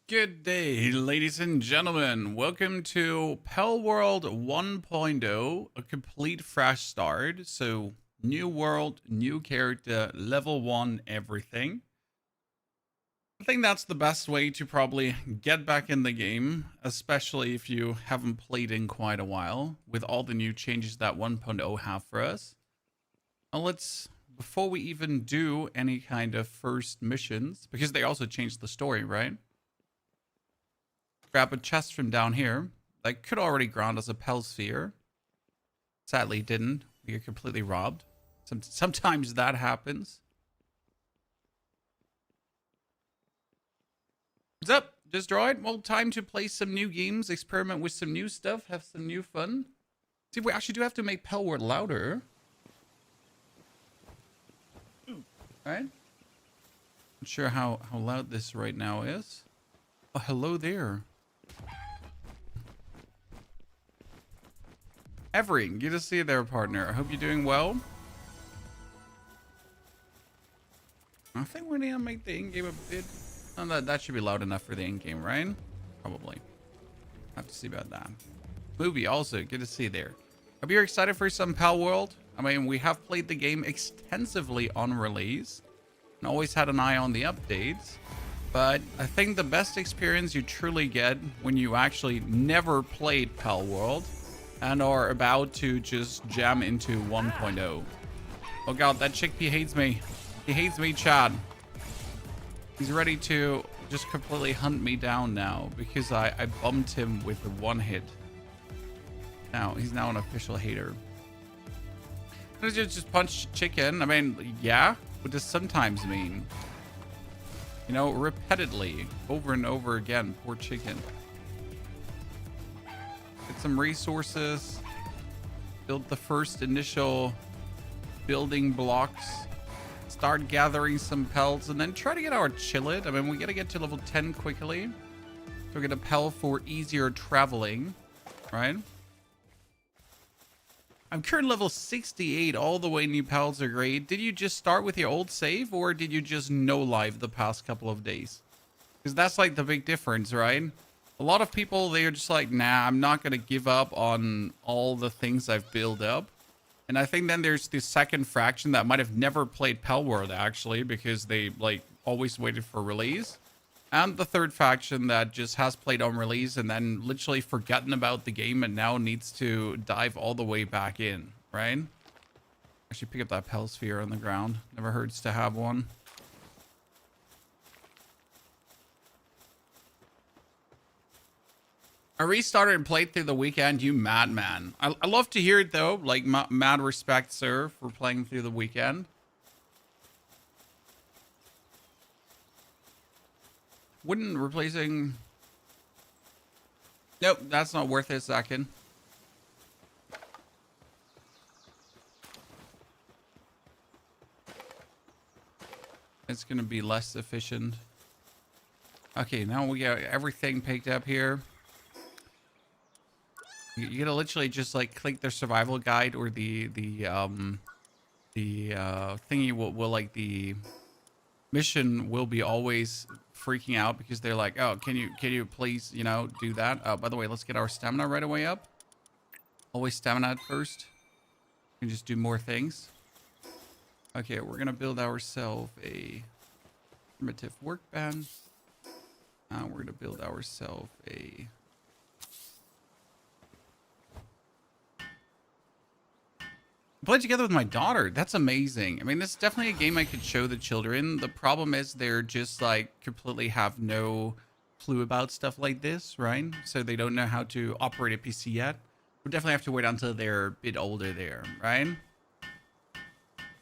Good day, ladies and gentlemen. Welcome to Palworld 1.0, a complete fresh start. So, new world, new character, level 1, everything. I think that's the best way to probably get back in the game, especially if you haven't played in quite a while, with all the new changes that 1.0 have for us. Now, before we even do any kind of first missions, because they also changed the story, right? Grab a chest from down here that could already grant us a Pell Sphere. Sadly, didn't. We are completely robbed. Sometimes that happens. What's up, Destroyed? Well, time to play some new games, experiment with some new stuff, have some new fun. See, we actually do have to make Palworld louder. Right? Not sure how loud this right now is. Oh, hello there. Every, good to see you there, partner. I hope you're doing well. I think we need to make the in-game a bit... Oh, that should be loud enough for the in-game, right? Probably. Have to see about that. Movie also, good to see you there. Hope you're excited for some Palworld. I mean, we have played the game extensively on release. And always had an eye on the updates. But I think the best experience you truly get when you actually never played Palworld and are about to just jam into 1.0. Oh god, that chickpea hates me. He hates me, Chad. He's ready to just completely hunt me down now because I bumped him with the one hit. Now, he's now an official hater. Does it just punch chicken? I mean, yeah. What does sometimes mean? You know, repeatedly, over and over again. Poor chicken. Get some resources. Build the first initial building blocks. Start gathering some pelts. And then try to get our chillet. I mean, we got to get to level 10 quickly. So we get a pel for easier traveling. Right? I'm current level 68. All the way new pals are great. Did you just start with your old save? Or did you just no live the past couple of days? Because that's like the big difference, right? A lot of people, they're just like, nah, I'm not going to give up on all the things I've built up. And I think then there's the second fraction that might have never played Palworld, actually, because they, like, always waited for release. And the third faction that just has played on release and then literally forgotten about the game and now needs to dive all the way back in, right? Actually pick up that Pell Sphere on the ground. Never hurts to have one. I restarted and played through the weekend, you madman. I love to hear it though. Like, mad respect, sir, for playing through the weekend. Wouldn't replacing... Nope, that's not worth it, second. It's going to be less efficient. Okay, now we got everything picked up here. You gotta literally just like click the survival guide or the thingy will like the mission will be always freaking out because they're like, oh, can you please, you know, do that? Oh, by the way, let's get our stamina right away up. Always stamina at first. You can just do more things. Okay, we're gonna build ourselves a primitive workbench. We're gonna build ourselves a played together with my daughter. That's amazing. I mean, this is definitely a game I could show the children. The problem is they're just like completely have no clue about stuff like this, right? So they don't know how to operate a PC yet. We'll definitely have to wait until they're a bit older there, right?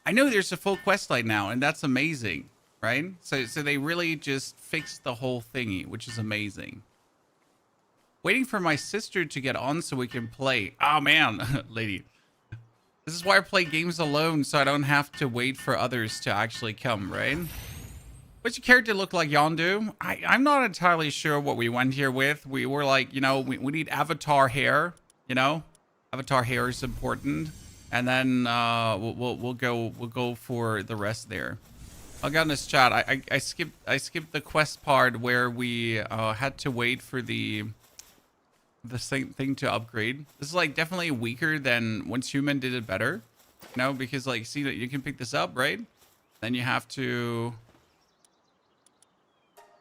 I know there's a full quest line now, and that's amazing, right? So they really just fixed the whole thingy, which is amazing. Waiting for my sister to get on so we can play. Oh man, lady. This is why I play games alone, so I don't have to wait for others to actually come, right? What's your character look like, Yondu? I'm not entirely sure what we went here with. We were like, you know, we need avatar hair, you know? Avatar hair is important. And then we'll go for the rest there. I'll get in this chat. I skipped the quest part where we had to wait for the same thing to upgrade. This is like definitely weaker than once human did it better. You know, because like see that you can pick this up, right? Then you have to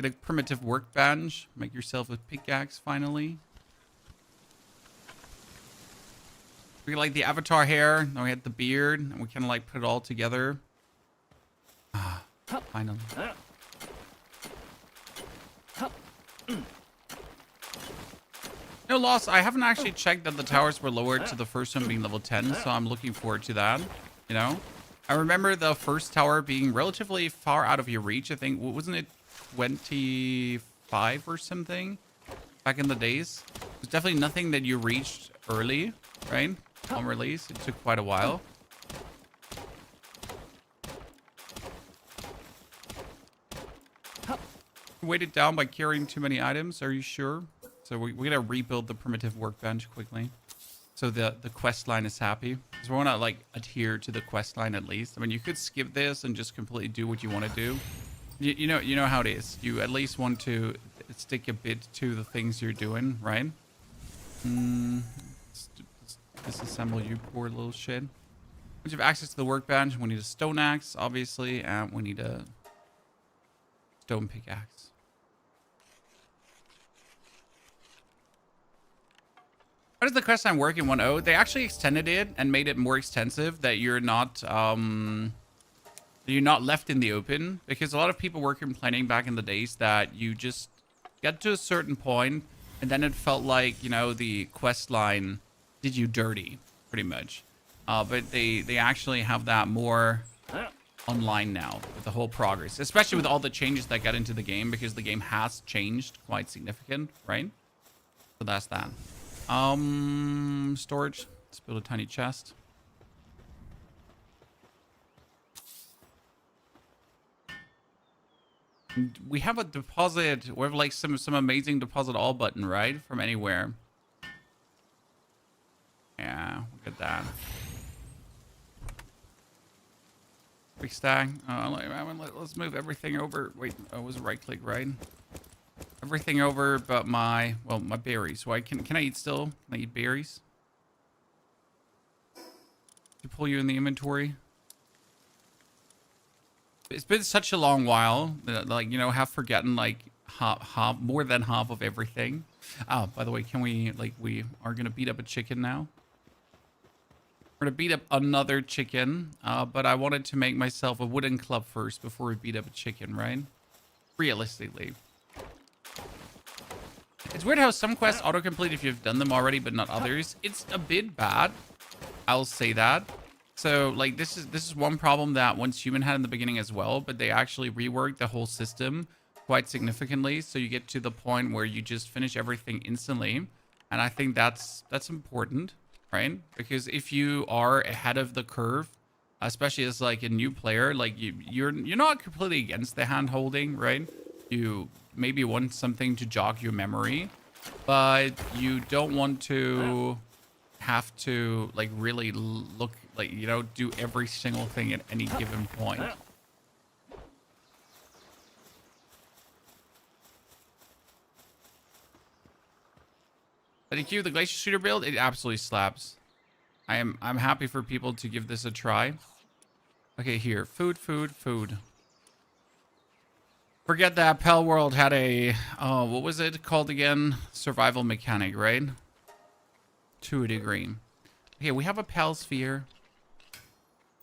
get a primitive workbench, make yourself a pickaxe finally. We like the avatar hair, then we had the beard, and we kind of like put it all together. Ah, finally. No loss. I haven't actually checked that the towers were lowered to the first one being level 10, so I'm looking forward to that. You know, I remember the first tower being relatively far out of your reach. I think, wasn't it 25 or something back in the days? It was definitely nothing that you reached early, right? On release, it took quite a while. Weighted down by carrying too many items. Are you sure? So we gotta rebuild the primitive workbench quickly, so the quest line is happy. Because we wanna like adhere to the quest line at least. I mean, you could skip this and just completely do what you want to do. You know how it is. You at least want to stick a bit to the things you're doing, right? Disassemble you poor little shit. Once you have access to the workbench, we need a stone axe, obviously, and we need a stone pickaxe. How does the quest line work in 1.0? They actually extended it and made it more extensive, that you're not left in the open, because a lot of people were complaining back in the days that you just get to a certain point and then it felt like, you know, the quest line did you dirty, pretty much. But they actually have that more online now with the whole progress, especially with all the changes that got into the game, because the game has changed quite significant, right? So that's that. Storage. Let's build a tiny chest. We have a deposit. We have like some amazing deposit all button, right? From anywhere. Yeah, look at that. Quick stack. Let's move everything over. Wait, it was right click, right? Everything over but my berries. So can I eat still? Can I eat berries? To pull you in the inventory. It's been such a long while that, like, you know, have forgotten like more than half of everything. Oh, by the way, can we, like, we are gonna beat up a chicken now. We're gonna beat up another chicken, but I wanted to make myself a wooden club first before we beat up a chicken, right? Realistically. It's weird how some quests autocomplete if you've done them already, but not others. It's a bit bad. I'll say that. So, like, this is one problem that Once Human had in the beginning as well, but they actually reworked the whole system quite significantly. So you get to the point where you just finish everything instantly. And I think that's important, right? Because if you are ahead of the curve, especially as like a new player, like you're not completely against the hand holding, right? You maybe want something to jog your memory, but you don't want to have to like really look, like, you know, do every single thing at any given point. Thank you. The Glacier Shooter build, it absolutely slaps. I'm happy for people to give this a try. Okay, here. Food. Forget that Palworld had a, what was it called again? Survival mechanic, right? To a degree. Okay, we have a Pal sphere.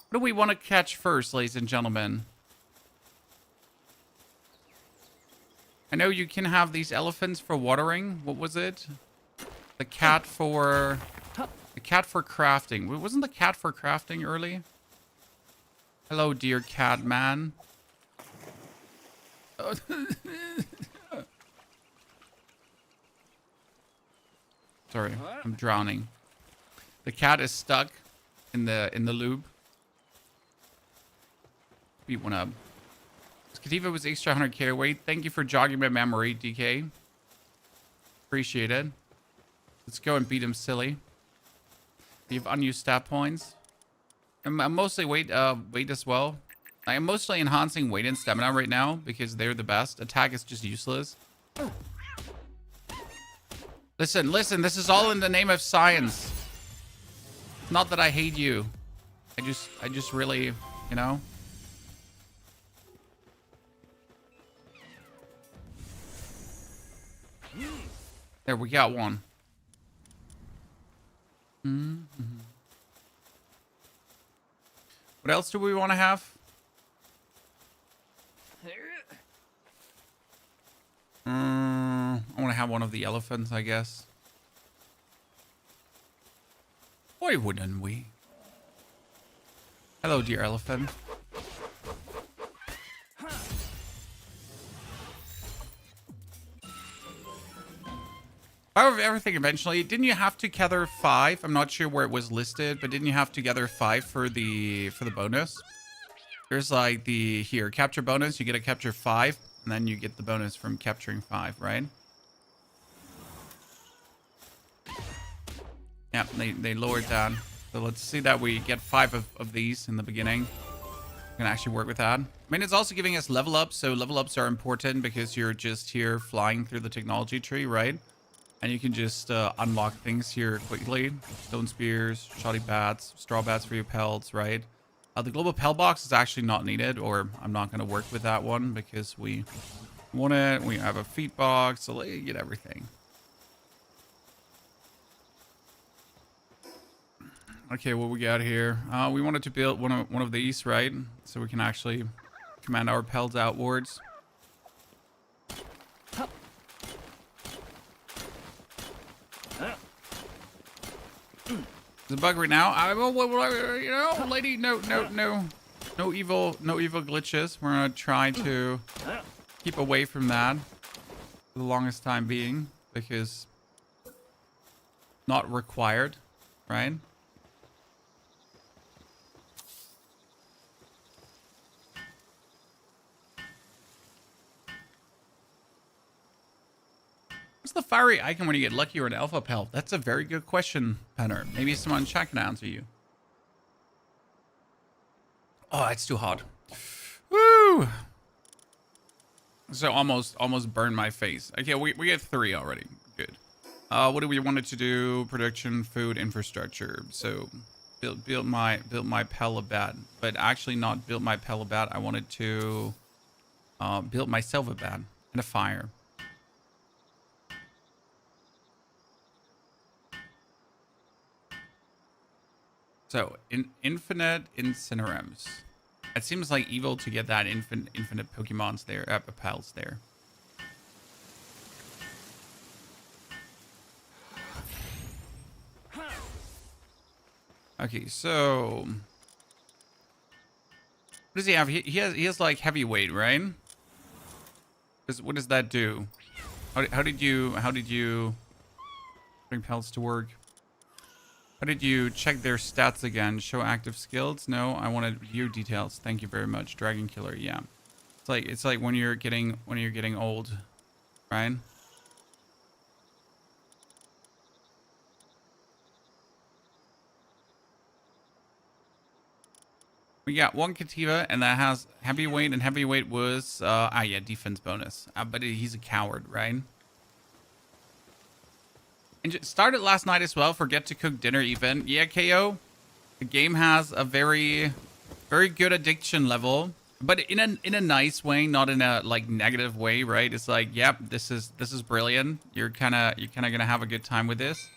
What do we want to catch first, ladies and gentlemen? I know you can have these elephants for watering. What was it? The cat for crafting. Wasn't the cat for crafting early? Hello, dear cat man. Sorry, I'm drowning. The cat is stuck in the loop. Beat one up. Kativa was extra 100k away. Thank you for jogging my memory, DK. Appreciate it. Let's go and beat him silly. You have unused stat points. And mostly weight as well. I'm mostly enhancing weight and stamina right now because they're the best. Attack is just useless. Listen, listen, this is all in the name of science. It's not that I hate you. I just really, you know. There, we got one. What else do we want to have? I want to have one of the elephants, I guess. Why wouldn't we? Hello, dear elephant. Out of everything eventually, didn't you have to gather 5? I'm not sure where it was listed, but didn't you have to gather 5 for the bonus? There's like the capture bonus, you get a capture 5, and then you get the bonus from capturing 5, right? Yeah, they lowered that. So let's see that we get 5 of these in the beginning. We can actually work with that. I mean, it's also giving us level ups, so level ups are important because you're just here flying through the technology tree, right? And you can just unlock things here quickly. Stone spears, shoddy bats, straw bats for your pelts, right? The global pelt box is actually not needed, or I'm not going to work with that one because we want it. We have a feet box, so you get everything. Okay, what we got here? We wanted to build one of these, right? So we can actually command our pelts outwards. There's a bug right now. You know, lady, no evil glitches. We're gonna try to keep away from that for the longest time being because not required, right? What's the fiery icon when you get lucky or an alpha pelt? That's a very good question, Penner. Maybe someone in chat can answer you. Oh, it's too hot. Woo! So almost burned my face. Okay, we get 3 already. Good. What do we want it to do? Production, food, infrastructure. So build my Pelibat, but actually not build my Pelibat. I wanted to build myself a bat and a fire. So, infinite Incinerums. It seems like evil to get that infinite Pokemons there, pals there. Okay, so what does he have? He has like heavyweight, right? What does that do? How did you bring pals to work? How did you check their stats again? Show active skills? No, I wanted view details. Thank you very much. Dragon Killer, yeah. It's like when you're getting old, right? We got 1 Kativa, and that has heavyweight, and heavyweight was yeah, defense bonus. But he's a coward, right? And started last night as well. Forget to cook dinner even. Yeah, KO. The game has a very good addiction level, but in a nice way, not in a like negative way, right? It's like, yep, this is brilliant. You're kind of gonna have a good time with this.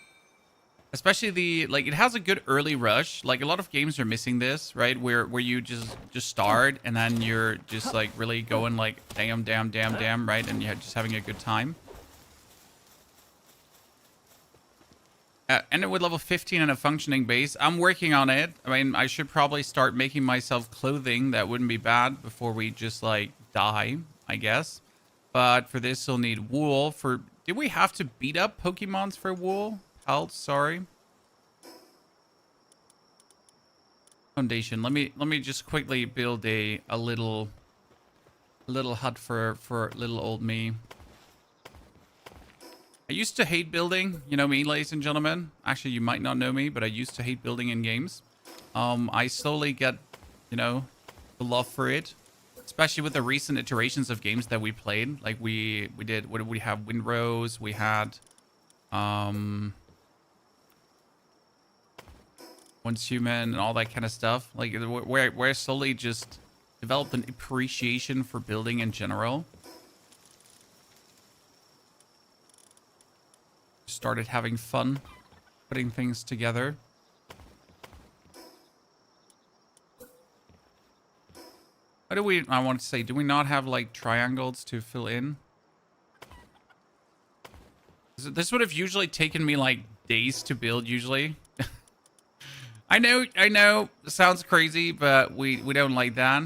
Especially it has a good early rush. Like a lot of games are missing this, right? Where you just start and then you're just like really going like damn, right? And you're just having a good time. Ended with level 15 and a functioning base. I'm working on it. I mean, I should probably start making myself clothing. That wouldn't be bad before we just like die, I guess. But for this, you'll need wool. Did we have to beat up Pokemons for wool? Pelts, sorry. Foundation. Let me just quickly build a little hut for little old me. I used to hate building, you know me, ladies and gentlemen. Actually, you might not know me, but I used to hate building in games. I slowly get, you know, the love for it, especially with the recent iterations of games that we played. Like we did, what did we have? Windrose, we had Once Human and all that kind of stuff. Like where I slowly just developed an appreciation for building in general. Started having fun putting things together. What do we, I want to say, do we not have like triangles to fill in? This would have usually taken me like days to build usually. I know, it sounds crazy, but we don't like that.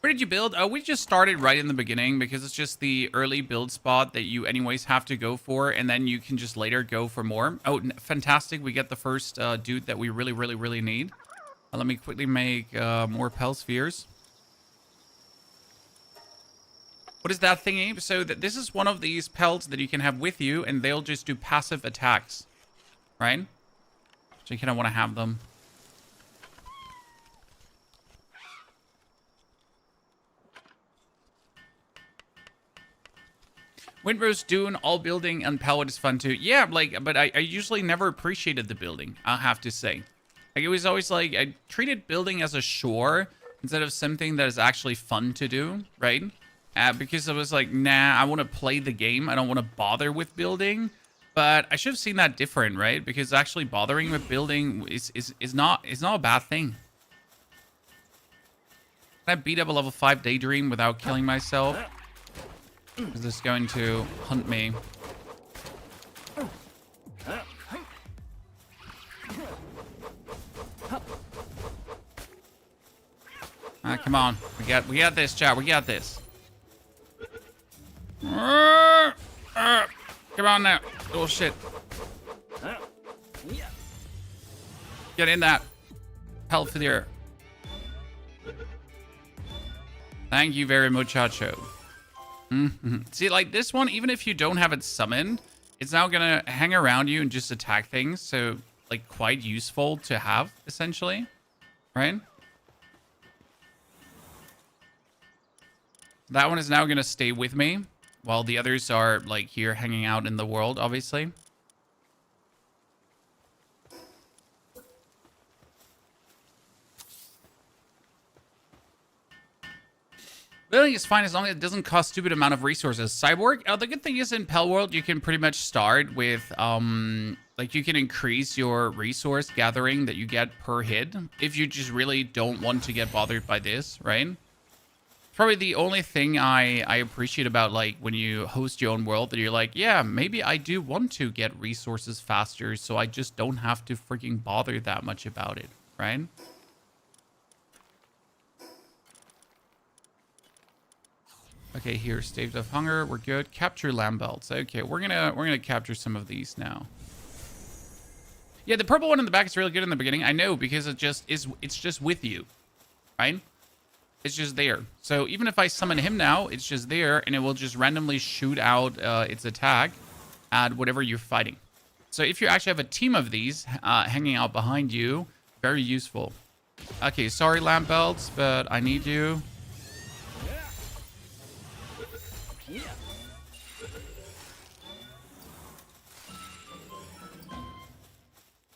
Where did you build? Oh, we just started right in the beginning because it's just the early build spot that you anyways have to go for, and then you can just later go for more. Oh, fantastic. We get the first dude that we really need. Let me quickly make more Pell Spheres. What is that thingy? So this is one of these pelts that you can have with you, and they'll just do passive attacks, right? So you kind of want to have them. Windrose, Dune, all building, and Palworld is fun too. Yeah, like, but I usually never appreciated the building, I'll have to say. Like, it was always like, I treated building as a chore instead of something that is actually fun to do, right? Because I was like, nah, I want to play the game. I don't want to bother with building. But I should have seen that different, right? Because actually bothering with building is not a bad thing. Can I beat up a level 5 Daydream without killing myself? Is this going to hunt me? Come on. We got this, chat. We got this. Come on now. Oh, shit. Get in that. Health there. Thank you very much, Chacho. See, like this one, even if you don't have it summoned, it's now gonna hang around you and just attack things. So, like, quite useful to have, essentially. Right? That one is now gonna stay with me, while the others are, like, here hanging out in the world, obviously. Building is fine as long as it doesn't cost stupid amount of resources. Cyborg, the good thing is in Palworld, you can pretty much start with, like, you can increase your resource gathering that you get per hit if you just really don't want to get bothered by this, right? Probably the only thing I appreciate about, like, when you host your own world, that you're like, yeah, maybe I do want to get resources faster, so I just don't have to freaking bother that much about it, right? Okay, here, Staved of Hunger, we're good. Capture lamb belts. Okay, we're gonna capture some of these now. Yeah, the purple one in the back is really good in the beginning. I know, because it's just with you, right? It's just there. So even if I summon him now, it's just there, and it will just randomly shoot out its attack at whatever you're fighting. So if you actually have a team of these hanging out behind you, very useful. Okay, sorry, lamb belts, but I need you.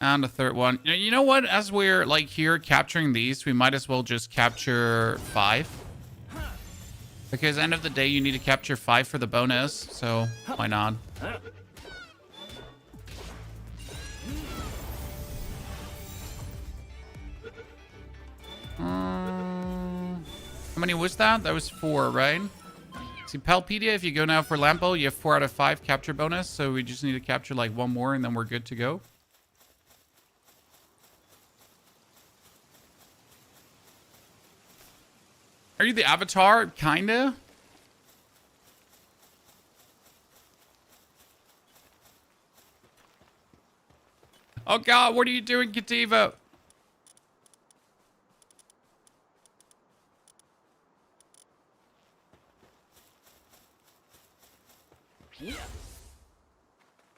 And a third one. You know what? As we're, like, here capturing these, we might as well just capture 5. Because end of the day, you need to capture 5 for the bonus. So, why not? How many was that? That was 4, right? See, Palpedia, if you go now for Lampo, you have 4 out of 5 capture bonus. So we just need to capture, like, 1 more, and then we're good to go. Are you the avatar? Kinda. Oh god, what are you doing, Kativa?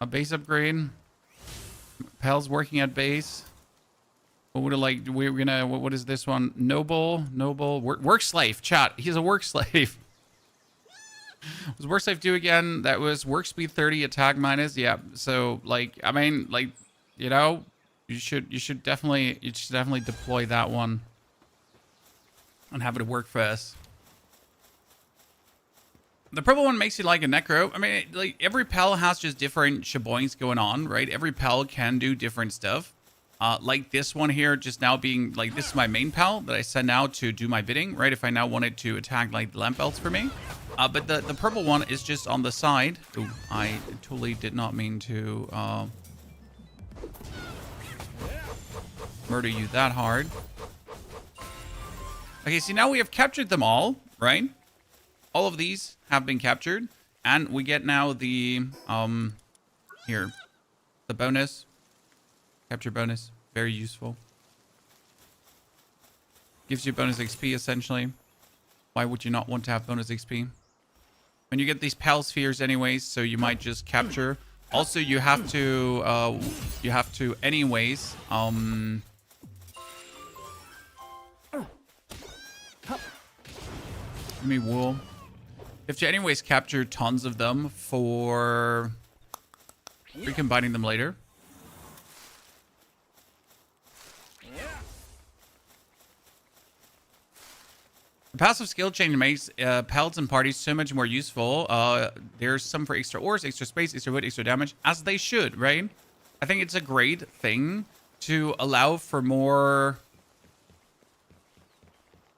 A base upgrade. Pal's working at base. What would it like? We're gonna. What is this one? Noble. Work slave. Chat. He's a work slave. What does work slave do again? That was work speed 30, attack minus. Yeah. So like, I mean, like, you know, you should definitely deploy that one and have it work for us. The purple one makes you like a necro. I mean, like every pal has just different shaboings going on, right? Every pal can do different stuff. Like this one here, just now being like, this is my main pal that I send out to do my bidding, right? If I now wanted to attack like the lamp belts for me. But the purple one is just on the side. Ooh, I totally did not mean to murder you that hard. Okay, see now we have captured them all, right? All of these have been captured. And we get now the, here, the bonus. Capture bonus. Very useful. Gives you bonus XP, essentially. Why would you not want to have bonus XP? When you get these pal spheres anyways, so you might just capture. Also, you have to anyways, give me wool. You have to anyways capture tons of them for recombining them later. The passive skill change makes pals and parties so much more useful. There's some for extra ores, extra space, extra wood, extra damage, as they should, right? I think it's a great thing to allow for more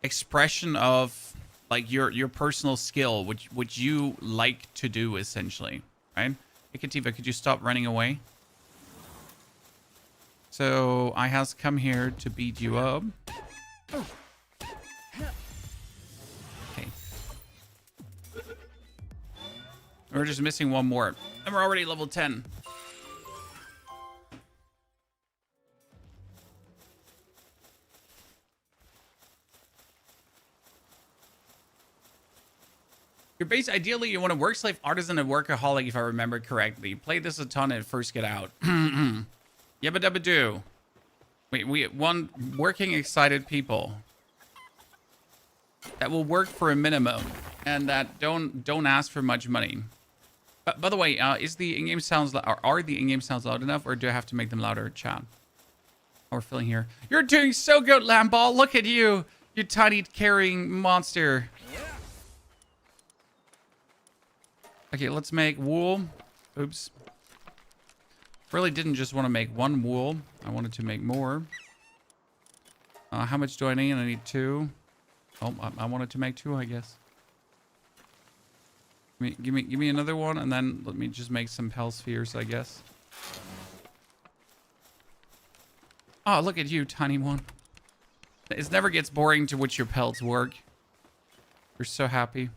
expression of like your personal skill, which you like to do, essentially, right? Hey, Kativa, could you stop running away? So I has come here to beat you up. We're just missing one more. And we're already level 10. Your base, ideally, you want a work slave, artisan, and workaholic, if I remember correctly. Play this a ton and first get out. Yabba dabba do. We want working, excited people that will work for a minimum and that don't ask for much money. By the way, is the in-game sounds are the in-game sounds loud enough, or do I have to make them louder, chat? Oh, we're filling here. You're doing so good, Lamball. Look at you, you tiny carrying monster. Okay, let's make wool. Oops. Really didn't just want to make one wool. I wanted to make more. How much do I need? I need 2. Oh, I wanted to make 2, I guess. Give me another one, and then let me just make some pal spheres, I guess. Oh, look at you, tiny one. It never gets boring to watch your pelts work. You're so happy.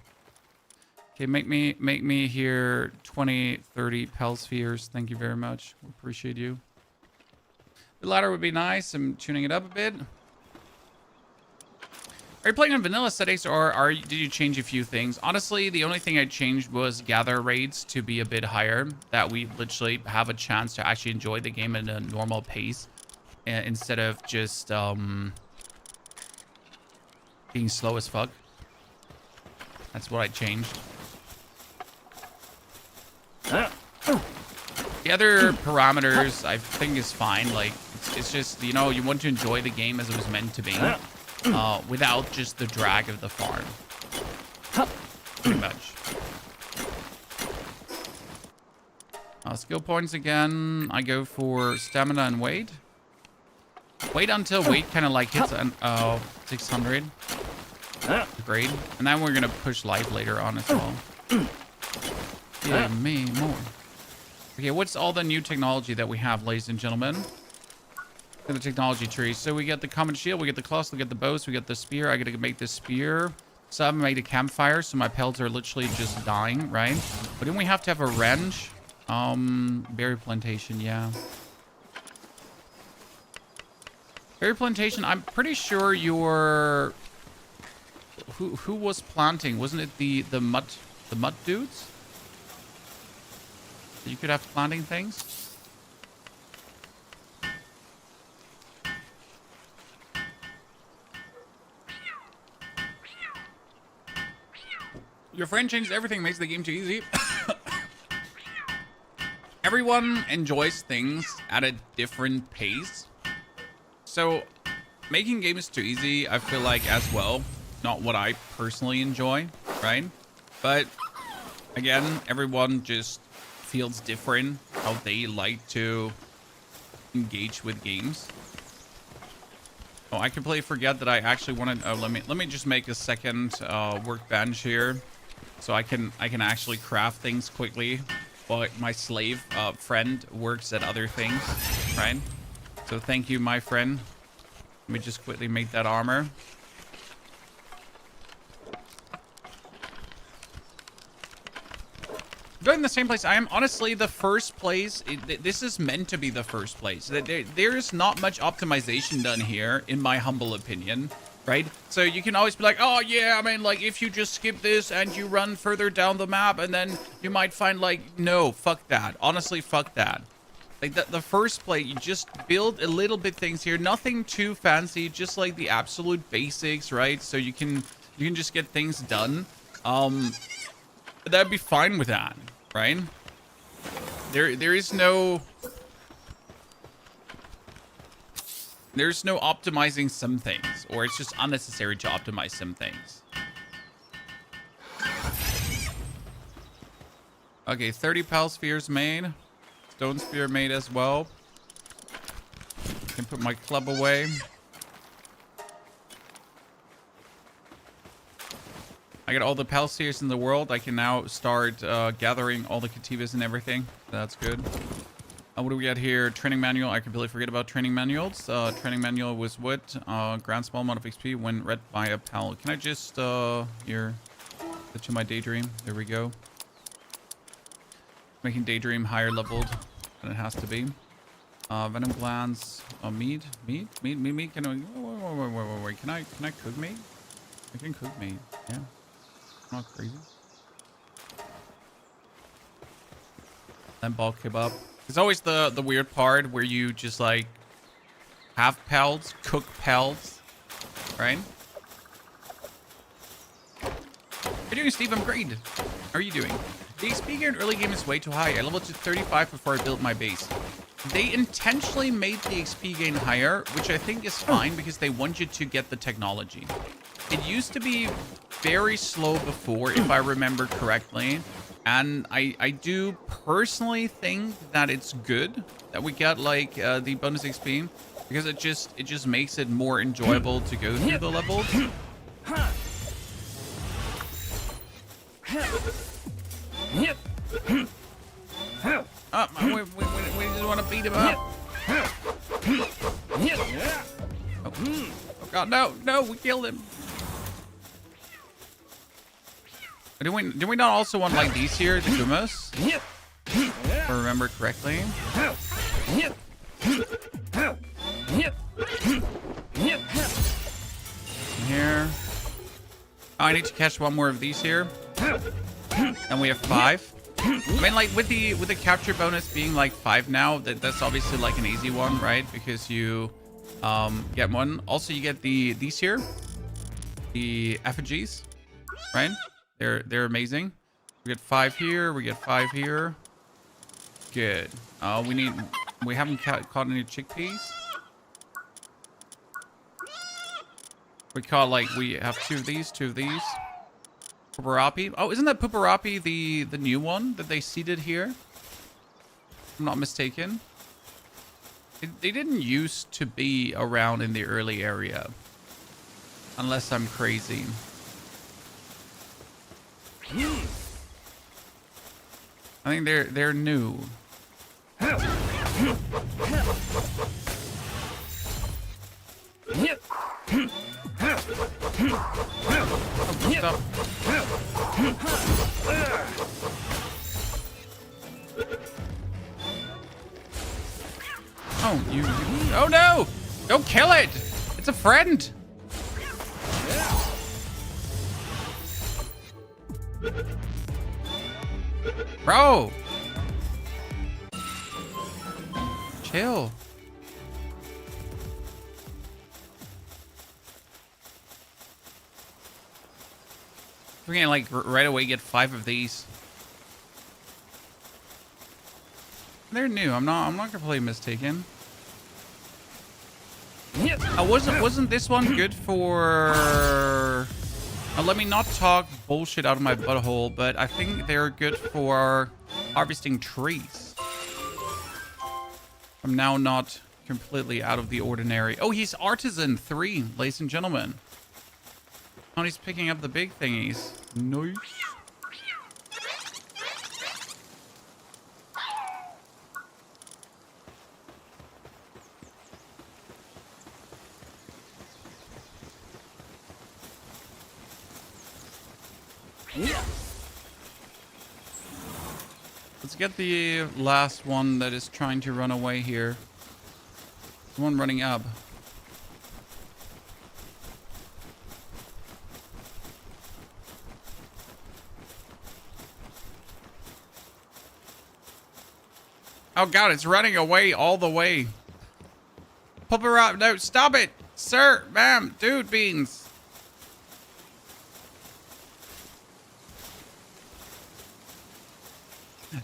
Okay, make me here 20, 30 pal spheres. Thank you very much. We appreciate you. The ladder would be nice. I'm tuning it up a bit. Are you playing on vanilla settings, or did you change a few things? Honestly, the only thing I changed was gather rates to be a bit higher, that we literally have a chance to actually enjoy the game at a normal pace instead of just being slow as fuck. That's what I changed. The other parameters I think is fine. Like it's just, you know, you want to enjoy the game as it was meant to be. Without just the drag of the farm. Pretty much. Skill points again. I go for stamina and weight. Wait until weight kind of like hits 600. Great. And then we're going to push life later on as well. Give me more. Okay, what's all the new technology that we have, ladies and gentlemen? The technology tree. So we get the common shield, we get the claws, we get the bows, we get the spear. I gotta make this spear. So I made a campfire, so my pelts are literally just dying, right? But then we have to have a wrench. Berry plantation, yeah. Berry plantation, I'm pretty sure you're... Who was planting? Wasn't it the mud dudes? You could have planting things? Your friend changed everything, makes the game too easy. Everyone enjoys things at a different pace. So making games too easy, I feel like as well, not what I personally enjoy, right? But again, everyone just feels different how they like to engage with games. Oh, I completely forget that I actually wanted. Oh, let me just make a second workbench here, so I can actually craft things quickly. While my slave friend works at other things, right? So thank you, my friend. Let me just quickly make that armor. Going in the same place. I am honestly the first place. This is meant to be the first place. There's not much optimization done here, in my humble opinion, right? So you can always be like, oh yeah, I mean, like if you just skip this and you run further down the map, and then you might find like, no, fuck that. Honestly, fuck that. Like the first play, you just build a little bit things here, nothing too fancy, just like the absolute basics, right? So you can just get things done. That'd be fine with that, right? There's no optimizing some things, or it's just unnecessary to optimize some things. Okay, 30 pal spheres made. Stone spear made as well. Can put my club away. I got all the pal spheres in the world. I can now start gathering all the Kativas and everything. That's good. What do we got here? Training manual. I completely forget about training manuals. Training manual was what? Grant small amount of XP when read by a pal. Can I just here get to my daydream? There we go. Making daydream higher leveled than it has to be. Venom glands. Meat. Can I? Wait. Can I cook meat? I can cook meat. Yeah. I'm not crazy. Then ball kebab. It's always the weird part where you just like have pals, cook pals, right? How are you doing, Steve? I'm great. How are you doing? The XP in early game is way too high. I leveled to 35 before I built my base. They intentionally made the XP gain higher, which I think is fine because they want you to get the technology. It used to be very slow before, if I remember correctly. And I do personally think that it's good that we get like the bonus XP, because it just makes it more enjoyable to go through the levels. We just want to beat him up. Oh god, no, we killed him. Do we not also want like these here, the Gumas? If I remember correctly. Here. Oh, I need to catch one more of these here. And we have 5. I mean, like with the capture bonus being like 5 now, that's obviously like an easy one, right? Because you get one. Also, you get these here, the effigies, right? They're amazing. We get 5 here. We get 5 here. Good. We haven't caught any chickpeas. We have 2 of these. Puparapi. Oh, isn't that Puparapi the new one that they seeded here? If I'm not mistaken. They didn't used to be around in the early area. Unless I'm crazy. I think they're new. Oh, stop. Oh, you. Oh no! Don't kill it! It's a friend! Bro! Chill. We can like right away get 5 of these. They're new. I'm not completely mistaken. Wasn't this one good for? Let me not talk bullshit out of my butthole, but I think they're good for harvesting trees. I'm now not completely out of the ordinary. Oh, he's Artisan 3, ladies and gentlemen. Oh, he's picking up the big thingies. Nice. Let's get the last one that is trying to run away here. The one running up. Oh god, it's running away all the way. Pupperot, no, stop it! Sir, ma'am, dude beans.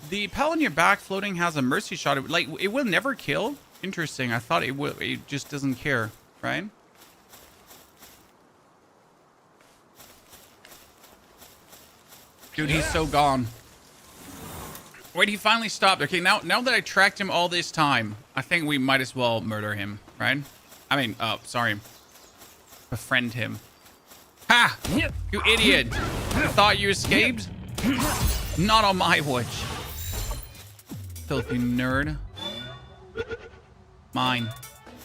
The pal on your back floating has a mercy shot. Like, it will never kill? Interesting. I thought it will. It just doesn't care, right? Dude, he's so gone. Wait, he finally stopped. Okay, now that I tracked him all this time, I think we might as well murder him, right? I mean, sorry. Befriend him. Ha! You idiot! You thought you escaped? Not on my watch. Filthy nerd. Mine.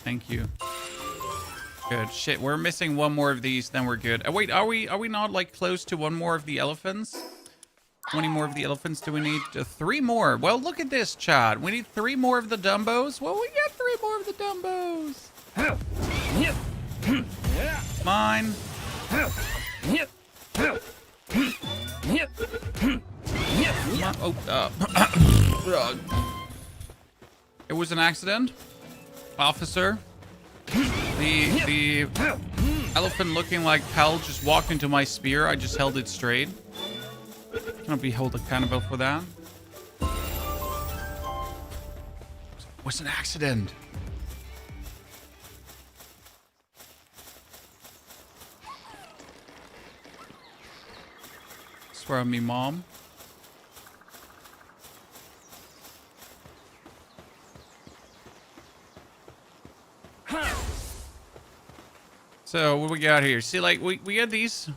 Thank you. Good. Shit, we're missing one more of these, then we're good. Wait, are we not like close to one more of the elephants? How many more of the elephants do we need? 3 more. Well, look at this, Chad. We need 3 more of the Dumbos. Well, we got 3 more of the Dumbos. Mine. It was an accident, officer. The elephant looking like Pal just walked into my spear. I just held it straight. Cannot be held accountable for that. It was an accident. Swear on me, Mom. So what we got here? See, like we got these,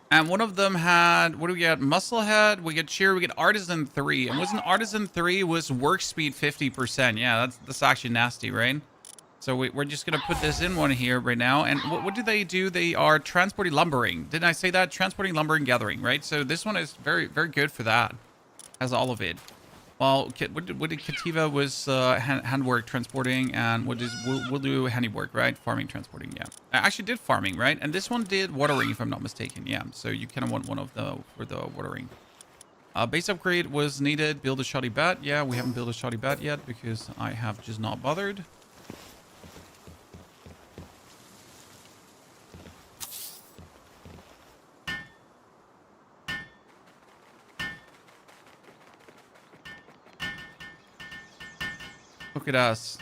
and one of them had, what do we got? Musclehead. We get Cheer. We get Artisan 3, and wasn't Artisan 3 was work speed 50%? Yeah, that's actually nasty, right? So we're just gonna put this in one here right now. And what do they do? They are transporting lumbering. Didn't I say that? Transporting, lumbering, gathering, right? So this one is very, very good for that. Has all of it. Well, what did Kativa was handwork, transporting, and we'll do handiwork, right? Farming, transporting, yeah. I actually did farming, right? And this one did watering, if I'm not mistaken, yeah. So you kind of want one of the for the watering. Base upgrade was needed. Build a shoddy bat. Yeah, we haven't built a shoddy bat yet because I have just not bothered. Look at us.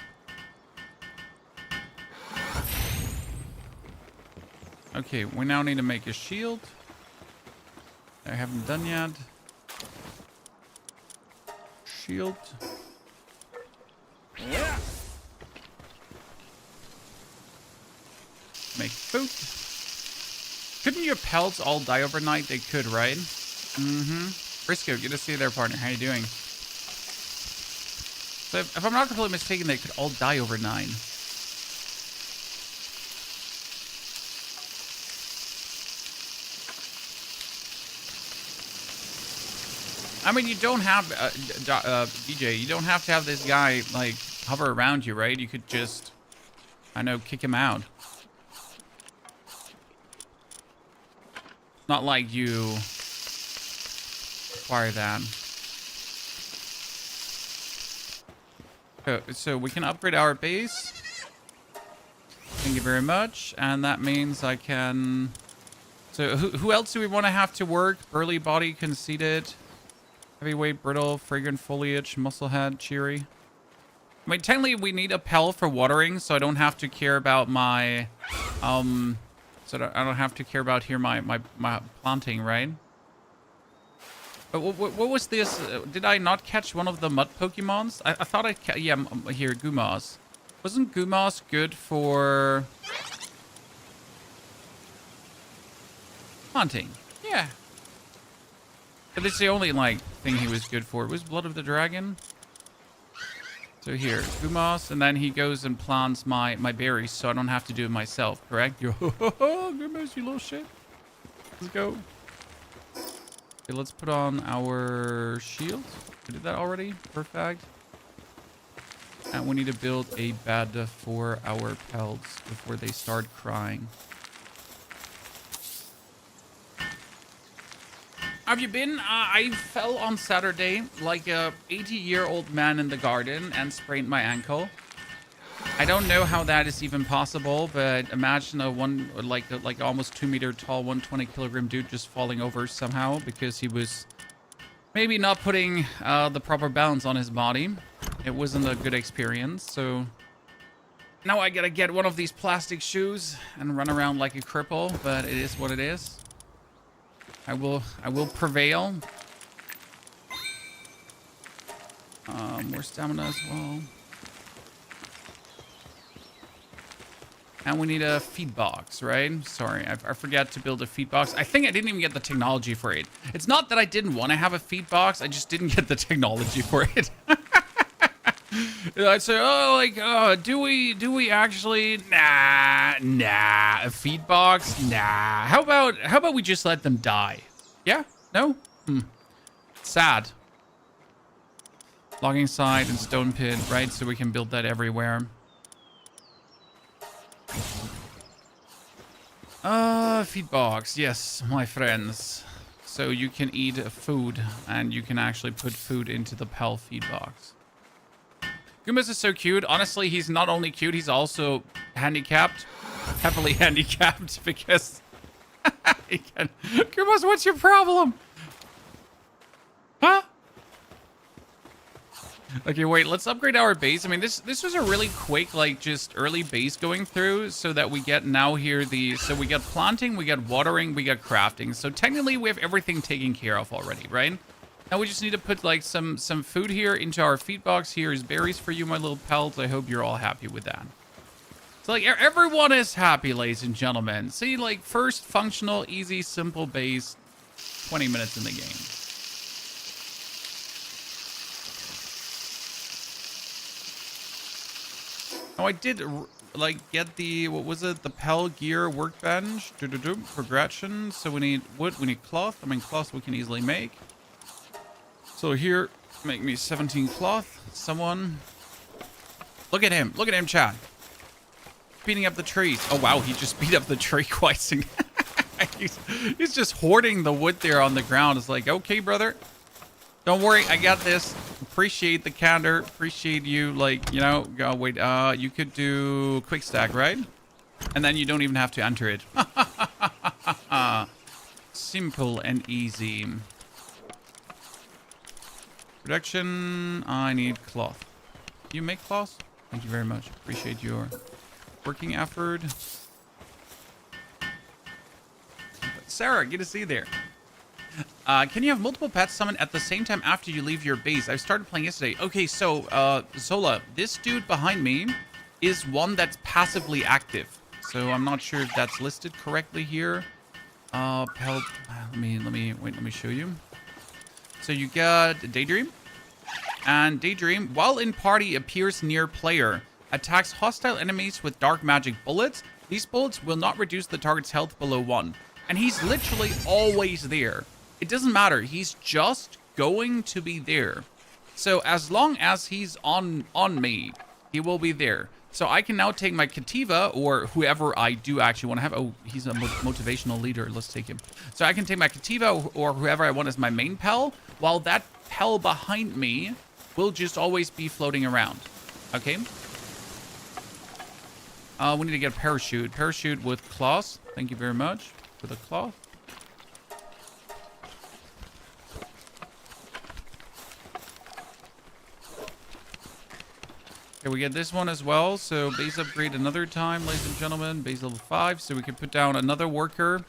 Okay, we now need to make a shield. I haven't done yet. Shield. Make food. Couldn't your pelts all die overnight? They could, right? Mm-hmm. Frisco, good to see you there, partner. How you doing? So if I'm not completely mistaken, they could all die overnight. I mean, you don't have, DJ, you don't have to have this guy, like, hover around you, right? You could just, I know, kick him out. Not like you require that. So we can upgrade our base. Thank you very much. And that means I can So who else do we want to have to work? Burly body, conceited. Heavyweight, brittle, fragrant foliage, musclehead, cheery. I mean, technically we need a Pell for watering, so I don't have to care about my, I don't have to care about here my planting, right? But what was this? Did I not catch one of the mud Pokemons? I thought I yeah, here, Gumas. Wasn't Gumas good for hunting? Yeah. But it's the only, like, thing he was good for. It was Blood of the Dragon. So here, Gumas, and then he goes and plants my berries, so I don't have to do it myself, correct? Yo, Gumas, you little shit. Let's go. Okay, let's put on our shield. We did that already. Perfect. And we need to build a bed for our pelts before they start crying. Have you been? I fell on Saturday like a 80-year-old man in the garden and sprained my ankle. I don't know how that is even possible, but imagine a like almost 2 meter tall, 120 kilogram dude just falling over somehow because he was maybe not putting the proper balance on his body. It wasn't a good experience, so now I gotta get one of these plastic shoes and run around like a cripple, but it is what it is. I will prevail. More stamina as well. And we need a feed box, right? Sorry, I forgot to build a feed box. I think I didn't even get the technology for it. It's not that I didn't want to have a feed box. I just didn't get the technology for it. I'd say, do we actually? Nah. A feed box? Nah. How about we just let them die? Yeah? No? Sad. Logging site and stone pit, right? So we can build that everywhere. Feed box. Yes, my friends. So you can eat food and you can actually put food into the Pell feed box. Gumas is so cute. Honestly, he's not only cute, he's also handicapped. Heavily handicapped because he can... Gumas, what's your problem? Huh? Okay, wait, let's upgrade our base. I mean, this was a really quick, like, just early base going through so that we get now here so we get planting, we get watering, we get crafting. So technically we have everything taken care of already, right? Now we just need to put like some food here into our feed box. Here's berries for you, my little pals. I hope you're all happy with that. So like everyone is happy, ladies and gentlemen. See, like first functional, easy, simple base, 20 minutes in the game. Oh, I did like get the, what was it? The Pell gear workbench progression. So we need wood, we need cloth. I mean, cloth we can easily make. So here, make me 17 cloth. Someone. Look at him, Chad. Beating up the trees. Oh, wow, he just beat up the tree quite he's just hoarding the wood there on the ground. It's like, okay, brother. Don't worry, I got this. Appreciate the candor. Appreciate you, like, you know, go, wait, you could do quick stack, right? And then you don't even have to enter it. Simple and easy. Production, I need cloth. You make cloth? Thank you very much. Appreciate your working effort. Sarah, good to see you there. Can you have multiple pets summon at the same time after you leave your base? I started playing yesterday. Okay, so, Zola, this dude behind me is one that's passively active. So I'm not sure if that's listed correctly here. Let me show you. So you got Daydream. And Daydream, while in party, appears near player. Attacks hostile enemies with dark magic bullets. These bullets will not reduce the target's health below 1. And he's literally always there. It doesn't matter. He's just going to be there. So as long as he's on me, he will be there. So I can now take my Kativa or whoever I do actually want to have. Oh, he's a motivational leader. Let's take him. So I can take my Kativa or whoever I want as my main Pell, while that Pell behind me will just always be floating around. Okay. We need to get a parachute. Parachute with claws. Thank you very much for the cloth. Okay, we get this one as well. So base upgrade another time, ladies and gentlemen. Base level 5. So we can put down another worker.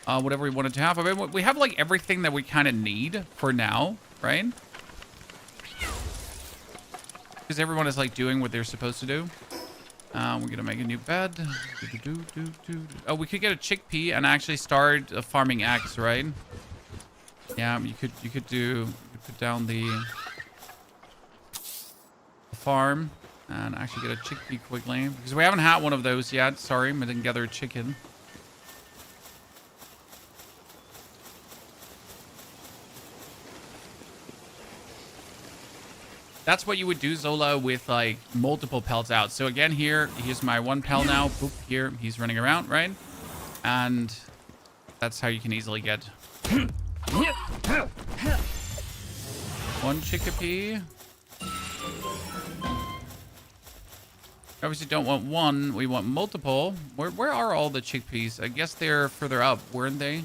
Whatever we wanted to have. I mean, we have like everything that we kind of need for now, right? Because everyone is like doing what they're supposed to do. We're gonna make a new bed. Oh, we could get a chickpea and actually start farming eggs, right? Yeah, you could put down the farm and actually get a chickpea quickly because we haven't had one of those yet. Sorry, we didn't gather a chicken. That's what you would do, Zola, with like multiple pelts out. So again, here's my one pel now. Boop, here, he's running around, right? And that's how you can easily get one chickpea. Obviously don't want one, we want multiple. Where are all the chickpeas? I guess they're further up, weren't they?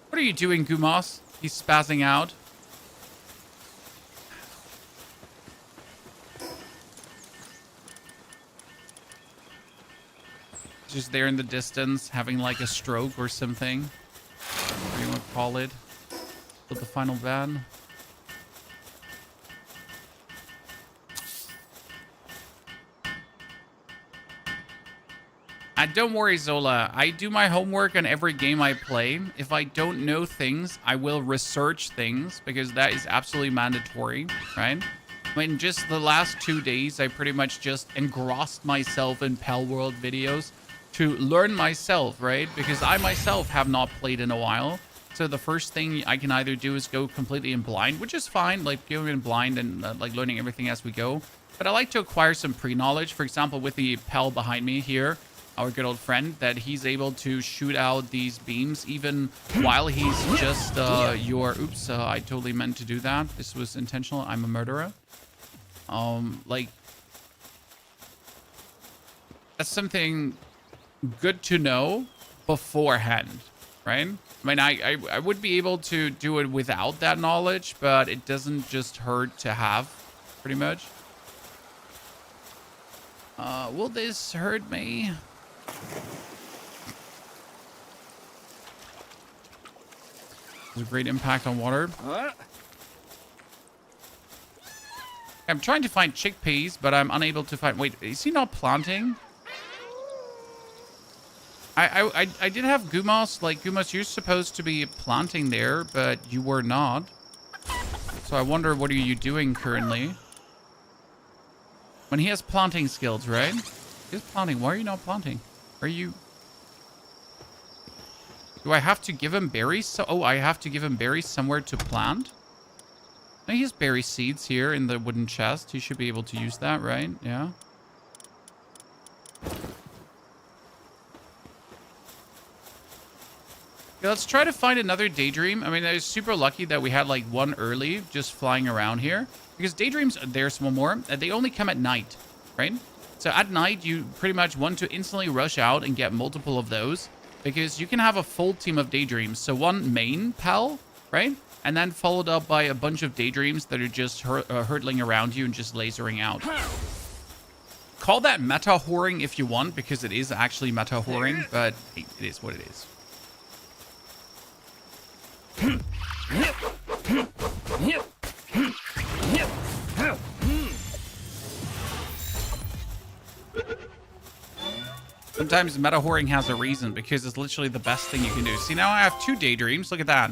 What are you doing, Gumas? He's spazzing out. Just there in the distance, having like a stroke or something. What do you want to call it? With the final ban. Don't worry, Zola. I do my homework on every game I play. If I don't know things, I will research things because that is absolutely mandatory, right? I mean, just the last 2 days, I pretty much just engrossed myself in Palworld videos to learn myself, right? Because I myself have not played in a while. So the first thing I can either do is go completely in blind, which is fine, like going in blind and like learning everything as we go. But I like to acquire some pre-knowledge. For example, with the Pel behind me here, our good old friend, that he's able to shoot out these beams even while he's just oops, I totally meant to do that. This was intentional. I'm a murderer. Like, that's something good to know beforehand, right? I mean, I would be able to do it without that knowledge, but it doesn't just hurt to have, pretty much. Will this hurt me? There's a great impact on water. I'm trying to find chickpeas, but I'm unable to find... Wait, is he not planting? I did have Gumas. Like, Gumas, you're supposed to be planting there, but you were not. So I wonder, what are you doing currently? When he has planting skills, right? He's planting. Why are you not planting? Are you... Do I have to give him berries? So, oh, I have to give him berries somewhere to plant? No, he has berry seeds here in the wooden chest. He should be able to use that, right? Yeah. Okay, let's try to find another Daydream. I mean, I was super lucky that we had like one early just flying around here. Because Daydreams, there's one more. They only come at night, right? So at night, you pretty much want to instantly rush out and get multiple of those. Because you can have a full team of Daydreams. So one main pal, right? And then followed up by a bunch of Daydreams that are just hurtling around you and just lasering out. Call that meta whoring if you want, because it is actually meta whoring, but it is what it is. Sometimes meta whoring has a reason, because it's literally the best thing you can do. See, now I have 2 Daydreams. Look at that.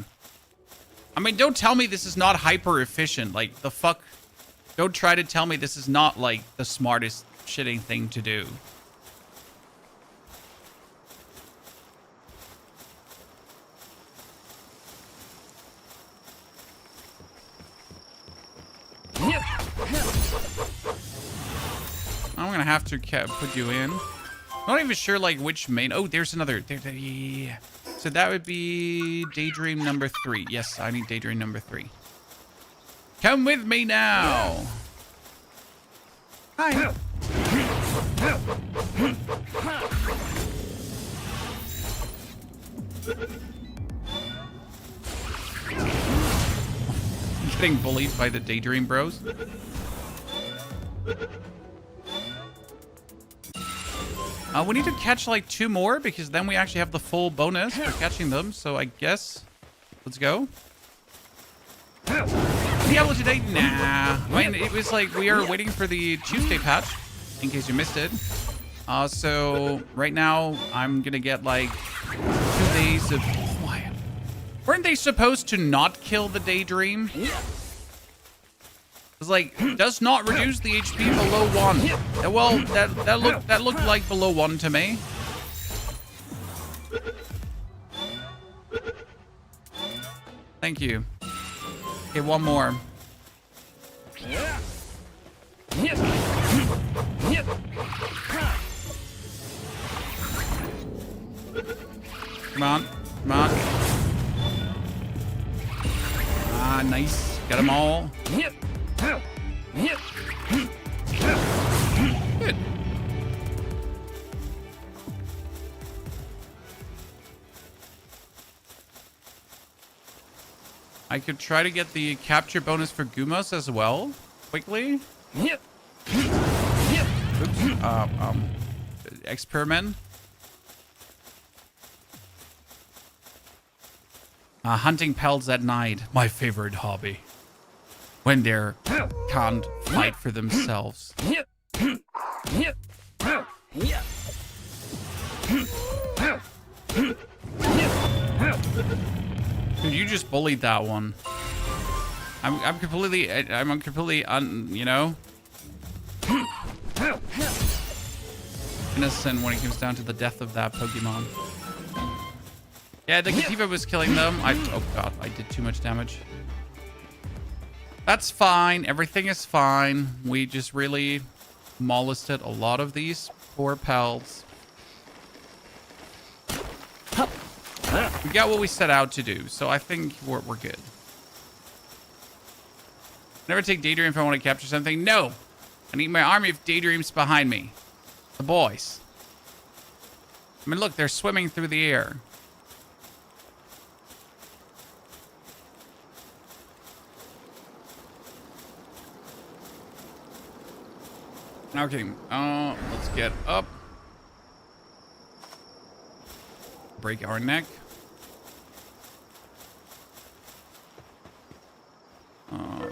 I mean, don't tell me this is not hyper efficient. Like, the fuck? Don't try to tell me this is not, like, the smartest shitting thing to do. I'm gonna have to put you in. Not even sure, like, which main... Oh, there's another... Yeah. So that would be Daydream number 3. Yes, I need Daydream number 3. Come with me now. Hi. Getting bullied by the Daydream bros. We need to catch like 2 more because then we actually have the full bonus for catching them. So I guess let's go. Diablo today? Nah. I mean, it was like we are waiting for the Tuesday patch in case you missed it. So right now I'm gonna get like 2 days of. Why? Weren't they supposed to not kill the Daydream? It's like does not reduce the HP below 1. Well, that looked like below 1 to me. Thank you. Okay, 1 more. Come on, come on. Ah, nice. Got them all. Good. I could try to get the capture bonus for Gumos as well, quickly. Oops. Experiment. Hunting pelts at night, my favorite hobby. When they can't fight for themselves. Dude, you just bullied that one. I'm completely, you know, innocent when it comes down to the death of that Pokemon. Yeah, the Katiba was killing them. Oh god, I did too much damage. That's fine. Everything is fine. We just really molested a lot of these poor pals. We got what we set out to do, so I think we're good. Never take Daydream if I want to capture something. No! I need my army of Daydreams behind me. The boys. I mean, look, they're swimming through the air. Okay, let's get up. Break our neck.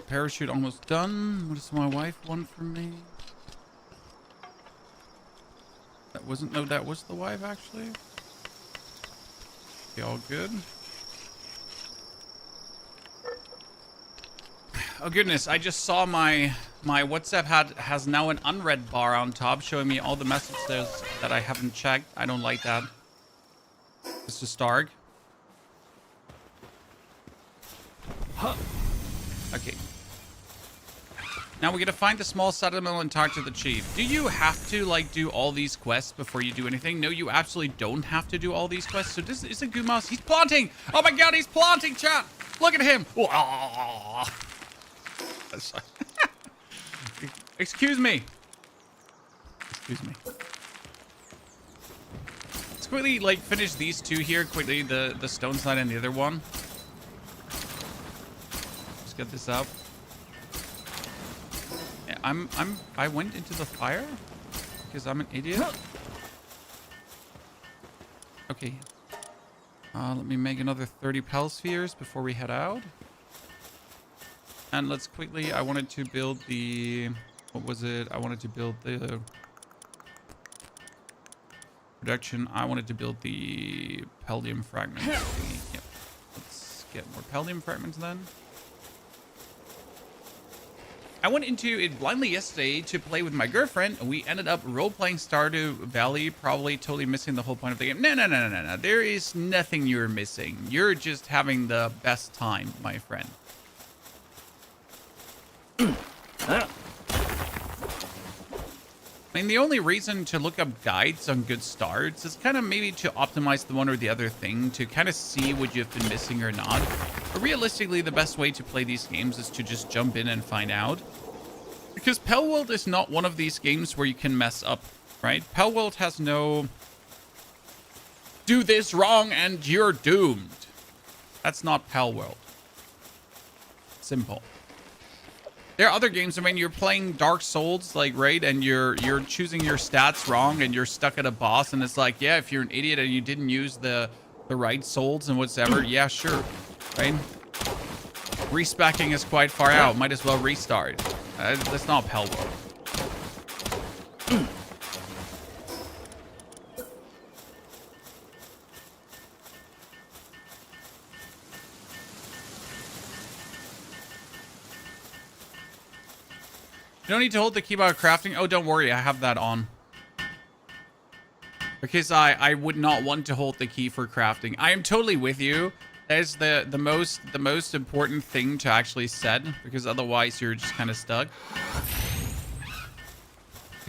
Parachute almost done. What does my wife want from me? That wasn't, no, that was the wife actually. Okay, all good. Oh goodness, I just saw my WhatsApp has now an unread bar on top showing me all the messages that I haven't checked. I don't like that. Mr. Stark. Huh. Okay. Now we gotta find the small settlement and talk to the chief. Do you have to like do all these quests before you do anything? No, you absolutely don't have to do all these quests. So this is a Gumas. He's planting. Oh my god, he's planting, chat. Look at him. Excuse me. Excuse me. Let's quickly like finish these 2 here quickly. The stone slide and the other one. Just get this up. Yeah, I went into the fire because I'm an idiot. Okay. Let me make another 30 Pal spheres before we head out. And let's quickly, I wanted to build the, what was it? I wanted to build the production. I wanted to build the Paldium fragments. Yep. Let's get more Paldium fragments then. I went into it blindly yesterday to play with my girlfriend, and we ended up role-playing Stardew Valley, probably totally missing the whole point of the game. No. There is nothing you're missing. You're just having the best time, my friend. I mean, the only reason to look up guides on good starts is kind of maybe to optimize the one or the other thing, to kind of see what you've been missing or not. But realistically, the best way to play these games is to just jump in and find out. Because Palworld is not one of these games where you can mess up, right? Palworld has no do this wrong and you're doomed. That's not Palworld. Simple. There are other games. I mean, you're playing Dark Souls, like, right? And you're choosing your stats wrong, and you're stuck at a boss, and it's like, yeah, if you're an idiot and you didn't use the right souls and whatever, yeah, sure, right? Respecking is quite far out. Might as well restart. That's not Palworld. You don't need to hold the key while crafting. Oh, don't worry. I have that on. Because I would not want to hold the key for crafting. I am totally with you. That is the most important thing to actually set. Because otherwise you're just kind of stuck.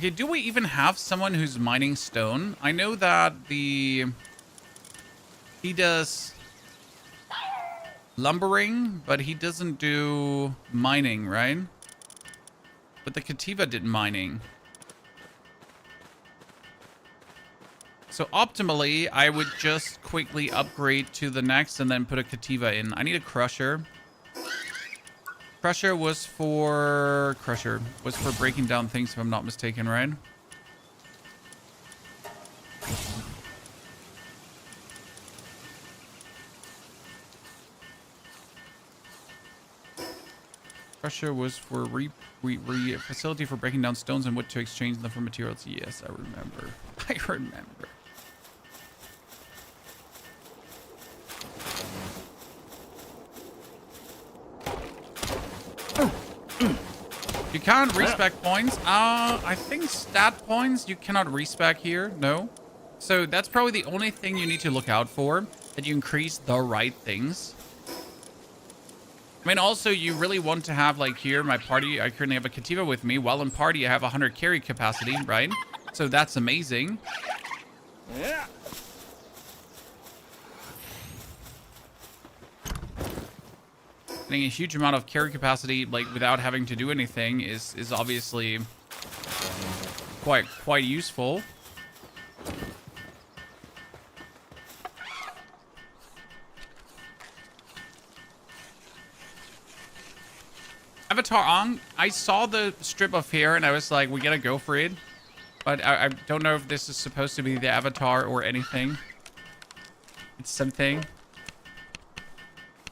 Okay, do we even have someone who's mining stone? I know that he does lumbering, but he doesn't do mining, right? But the Kativa did mining. So optimally, I would just quickly upgrade to the next and then put a Kativa in. I need a Crusher. Crusher was for breaking down things, if I'm not mistaken, right? Crusher was for facility for breaking down stones and wood to exchange them for materials. Yes, I remember. I remember. You can't respec points. I think stat points you cannot respec here. No. So that's probably the only thing you need to look out for, that you increase the right things. I mean, also, you really want to have, like, here, my party, I currently have a Kativa with me. While in party, I have 100 carry capacity, right? So that's amazing. Yeah. Getting a huge amount of carry capacity, like, without having to do anything is obviously quite useful. Avatar on. I saw the strip of hair and I was like, we gotta go for it. But I don't know if this is supposed to be the avatar or anything. It's something.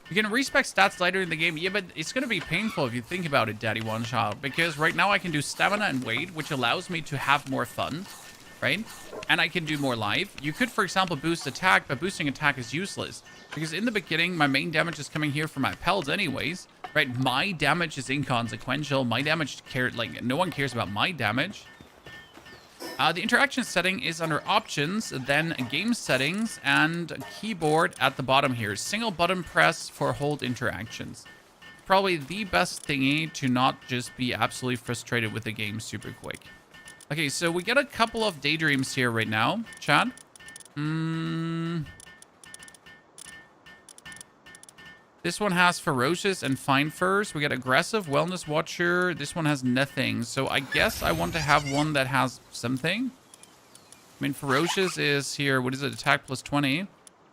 You can respec stats later in the game. Yeah, but it's gonna be painful if you think about it, Daddy One Child. Because right now I can do stamina and weight, which allows me to have more fun, right? And I can do more life. You could, for example, boost attack, but boosting attack is useless. Because in the beginning, my main damage is coming here from my pels anyways. Right, my damage is inconsequential. My damage like no one cares about my damage. The interaction setting is under options, then game settings, and keyboard at the bottom here. Single button press for hold interactions. Probably the best thingy to not just be absolutely frustrated with the game super quick. Okay, so we get a couple of daydreams here right now, Chad. This one has Ferocious and Fine Furs. We got Aggressive, Wellness Watcher. This one has nothing. So I guess I want to have one that has something. I mean, Ferocious is here. What is it? Attack plus 20.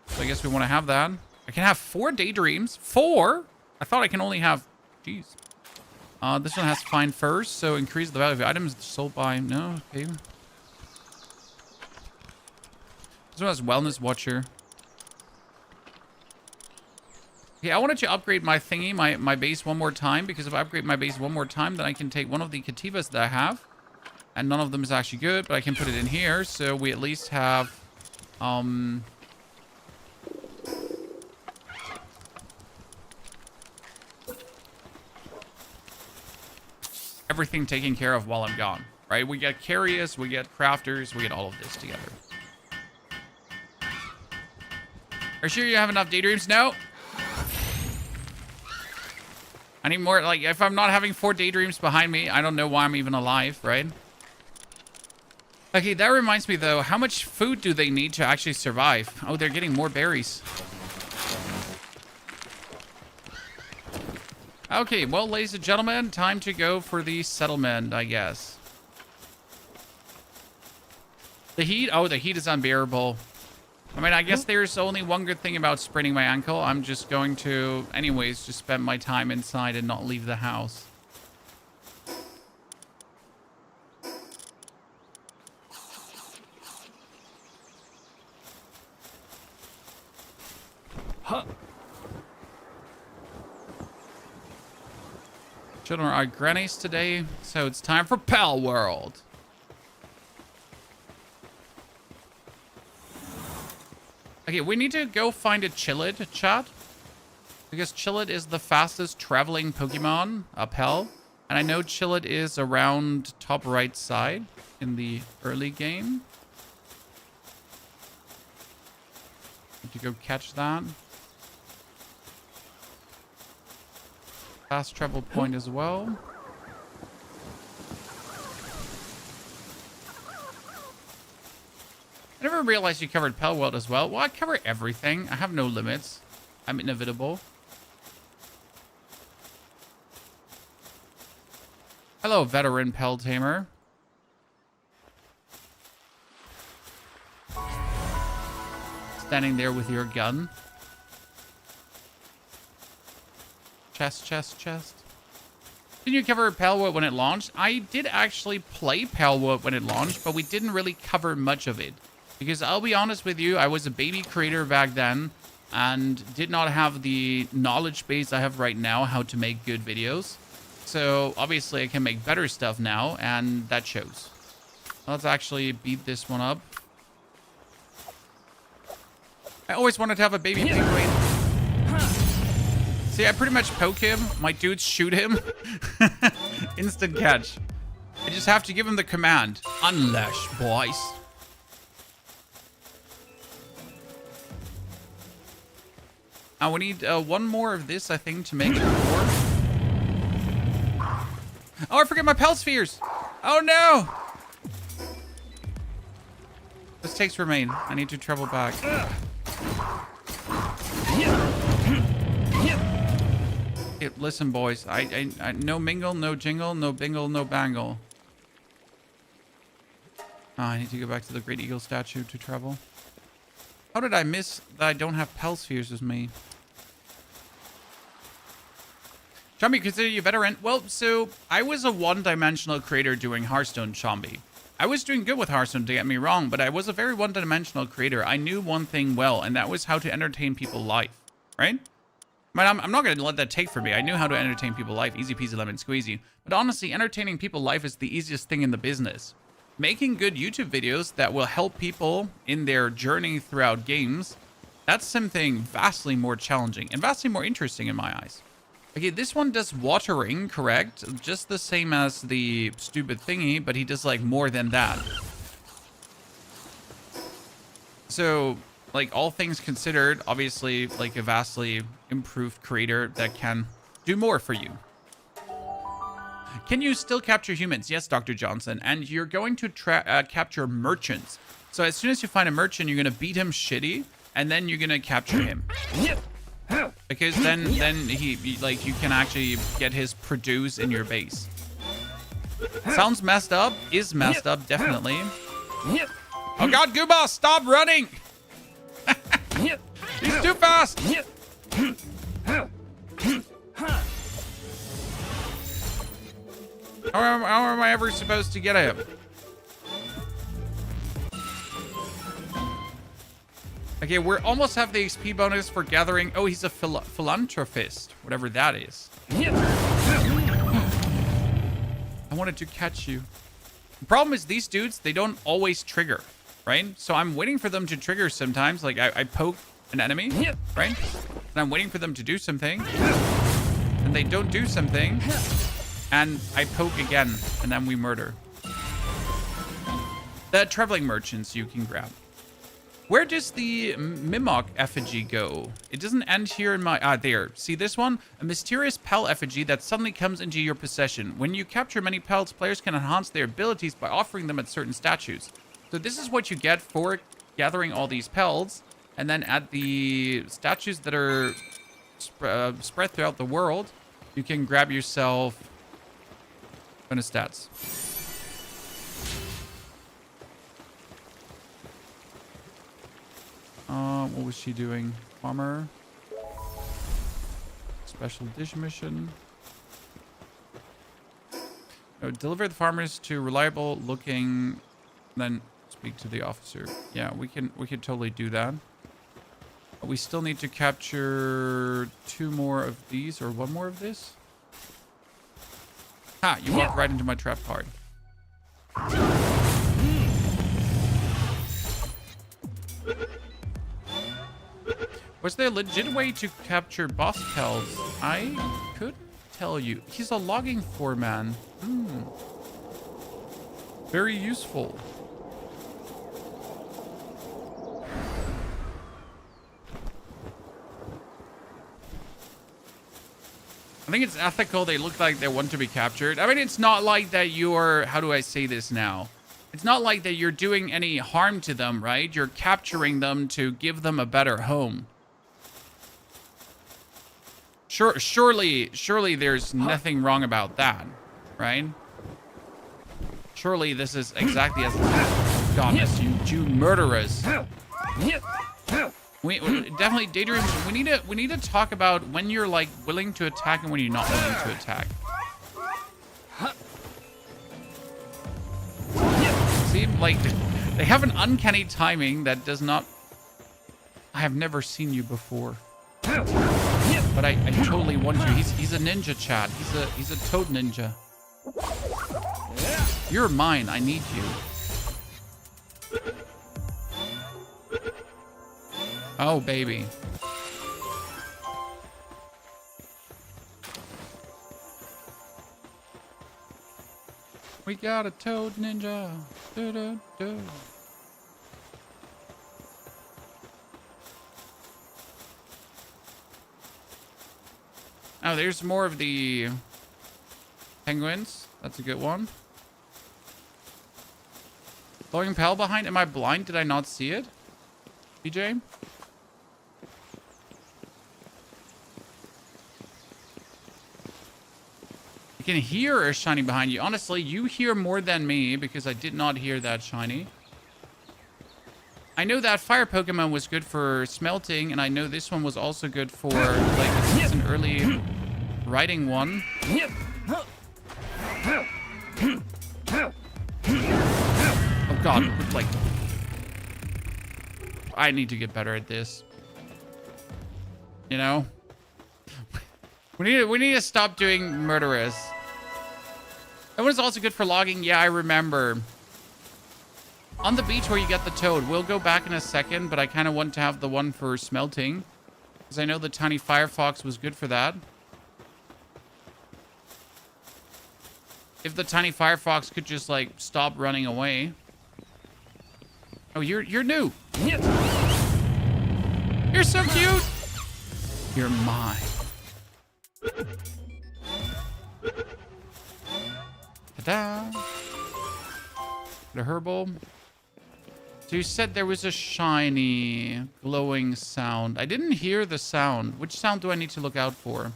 So I guess we want to have that. I can have 4 Daydreams. 4? I thought I can only have... Jeez. This one has Fine Furs. So increase the value of items sold by... No, okay. This one has Wellness Watcher. Okay, I wanted to upgrade my thingy, my base one more time, because if I upgrade my base one more time, then I can take one of the Kativas that I have. And none of them is actually good, but I can put it in here, so we at least have, everything taken care of while I'm gone, right? We get carriers, we get crafters, we get all of this together. Are you sure you have enough daydreams? No. I need more, like, if I'm not having 4 daydreams behind me, I don't know why I'm even alive, right? Okay, that reminds me, though, how much food do they need to actually survive? Oh, they're getting more berries. Okay, well, ladies and gentlemen, time to go for the settlement, I guess. The heat? Oh, the heat is unbearable. I mean, I guess there's only one good thing about spraining my ankle. I'm just going to, anyways, just spend my time inside and not leave the house. Children are grannies today, so it's time for Palworld. Okay, we need to go find a Chillid, chat. Because Chillid is the fastest traveling Pokemon uphill. And I know Chillid is around top right side in the early game. Need to go catch that. Fast travel point as well. I never realized you covered Palworld as well. Well, I cover everything. I have no limits. I'm inevitable. Hello, veteran Pel Tamer. Standing there with your gun. Chest, chest, chest. Didn't you cover Palworld when it launched? I did actually play Palworld when it launched, but we didn't really cover much of it. Because I'll be honest with you, I was a baby creator back then and did not have the knowledge base I have right now how to make good videos. So obviously I can make better stuff now, and that shows. Let's actually beat this one up. I always wanted to have a baby penguin. See, I pretty much poke him. My dudes shoot him. Instant catch. I just have to give him the command. Unleash, boys. We need one more of this, I think, to make it 4. Oh, I forget my Pel Spheres. Oh, no. Mistakes remain. I need to travel back. Okay, listen, boys. I no mingle, no jingle, no bingle, no bangle. Oh, I need to go back to the Great Eagle statue to travel. How did I miss that I don't have Pel Spheres with me? Chomby, consider you a veteran? Well, so I was a one-dimensional creator doing Hearthstone, Chomby. I was doing good with Hearthstone, don't get me wrong, but I was a very one-dimensional creator. I knew one thing well, and that was how to entertain people live, right? But I'm not going to let that take from me. I knew how to entertain people live. Easy peasy lemon squeezy. But honestly, entertaining people live is the easiest thing in the business. Making good YouTube videos that will help people in their journey throughout games, that's something vastly more challenging and vastly more interesting in my eyes. Okay, this one does watering, correct? Just the same as the stupid thingy, but he does like more than that. So, like, all things considered, obviously, like a vastly improved creator that can do more for you. Can you still capture humans? Yes, Dr. Johnson. And you're going to capture merchants. So as soon as you find a merchant, you're going to beat him shitty, and then you're going to capture him. Because then he like, you can actually get his produce in your base. Sounds messed up. Is messed up, definitely. Oh god, Gooba, stop running! He's too fast! How am I ever supposed to get him? Okay, we almost have the XP bonus for gathering. Oh, he's a philanthropist, whatever that is. I wanted to catch you. The problem is these dudes, they don't always trigger, right? So I'm waiting for them to trigger sometimes. Like I poke an enemy, right? And I'm waiting for them to do something. And they don't do something. And I poke again, and then we murder. The traveling merchants you can grab. Where does the Mimok effigy go? It doesn't end here in my... there. See this one? A mysterious Pel effigy that suddenly comes into your possession. When you capture many Pels, players can enhance their abilities by offering them at certain statues. So this is what you get for gathering all these Pels. And then at the statues that are spread throughout the world, you can grab yourself bonus stats. What was she doing? Farmer. Special dish mission. Oh, deliver the farmers to reliable looking, then speak to the officer. Yeah, we can totally do that. We still need to capture 2 more of these or 1 more of this. Ha, you walked right into my trap card. Was there a legit way to capture boss pelts? I couldn't tell you. He's a logging foreman. Very useful. I think it's ethical. They look like they want to be captured. I mean, it's not like that you're... How do I say this now? It's not like that you're doing any harm to them, right? You're capturing them to give them a better home. Surely there's nothing wrong about that, right? Surely this is exactly as... Goodness, you murderers. We definitely, Daydream, we need to talk about when you're like willing to attack and when you're not willing to attack. See, like they have an uncanny timing that does not... I have never seen you before. But I totally want you. He's a ninja, chat. He's a toad ninja. You're mine. I need you. Oh, baby. We got a toad ninja. Do, do, do. Oh, there's more of the penguins. That's a good one. Glowing pal behind. Am I blind? Did I not see it? PJ? You can hear a shiny behind you. Honestly, you hear more than me because I did not hear that shiny. I know that fire Pokemon was good for smelting, and I know this one was also good for, like, it's an early riding one. Oh god, like... I need to get better at this. You know? We need to stop doing murderous. That one is also good for logging. Yeah, I remember. On the beach where you get the toad. We'll go back in a second, but I kind of want to have the one for smelting. Because I know the tiny firefox was good for that. If the tiny firefox could just, like, stop running away. Oh, you're new. You're so cute. You're mine. Ta-da. The herbal. So you said there was a shiny glowing sound. I didn't hear the sound. Which sound do I need to look out for?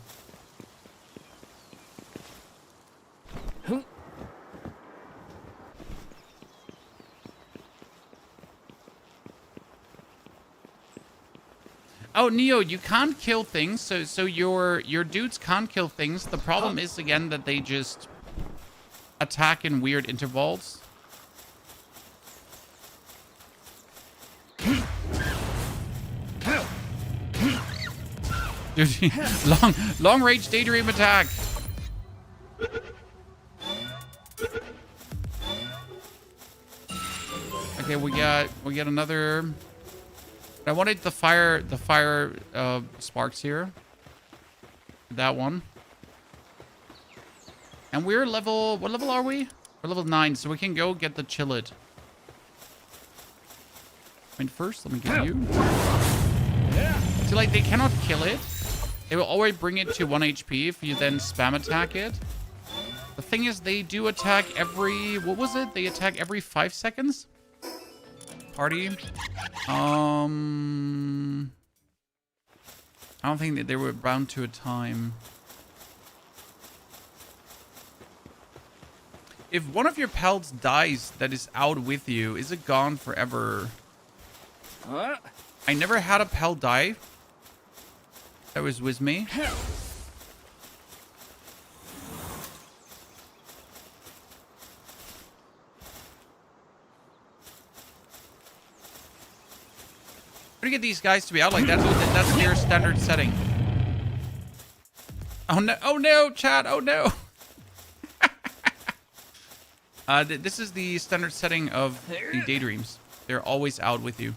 Oh, Neo, you can't kill things, so your dudes can't kill things. The problem is, again, that they just attack in weird intervals. Dude, long range daydream attack. Okay, we got another. I wanted the fire sparks here. That one. And we're level, what level are we? We're level 9, so we can go get the chillet. I mean, first, let me get you. So, like, they cannot kill it. They will always bring it to 1 HP if you then spam attack it. The thing is, they do attack every, what was it? They attack every 5 seconds? Party. I don't think that they were bound to a time. If one of your pals dies that is out with you, is it gone forever? I never had a pal die that was with me. How do you get these guys to be out like that? That's their standard setting. Oh no, chat, oh no. This is the standard setting of the daydreams. They're always out with you.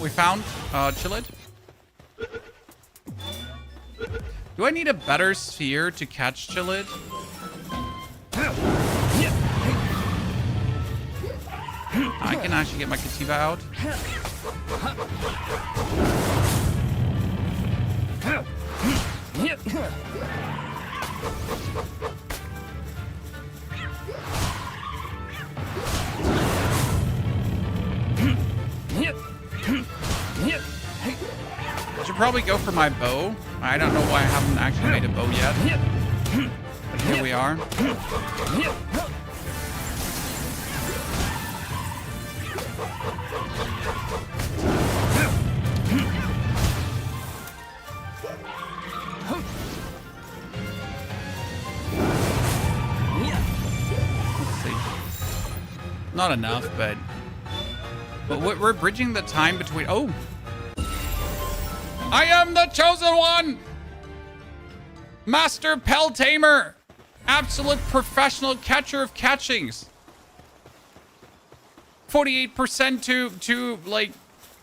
We found Chillid. Do I need a better sphere to catch Chillid? I can actually get my Kativa out. I should probably go for my bow. I don't know why I haven't actually made a bow yet. But here we are. Let's see. Not enough, but we're bridging the time between. Oh, I am the chosen one, master Pel Tamer, absolute professional catcher of catchings. 48% to like,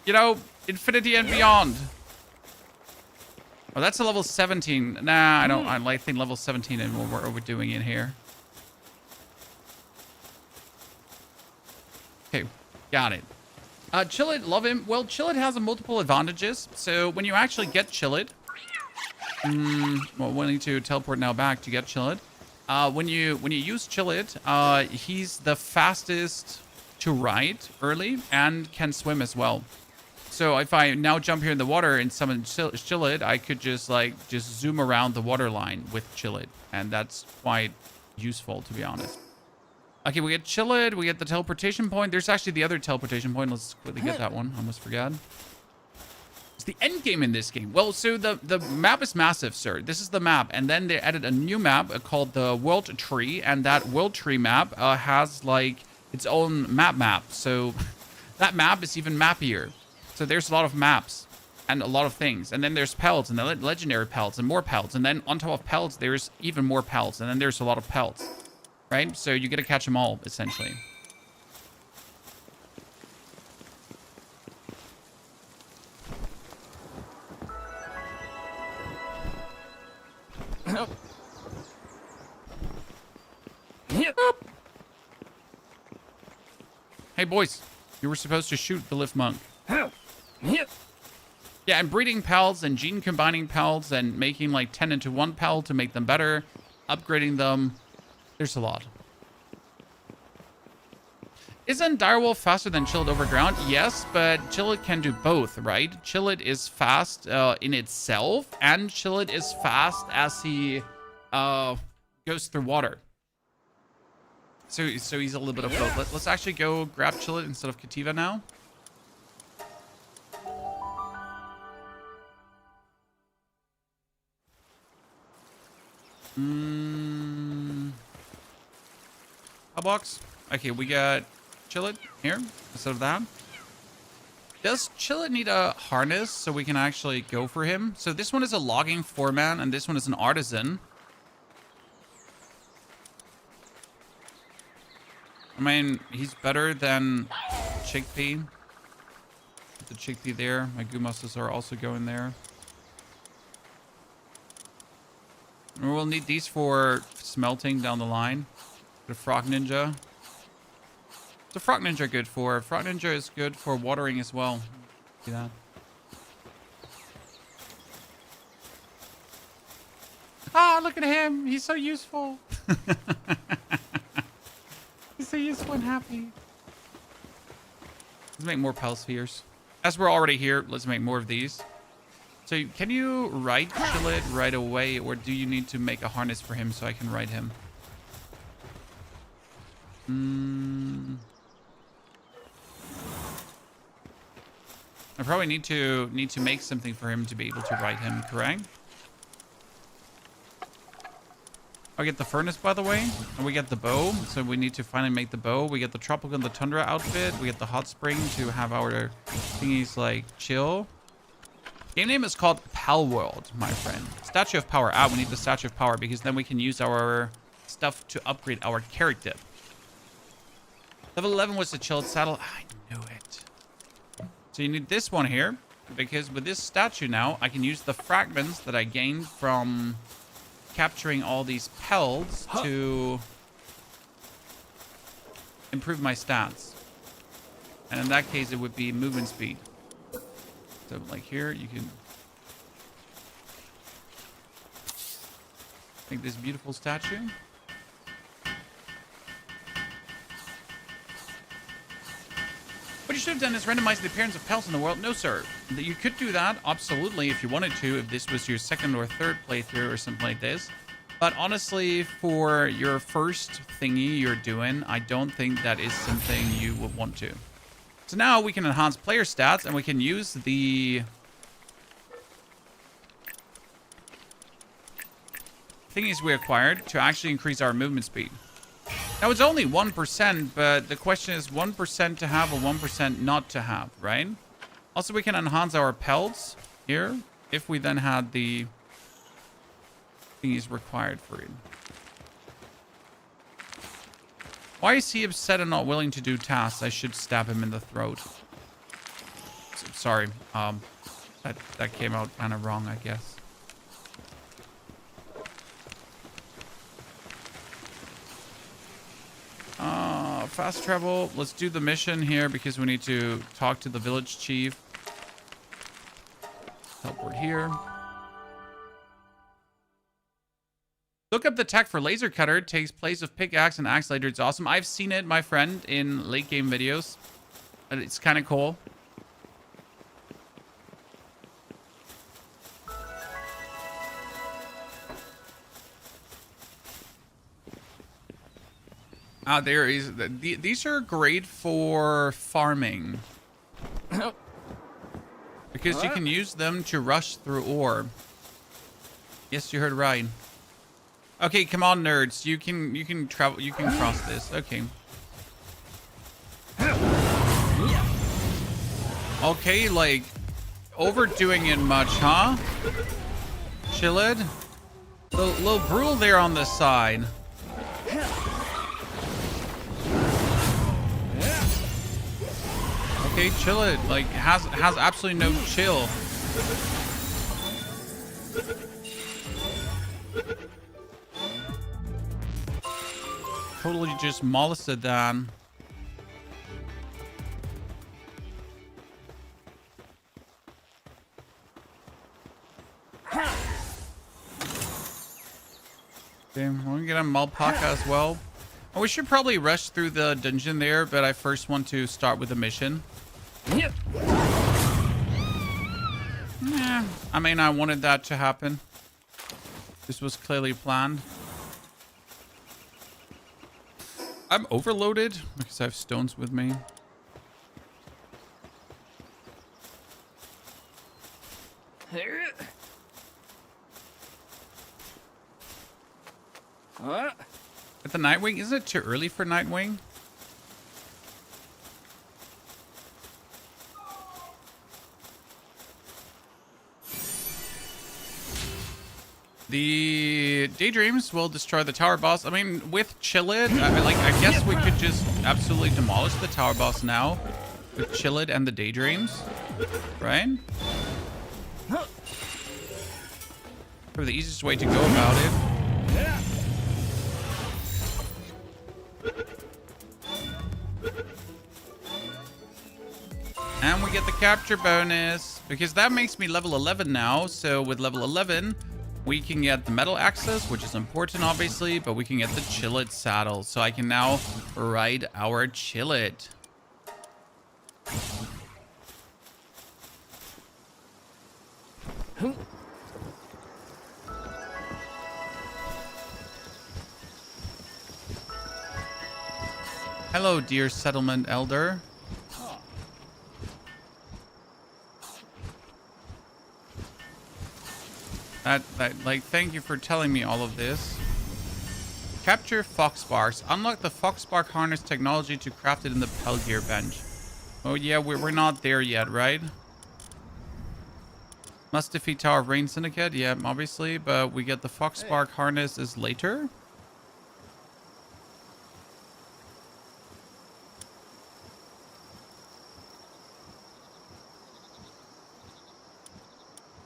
you know, infinity and beyond. Oh, that's a level 17. Nah, I don't. I think level 17 and what we're overdoing it here. Okay, got it. Chillid, love him. Well, Chillid has multiple advantages. So when you actually get Chillid, well, we need to teleport now back to get Chillid. When you use Chillid, he's the fastest to ride early and can swim as well. So if I now jump here in the water and summon Chillid, I could just zoom around the water line with Chillid, and that's quite useful, to be honest. Okay, we get Chillid, we get the teleportation point. There's actually the other teleportation point. Let's quickly get that one. Almost forgot. It's the end game in this game. Well, so the map is massive, sir. This is the map, and then they added a new map called the World Tree, and that World Tree map has like its own map. So that map is even mappier. So there's a lot of maps and a lot of things. And then there's pelts and the legendary pelts and more pelts. And then on top of pelts, there's even more pelts. And then there's a lot of pelts, right? So you get to catch them all, essentially. Oh. Hey, boys. You were supposed to shoot the lift monk. Yeah, and breeding pals and gene combining pals and making like 10 into 1 pal to make them better, upgrading them. There's a lot. Isn't Direwolf faster than Chillid overground? Yes, but Chillid can do both, right? Chillid is fast in itself, and Chillid is fast as he goes through water. So he's a little bit of both. Let's actually go grab Chillid instead of Kativa now. Box. Okay, we got Chillid here instead of that. Does Chillid need a harness so we can actually go for him? So this one is a logging 4-man and this one is an artisan. I mean, he's better than Chickpea. The Chickpea there. My Gumastas are also going there. And we'll need these for smelting down the line. The Frog Ninja. What's the Frog Ninja good for? Frog Ninja is good for watering as well. See that? Ah, look at him. He's so useful. He's so useful and happy. Let's make more Pal Spheres. As we're already here, let's make more of these. So can you ride Chillid right away, or do you need to make a harness for him so I can ride him? I probably need to make something for him to be able to ride him, correct? I get the furnace, by the way, and we get the bow. So we need to finally make the bow. We get the tropical and the tundra outfit. We get the hot spring to have our thingies like chill. Game name is called Palworld, my friend. Statue of Power. We need the Statue of Power because then we can use our stuff to upgrade our character. Level 11 was the chilled saddle. I knew it. So you need this one here because with this statue now, I can use the fragments that I gained from capturing all these pelts to improve my stats. And in that case, it would be movement speed. So like here, you can make this beautiful statue. What you should have done is randomize the appearance of pelts in the world. No, sir. You could do that, absolutely, if you wanted to, if this was your second or third playthrough or something like this. But honestly, for your first thingy you're doing, I don't think that is something you would want to. So now we can enhance player stats, and we can use the thingies we acquired to actually increase our movement speed. Now, it's only 1%, but the question is 1% to have or 1% not to have, right? Also, we can enhance our pelts here if we then had the thingies required for it. Why is he upset and not willing to do tasks? I should stab him in the throat. Sorry. That came out kind of wrong, I guess. Fast travel. Let's do the mission here because we need to talk to the village chief. Teleport here. Look up the tech for laser cutter. It takes place of pickaxe and axe later. It's awesome. I've seen it, my friend, in late game videos. It's kind of cool. There is. These are great for farming. Because you can use them to rush through ore. Yes, you heard right. Okay, come on, nerds. You can travel. You can cross this. Okay. Okay, like overdoing it much, huh? Chill it. Little brule there on the side. Okay, chill it. Like has absolutely no chill. Totally just molested that. Okay, we're gonna get a Malpaka as well. Oh, we should probably rush through the dungeon there, but I first want to start with a mission. Yep. Yeah, I mean, I wanted that to happen. This was clearly planned. I'm overloaded because I have stones with me. At the Nightwing, isn't it too early for Nightwing? The Daydreams will destroy the tower boss. I mean, with Chillid, I guess we could just absolutely demolish the tower boss now with Chillid and the Daydreams, right? Probably the easiest way to go about it. And we get the capture bonus because that makes me level 11 now. So with level 11, we can get the metal axes, which is important, obviously, but we can get the Chillid saddle. So I can now ride our Chillid. Hello, dear settlement elder. Like, thank you for telling me all of this. Capture fox sparks. Unlock the fox spark harness technology to craft it in the Pelgear bench. Oh yeah, we're not there yet, right? Must defeat Tower of Rain Syndicate. Yeah, obviously, but we get the fox spark harness is later.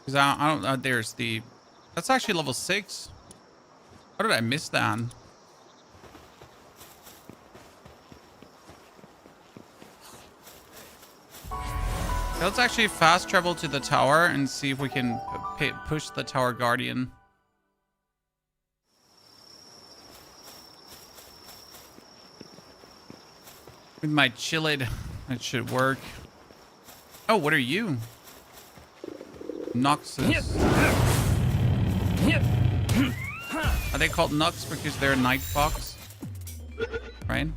Because I don't. There's the. That's actually level 6. How did I miss that? Let's actually fast travel to the tower and see if we can push the tower guardian. With my chillid, that should work. Oh, what are you? Noxus. Are they called Nux because they're a night fox? Right?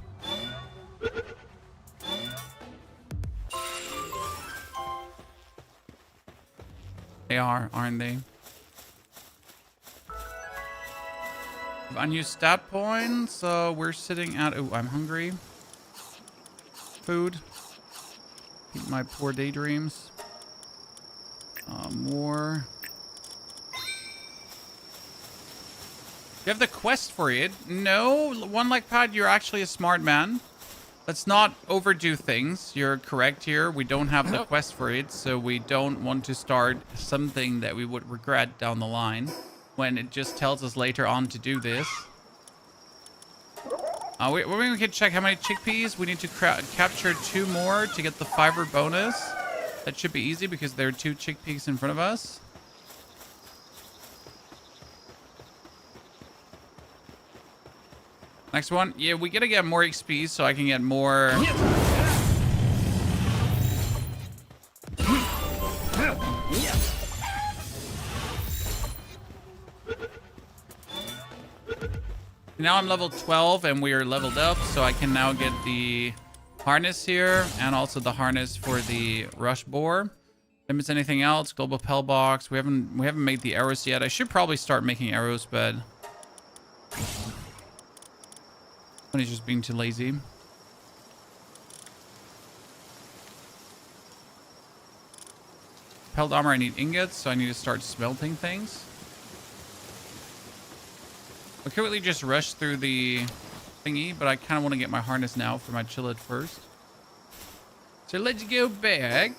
They are, aren't they? Unused stat points. So we're sitting at. Oh, I'm hungry. Food. Eat my poor daydreams. More. You have the quest for it? No, One Like Pad, you're actually a smart man. Let's not overdo things. You're correct here. We don't have the quest for it, so we don't want to start something that we would regret down the line when it just tells us later on to do this. We can check how many chickpeas. We need to capture 2 more to get the fiber bonus. That should be easy because there are 2 chickpeas in front of us. Next one. Yeah, we gotta get more XP so I can get more. Now I'm level 12 and we are leveled up, so I can now get the harness here and also the harness for the rush boar. If it's anything else, global pell box. We haven't made the arrows yet. I should probably start making arrows, but he's just being too lazy. Pelled armor, I need ingots, so I need to start smelting things. I could really just rush through the thingy, but I kind of want to get my harness now for my chillid first. So let's go back.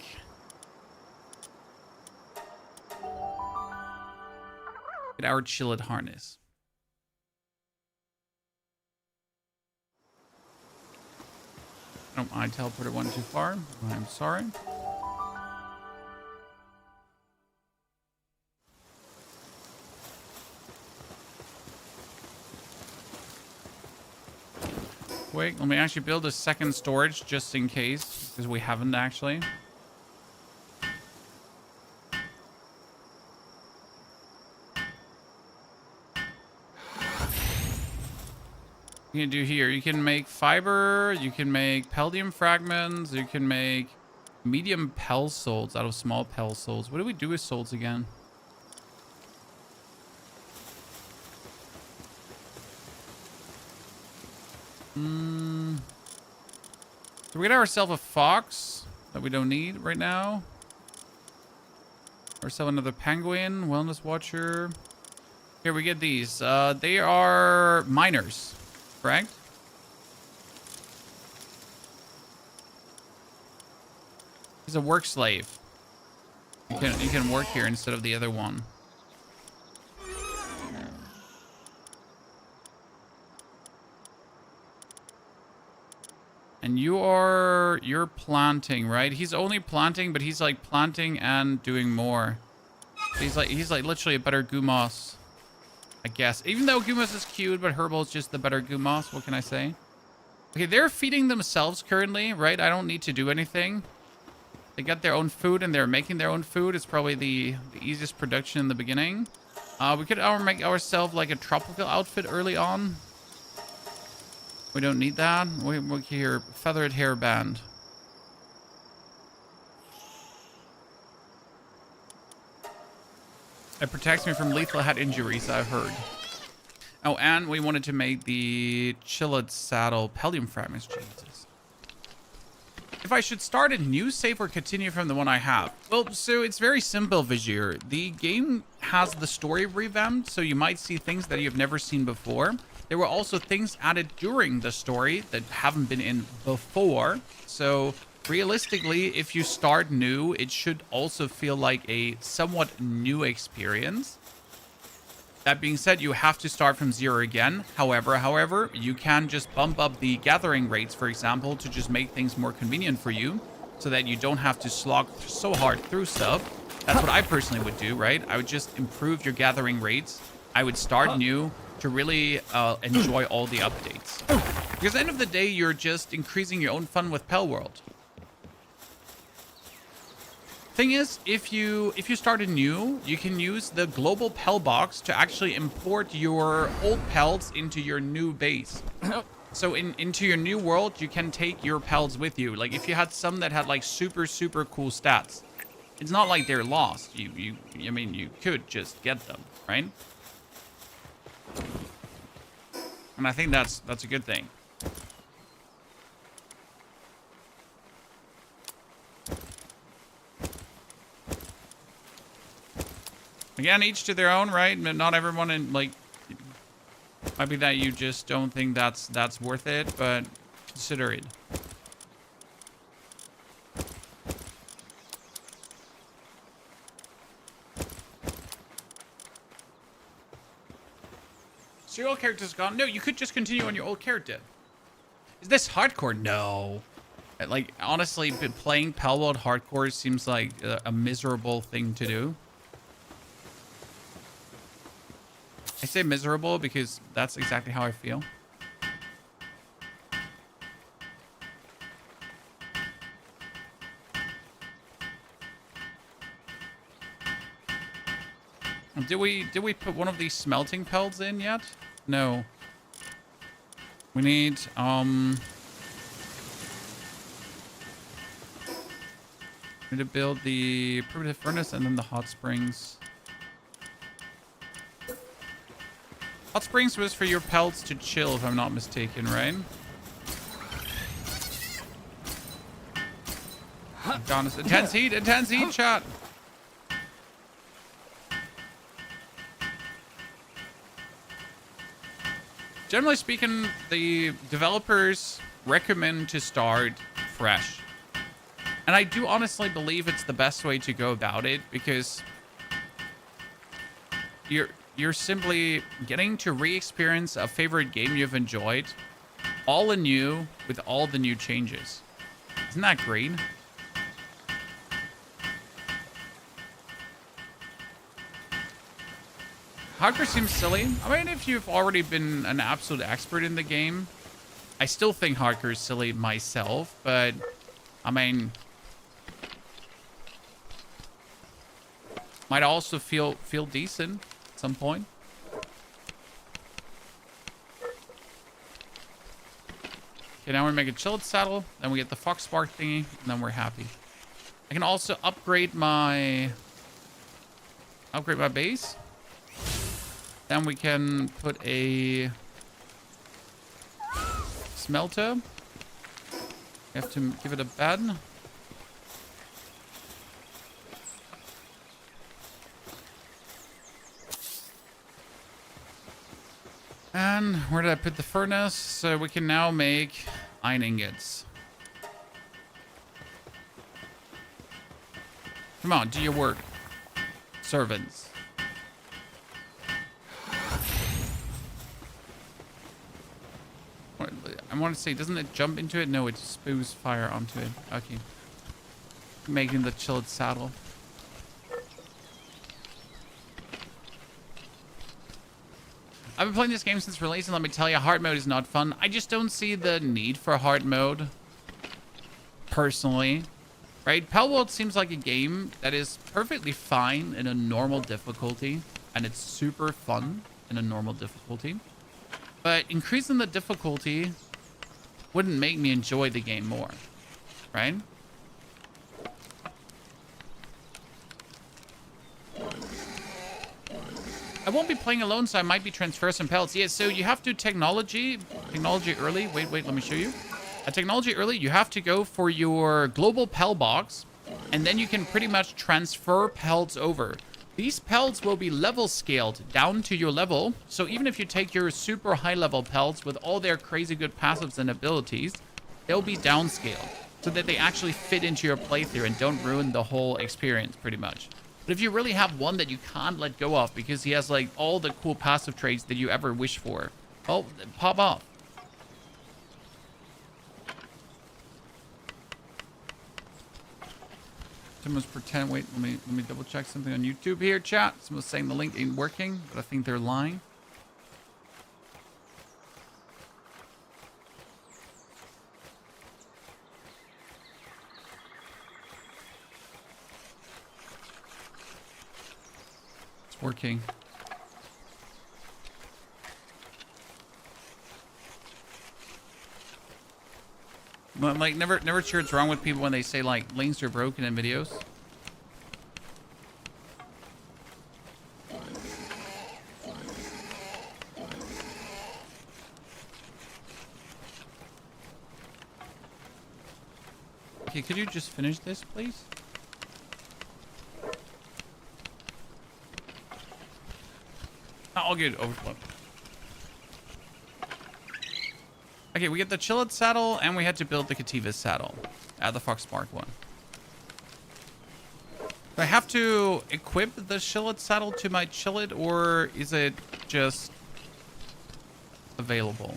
Get our chillid harness. Oh, I teleported one too far. I'm sorry. Wait, let me actually build a second storage just in case, because we haven't actually. You can do here. You can make fiber. You can make Peldium fragments. You can make medium Pel souls out of small Pel souls. What do we do with souls again? So we get ourselves a fox that we don't need right now. Ourselves another penguin, wellness watcher. Here we get these. They are miners, correct? He's a work slave. You can work here instead of the other one. And you're planting, right? He's only planting, but he's like planting and doing more. He's like literally a better Gumos, I guess. Even though Gumos is cute, but Herbal is just the better Gumos. What can I say? Okay, they're feeding themselves currently, right? I don't need to do anything. They got their own food and they're making their own food. It's probably the easiest production in the beginning. We could make ourselves like a tropical outfit early on. We don't need that. We here, feathered hairband. It protects me from lethal head injuries, I've heard. Oh, and we wanted to make the Chilled Saddle Pallium fragments. Jesus. If I should start a new save or continue from the one I have. Well, so it's very simple, Vizier. The game has the story revamped, so you might see things that you've never seen before. There were also things added during the story that haven't been in before. So realistically, if you start new, it should also feel like a somewhat new experience. That being said, you have to start from zero again. However, you can just bump up the gathering rates, for example, to just make things more convenient for you so that you don't have to slog so hard through stuff. That's what I personally would do, right? I would just improve your gathering rates. I would start new to really enjoy all the updates. Because at the end of the day, you're just increasing your own fun with Palworld. Thing is, if you start anew, you can use the global Pel box to actually import your old Pels into your new base. So into your new world, you can take your Pels with you. Like if you had some that had like super cool stats, it's not like they're lost. I mean, you could just get them, right? And I think that's a good thing. Again, each to their own, right? Not everyone in like might be that you just don't think that's worth it, but consider it. So your old character's gone? No, you could just continue on your old character. Is this hardcore? No. Like, honestly, playing Palworld hardcore seems like a miserable thing to do. I say miserable because that's exactly how I feel. Did we put one of these smelting pelts in yet? No. We need to build the primitive furnace and then the hot springs. Hot springs was for your pelts to chill, if I'm not mistaken, right? Honest, intense heat, chat. Generally speaking, the developers recommend to start fresh. And I do honestly believe it's the best way to go about it because you're simply getting to re-experience a favorite game you've enjoyed, all anew with all the new changes. Isn't that great? Hardcore seems silly. I mean, if you've already been an absolute expert in the game, I still think hardcore is silly myself, but I mean, might also feel decent at some point. Okay, now we make a chilled saddle, then we get the fox spark thingy, and then we're happy. I can also upgrade my base. Then we can put a smelter. We have to give it a bed. And where did I put the furnace? So we can now make iron ingots. Come on, do your work, servants. I want to say, doesn't it jump into it? No, it spews fire onto it. Okay. Making the chilled saddle. I've been playing this game since release, and let me tell you, hard mode is not fun. I just don't see the need for hard mode, personally. Right? Palworld seems like a game that is perfectly fine in a normal difficulty, and it's super fun in a normal difficulty. But increasing the difficulty wouldn't make me enjoy the game more, right? I won't be playing alone, so I might be transfer some pelts. Yeah, so you have to technology early. Wait, let me show you. Technology early, you have to go for your global pel box, and then you can pretty much transfer pelts over. These pelts will be level scaled down to your level. So even if you take your super high level pelts with all their crazy good passives and abilities, they'll be downscaled so that they actually fit into your playthrough and don't ruin the whole experience pretty much. But if you really have one that you can't let go of because he has like all the cool passive traits that you ever wish for, well, pop off. Someone's pretend. Wait, let me double check something on YouTube here, chat. Someone's saying the link ain't working, but I think they're lying. It's working. I'm like never sure it's wrong with people when they say like links are broken in videos. Okay, could you just finish this, please? All good. Overflow. Okay, we get the Chillet saddle, and we had to build the Kativa's saddle. The Fox Spark one. Do I have to equip the Chillet saddle to my Chillet, or is it just available?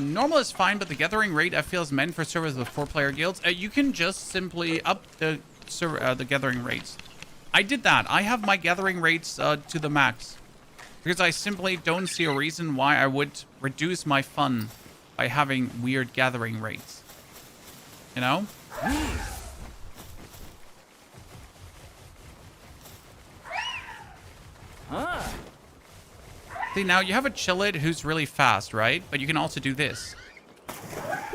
Normal is fine, but the gathering rate I feel is meant for servers with 4-player guilds. You can just simply up the gathering rates. I did that. I have my gathering rates to the max because I simply don't see a reason why I would reduce my fun by having weird gathering rates. You know? See, now you have a Chillet who's really fast, right? But you can also do this.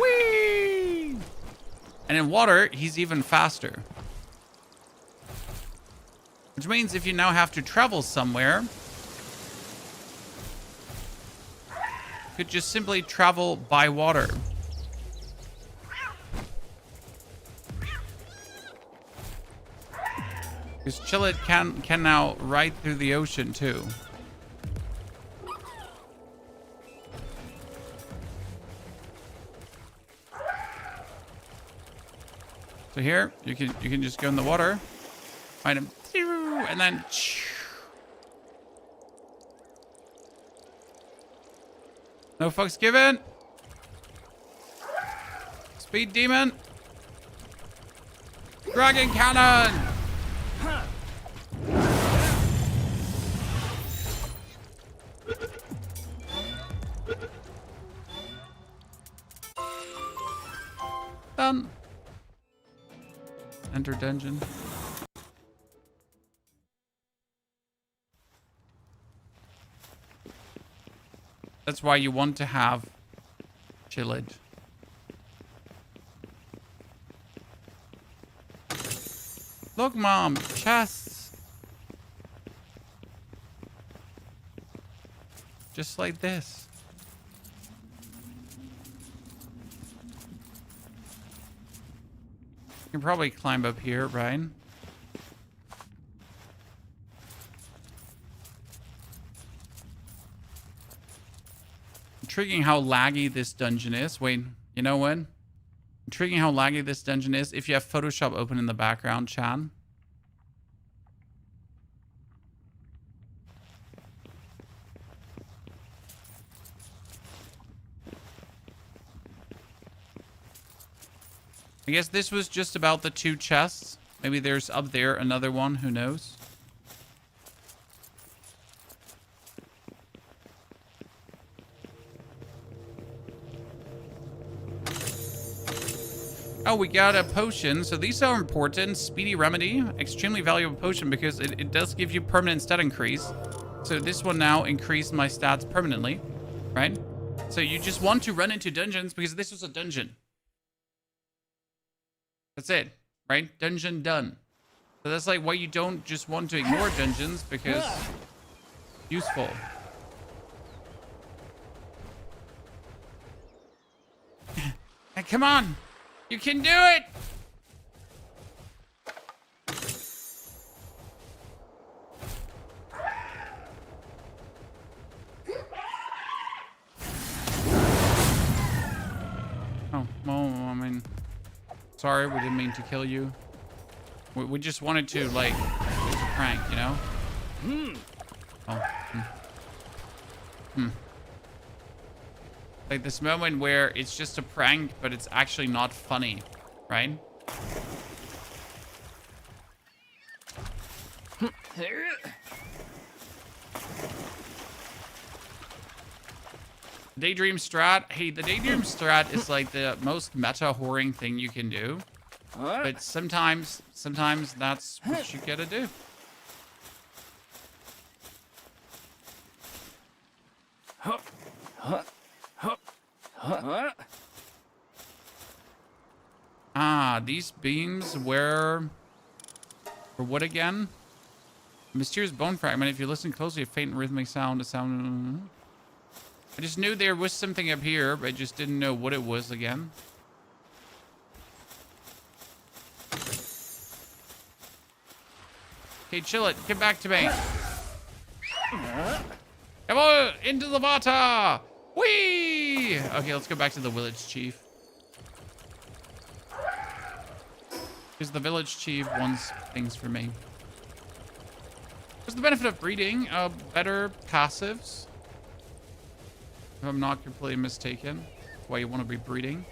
Whee! And in water, he's even faster. Which means if you now have to travel somewhere, you could just simply travel by water. Because Chillet can now ride through the ocean too. So here, you can just go in the water, find him, and then no fucks given. Speed demon. Dragon cannon. Done. Enter dungeon. That's why you want to have Chillet. Look, Mom, chests. Just like this. You can probably climb up here, right? Intriguing how laggy this dungeon is. Wait, you know what? Intriguing how laggy this dungeon is. If you have Photoshop open in the background, Chan. I guess this was just about the 2 chests. Maybe there's up there another one. Who knows? Oh, we got a potion. So these are important. Speedy Remedy. Extremely valuable potion because it does give you permanent stat increase. So this one now increased my stats permanently. Right? So you just want to run into dungeons because this was a dungeon. That's it, right? Dungeon done. So that's like why you don't just want to ignore dungeons, because useful. Come on, you can do it. Oh, well, I mean, sorry, we didn't mean to kill you. We just wanted to, like, it's a prank, you know? Oh. Like this moment where it's just a prank, but it's actually not funny, right? Daydream strat. Hey, the daydream strat is like the most meta whoring thing you can do. But sometimes that's what you gotta do. Ah, these beams were... For what again? A mysterious bone fragment. If you listen closely, a faint rhythmic sound, I just knew there was something up here, but I just didn't know what it was again. Okay, chill it. Get back to me. Come on, into the water. Whee! Okay, let's go back to the village chief. Because the village chief wants things for me. What's the benefit of breeding? Better passives. If I'm not completely mistaken. That's why you want to be breeding.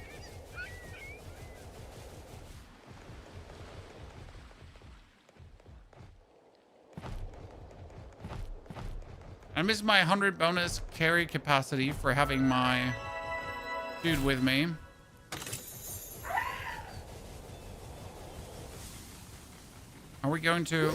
I miss my 100 bonus carry capacity for having my dude with me. Are we going to...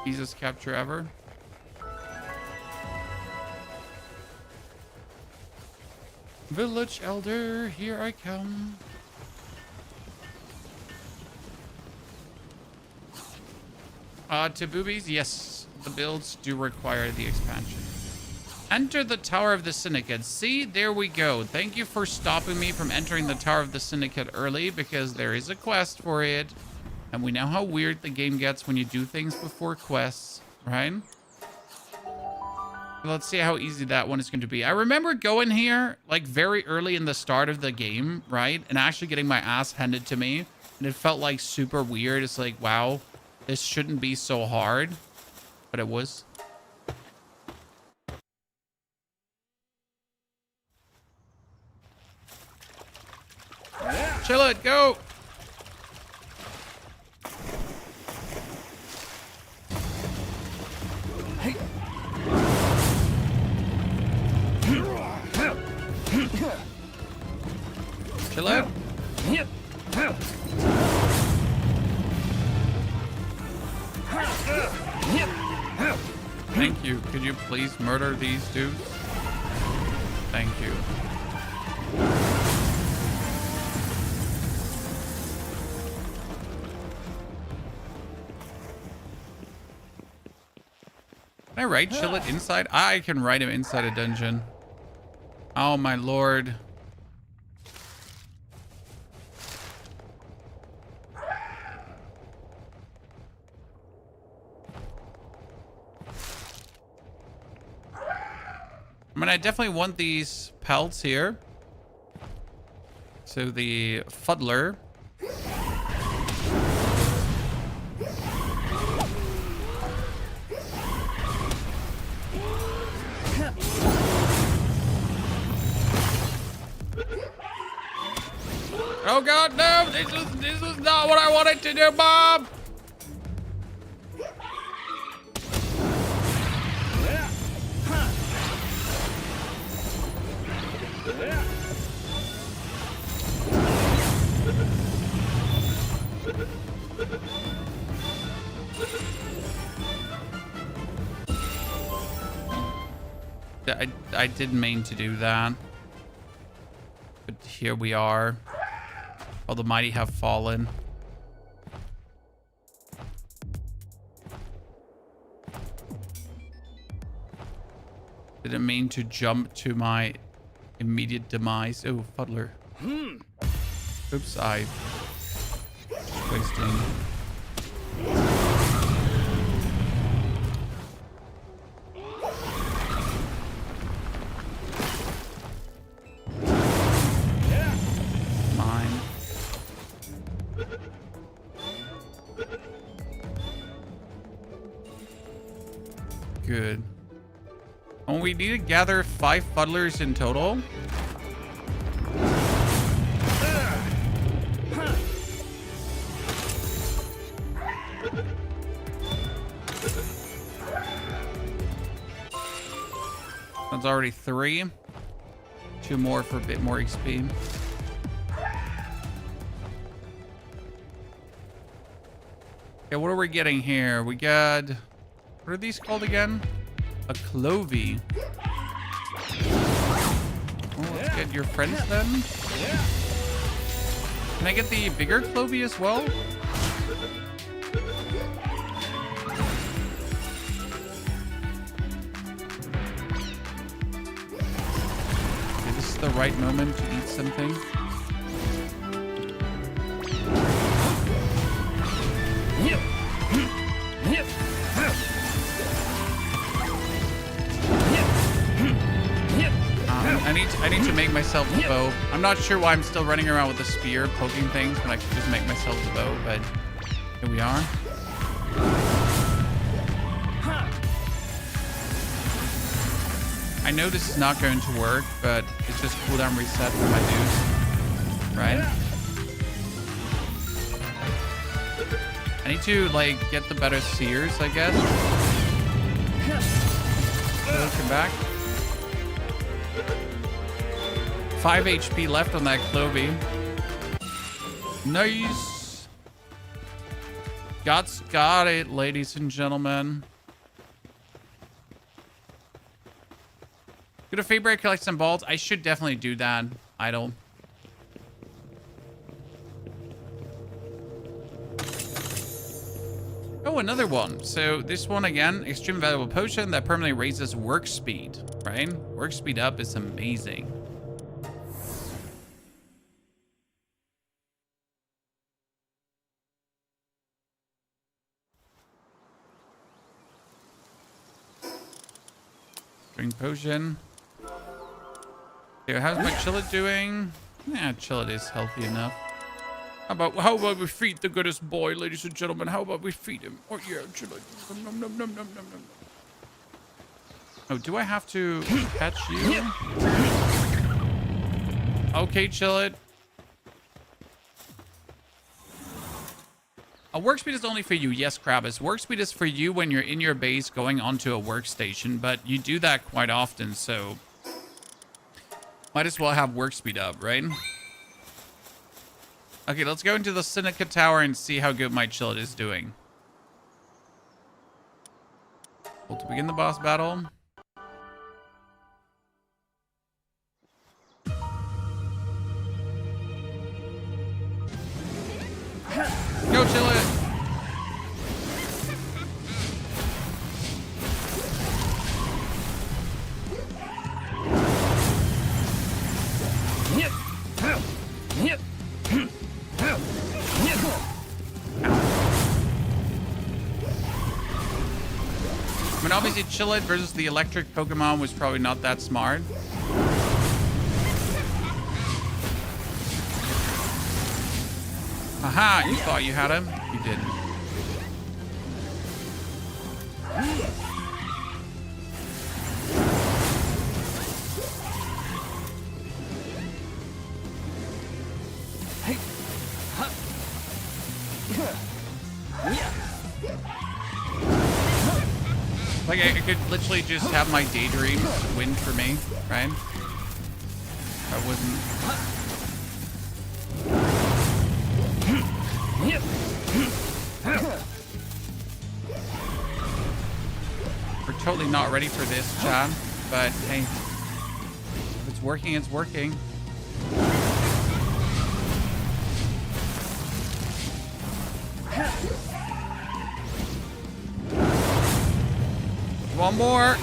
Easiest capture ever. Village elder, here I come. To boobies, yes, the builds do require the expansion. Enter the Tower of the Syndicate. See, there we go. Thank you for stopping me from entering the Tower of the Syndicate early, because there is a quest for it. And we know how weird the game gets when you do things before quests, right? Let's see how easy that one is going to be. I remember going here, like, very early in the start of the game, right? And actually getting my ass handed to me. And it felt, like, super weird. It's like, wow, this shouldn't be so hard. But it was. Chill it, go! Chill out. Thank you. Could you please murder these dudes? Thank you. Can I write chill it inside? I can write him inside a dungeon. Oh my lord. I mean, I definitely want these pelts here. So the fuddler. Oh god, no! This was not what I wanted to do, Bob! I didn't mean to do that. But here we are. All the mighty have fallen. Didn't mean to jump to my immediate demise. Oh, Fuddler. Oops, I just wasting. Mine. Good. Oh, we need to gather 5 Fuddlers in total. That's already 3. 2 more for a bit more XP. Okay, what are we getting here? We got... What are these called again? A Clovey. Oh, let's get your friends then. Can I get the bigger Clovey as well? Okay, this is the right moment to eat something. I need to make myself a bow. I'm not sure why I'm still running around with a spear poking things when I could just make myself a bow, but here we are. I know this is not going to work, but it's just cooldown reset for my dudes, right? I need to like get the better seers, I guess. Come back. 5 HP left on that Clovey. Nice. God's got it, ladies and gentlemen. Go to Fabric, collect some balls. I should definitely do that. Idle. Oh, another one. So this one again, extreme valuable potion that permanently raises work speed, right? Work speed up is amazing. Drink potion. Here, how's my Chillet doing? Yeah, Chillet is healthy enough. How about we feed the goodest boy, ladies and gentlemen? How about we feed him? Oh yeah, Chillet. Nom, nom, nom, nom, nom, nom. Oh, do I have to catch you? Okay, Chillet. A work speed is only for you. Yes, Krabbis. Work speed is for you when you're in your base going onto a workstation, but you do that quite often, so might as well have work speed up, right? Okay, let's go into the Syndicate Tower and see how good my Chillet is doing. Well, to begin the boss battle. Go, Chillet! I mean, obviously, Chillet versus the electric Pokemon was probably not that smart. Aha! You thought you had him? You didn't. Like, I could literally just have my daydreams win for me, right? I wasn't... We're totally not ready for this, Chad, but hey, if it's working, it's working. One more.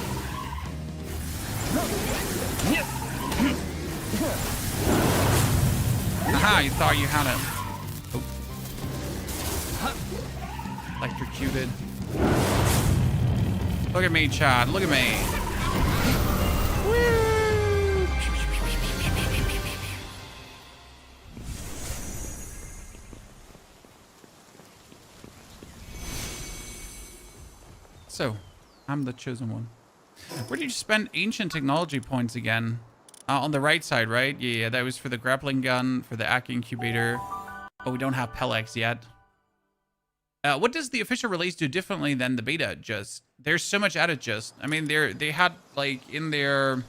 Aha, you thought you had him. Oh. Electrocuted. Look at me, Chad. Look at me. Woo! So, I'm the chosen one. Where did you spend ancient technology points again? On the right side, right? Yeah, that was for the grappling gun, for the ACK incubator. Oh, we don't have Pellex yet. What does the official release do differently than the beta? Just there's so much added. Just I mean, they had like in their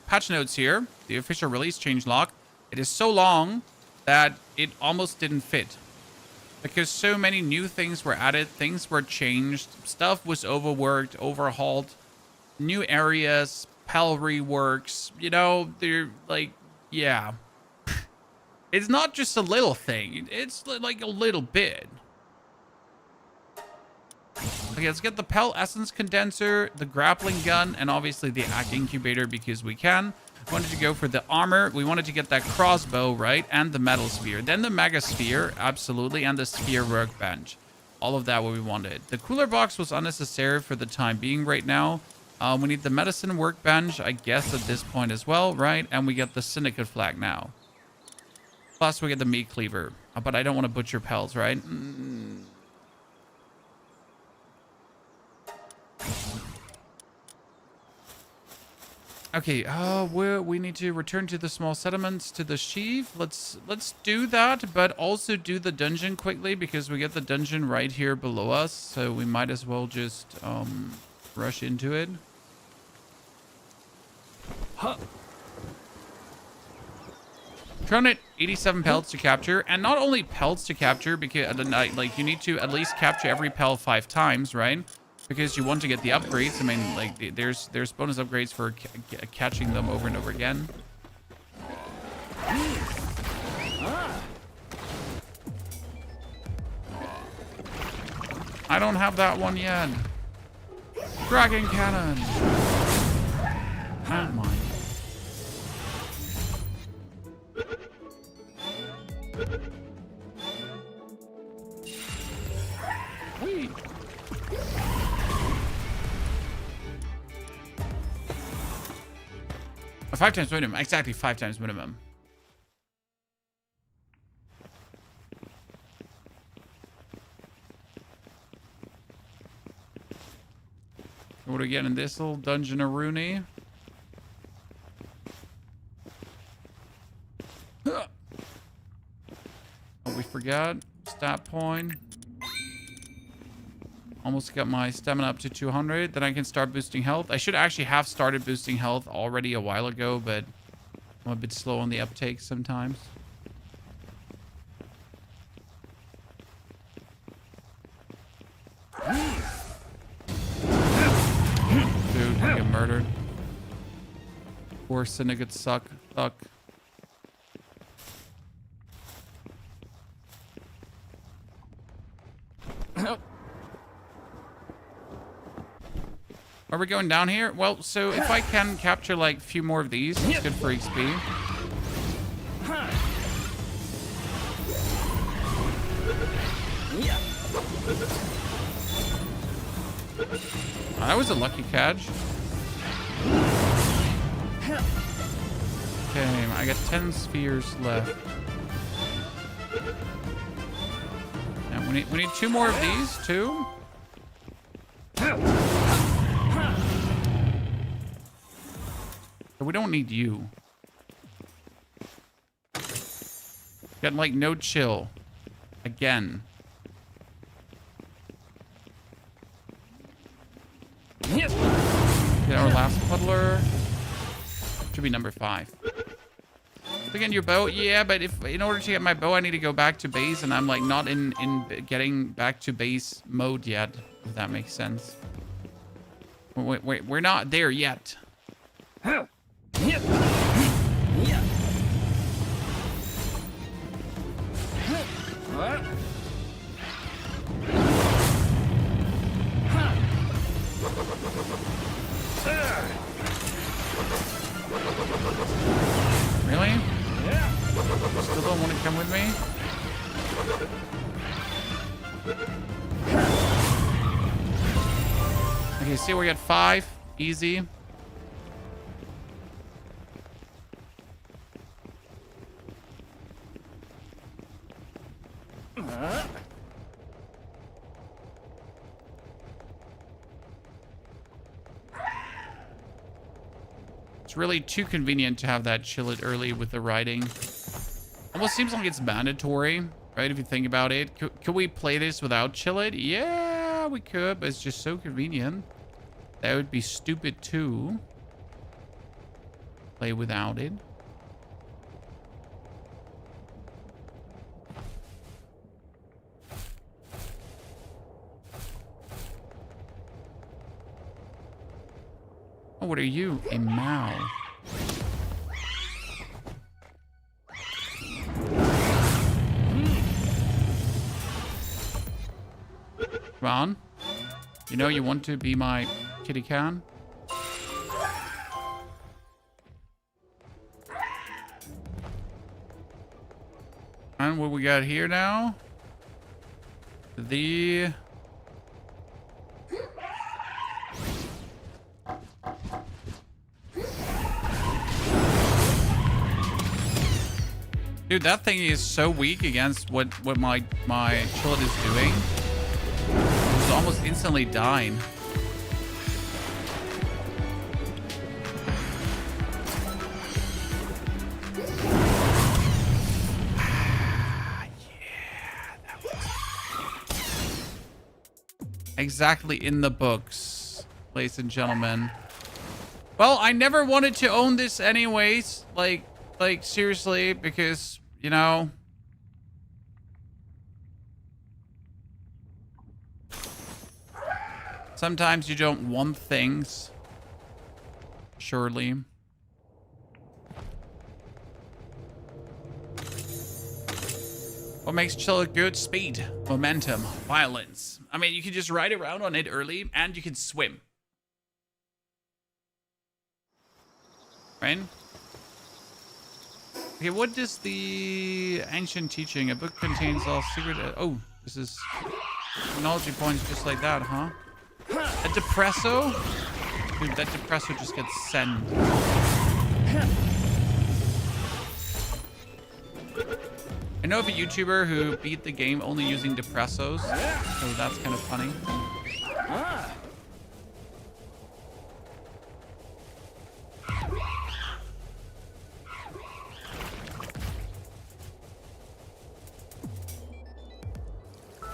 patch notes here, the official release changelog. It is so long that it almost didn't fit because so many new things were added, things were changed, stuff was overworked, overhauled, new areas, Pal reworks. You know, they're like, yeah, it's not just a little thing. It's like a little bit. Okay, let's get the Pel Essence Condenser, the Grappling Gun, and obviously the ACK Incubator because we can. We wanted to go for the armor. We wanted to get that crossbow, right? And the Metal Sphere. Then the Mega Sphere, absolutely, and the Sphere Workbench. All of that what we wanted. The Cooler Box was unnecessary for the time being right now. We need the Medicine Workbench, I guess, at this point as well, right? And we get the Syndicate Flag now. Plus, we get the Meat Cleaver. But I don't want to butcher Pels, right? Okay, we need to return to the small settlements, to the sheaf. Let's do that, but also do the dungeon quickly because we get the dungeon right here below us, so we might as well just rush into it. Huh. 387 pelts to capture, and not only pelts to capture because like you need to at least capture every pel 5 times, right? Because you want to get the upgrades. I mean, like there's bonus upgrades for catching them over and over again. I don't have that one yet. Dragon cannon. Oh my. Wait. A 5 times minimum. Exactly 5 times minimum. What do we get in this little dungeon of Rooney? Oh, we forgot. Stat point. Almost got my stamina up to 200. Then I can start boosting health. I should actually have started boosting health already a while ago, but I'm a bit slow on the uptake sometimes. Dude, I get murdered. Poor syndicates suck. Are we going down here? Well, so if I can capture like a few more of these, it's good for XP. Oh, that was a lucky catch. Okay, I got 10 spheres left. Now we need 2 more of these too. We don't need you. Got like no chill. Again. Get our last puddler. Should be number 5. Again, your bow. Yeah, but if in order to get my bow, I need to go back to base, and I'm like not in getting back to base mode yet. If that makes sense. Wait, we're not there yet. Huh. Yeah. Yeah. What? Huh. Really? Yeah. Still don't want to come with me? Okay, see, we got 5. Easy. It's really too convenient to have that chill it early with the riding. Almost seems like it's mandatory, right? If you think about it. Could we play this without chill it? Yeah, we could, but it's just so convenient. That would be stupid too. Play without it. Oh, what are you? A Mao. Come on. You know you want to be my kitty cat? And what we got here now? The... Dude, that thing is so weak against what my Chillet is doing. It's almost instantly dying. Exactly in the books, ladies and gentlemen. Well, I never wanted to own this anyways. Like seriously, because, you know, sometimes you don't want things. Surely. What makes Chillet good? Speed, momentum, violence. I mean, you can just ride around on it early and you can swim. Right? Okay, what is the ancient teaching? A book contains all secret... oh, this is technology points just like that, huh? A depresso? Dude, that depresso just gets sent. I know of a YouTuber who beat the game only using depressos, so that's kind of funny.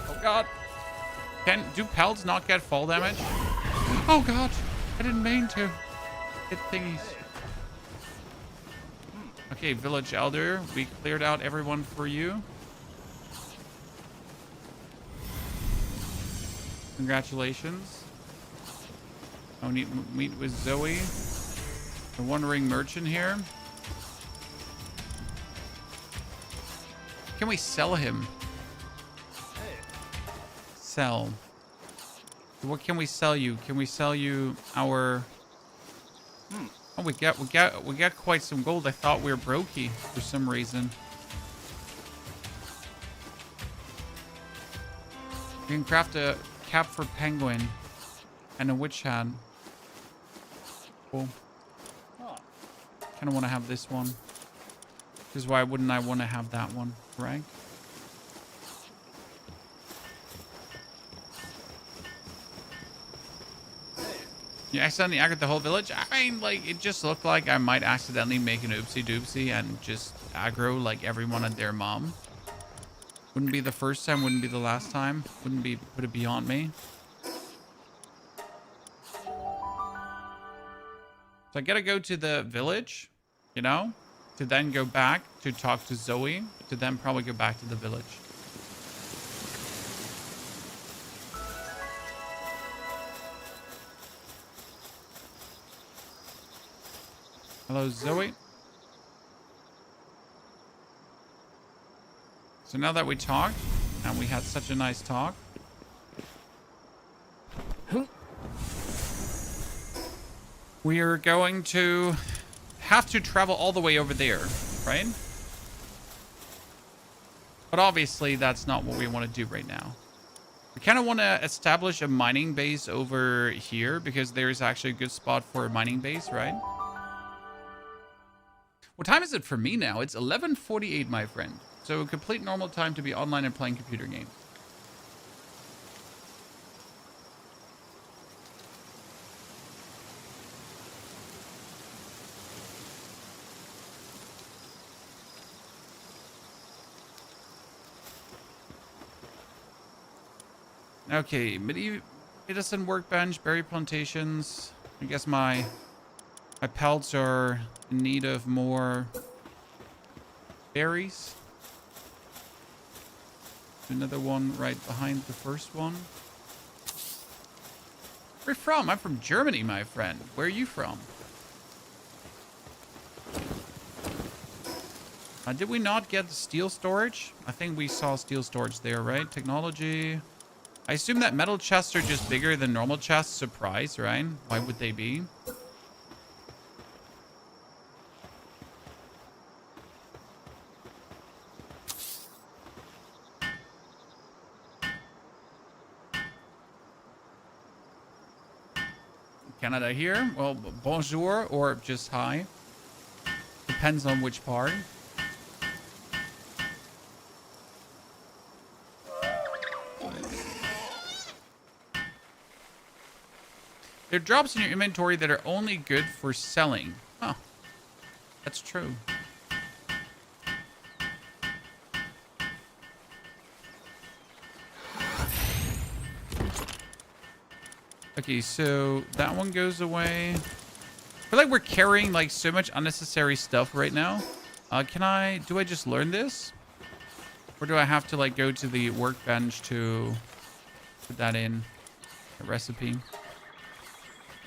Oh god. Do pelts not get fall damage? Oh god. I didn't mean to. Hit thingies. Okay, village elder. We cleared out everyone for you. Congratulations. I need to meet with Zoe. The wandering merchant here. Can we sell him? Sell. What can we sell you? Can we sell you our... Oh, we got quite some gold. I thought we were brokey for some reason. You can craft a cap for penguin and a witch hat. Cool. Kind of want to have this one. Because why wouldn't I want to have that one, right? You accidentally aggroed the whole village? I mean, like, it just looked like I might accidentally make an oopsie doopsie and just aggro, like, everyone and their mom. Wouldn't be the first time, wouldn't be the last time. Wouldn't be, put it beyond me. So I gotta go to the village, you know? To then go back to talk to Zoe. To then probably go back to the village. Hello, Zoe. So now that we talked, and we had such a nice talk, we are going to have to travel all the way over there, right? But obviously, that's not what we want to do right now. We kind of want to establish a mining base over here because there's actually a good spot for a mining base, right? What time is it for me now? It's 11:48, my friend. So complete normal time to be online and playing computer games. Okay, medicine workbench, berry plantations. I guess my pelts are in need of more berries. Another one right behind the first one. Where are you from? I'm from Germany, my friend. Where are you from? Did we not get the steel storage? I think we saw steel storage there, right? Technology. I assume that metal chests are just bigger than normal chests. Surprise, right? Why would they be? Canada here. Well, bonjour or just hi. Depends on which part. There are drops in your inventory that are only good for selling. Huh. That's true. Okay, so that one goes away. I feel like we're carrying like so much unnecessary stuff right now. Do I just learn this? Or do I have to like go to the workbench to put that in a recipe?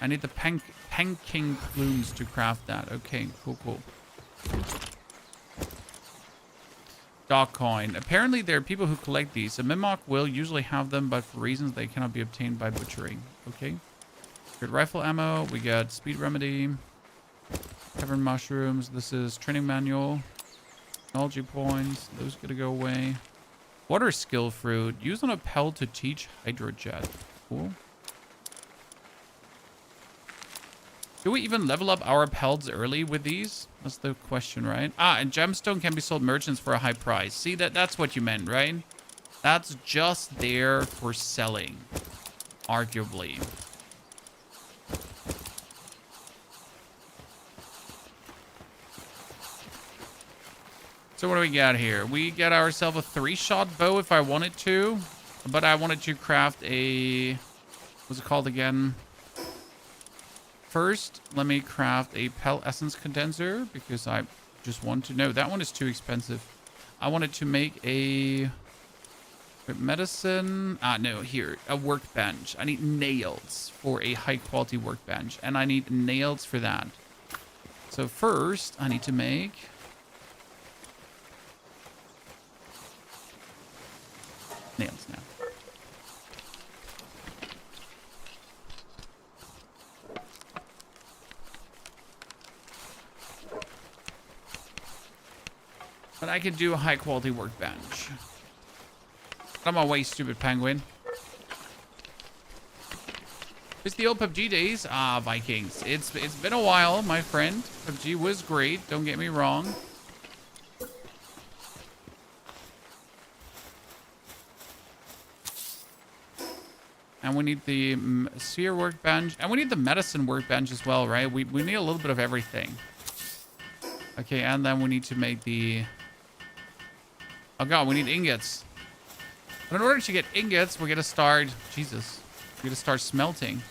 I need the panking plumes to craft that. Okay, cool. Dog coin. Apparently there are people who collect these. A Mimok will usually have them, but for reasons they cannot be obtained by butchering. Okay. Good rifle ammo. We got speed remedy. Cavern mushrooms. This is training manual. Technology points. Those gonna go away. Water skill fruit. Used on a pelt to teach hydrojet. Cool. Do we even level up our pelts early with these? That's the question, right? Ah, and gemstone can be sold merchants for a high price. See, that's what you meant, right? That's just there for selling, arguably. So what do we got here? We got ourselves a 3-shot bow if I wanted to, but I wanted to craft a, what's it called again? First, let me craft a pelt essence condenser because I just want to know. That one is too expensive. I wanted to make a medicine. No, here, a workbench. I need nails for a high quality workbench, and I need nails for that. So first, I need to make nails now. But I could do a high quality workbench. I'm on way, stupid penguin. It's the old PUBG days. Ah, Vikings. It's been a while, my friend. PUBG was great. Don't get me wrong. And we need the sphere workbench. And we need the medicine workbench as well, right? We need a little bit of everything. Okay, and then we need to make the... Oh god, we need ingots. But in order to get ingots, we're gonna start... Jesus. We're gonna start smelting.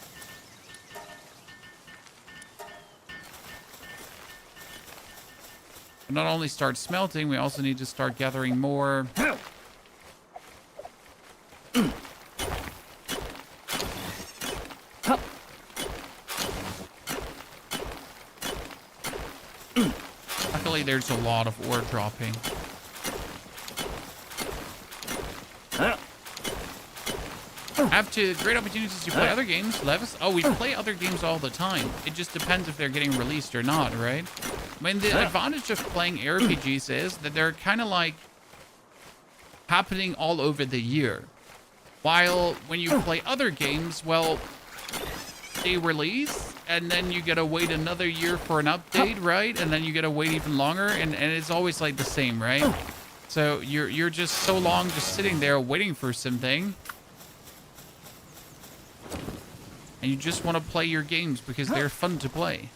But not only start smelting, we also need to start gathering more... luckily there's a lot of ore dropping. Have to great opportunities to play other games, Levis. Oh, we play other games all the time. It just depends if they're getting released or not, right? I mean, the advantage of playing RPGs is that they're kind of like happening all over the year. While when you play other games, well, they release and then you gotta wait another year for an update, right? And then you gotta wait even longer, and it's always like the same, right? So you're just so long just sitting there waiting for something. And you just want to play your games because they're fun to play.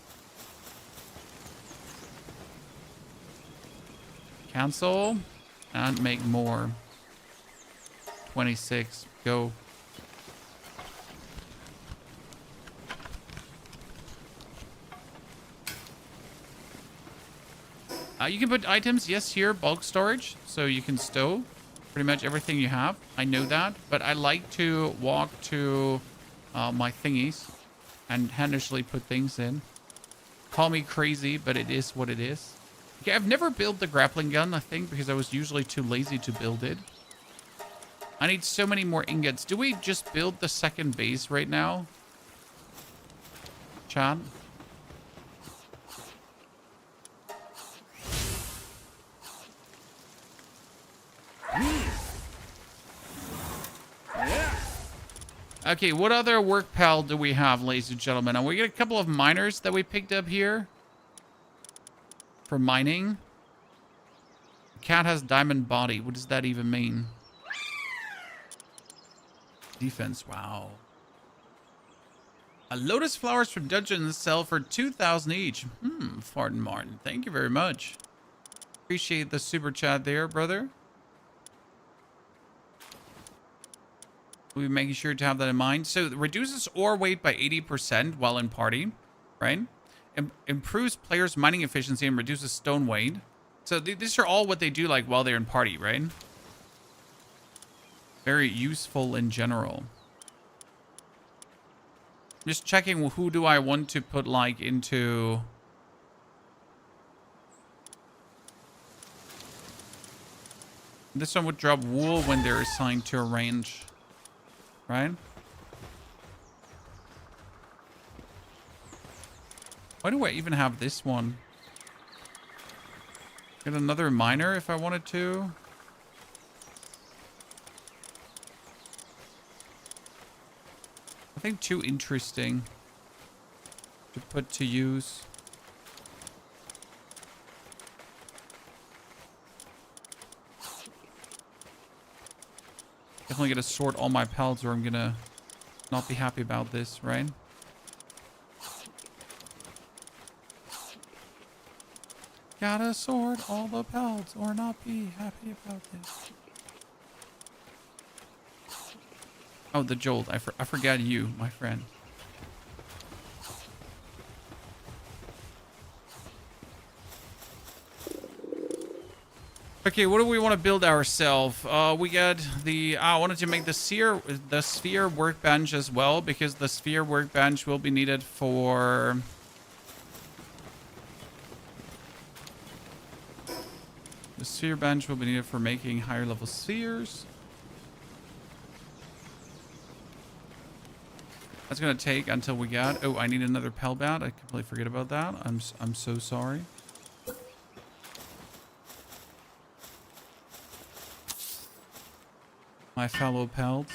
Cancel and make more. 26. Go. You can put items, yes, here, bulk storage. So you can stow pretty much everything you have. I know that. But I like to walk to my thingies and handishly put things in. Call me crazy, but it is what it is. Okay, I've never built the grappling gun, I think, because I was usually too lazy to build it. I need so many more ingots. Do we just build the second base right now? Chat? Okay, what other work pal do we have, ladies and gentlemen? And we get a couple of miners that we picked up here for mining. Cat has diamond body. What does that even mean? Defense. Wow. Lotus flowers from dungeons sell for 2,000 each. Fartin Martin. Thank you very much. Appreciate the super chat there, brother. We'll be making sure to have that in mind. So it reduces ore weight by 80% while in party, right? Improves players' mining efficiency and reduces stone weight. So these are all what they do like while they're in party, right? Very useful in general. Just checking who do I want to put like into... This one would drop wool when they're assigned to a range. Right? Why do I even have this one? Get another miner if I wanted to. I think too interesting to put to use. Definitely gonna sort all my pals or I'm gonna not be happy about this, right? Gotta sort all the pals or not be happy about this. Oh, the Jolt. I forgot you, my friend. Okay, what do we want to build ourselves? We got the... I wanted to make the sphere workbench as well, because the sphere workbench will be needed for... The sphere bench will be needed for making higher level spheres. That's going to take until we got... Oh, I need another pal bat. I completely forget about that. I'm so sorry. My fellow pals.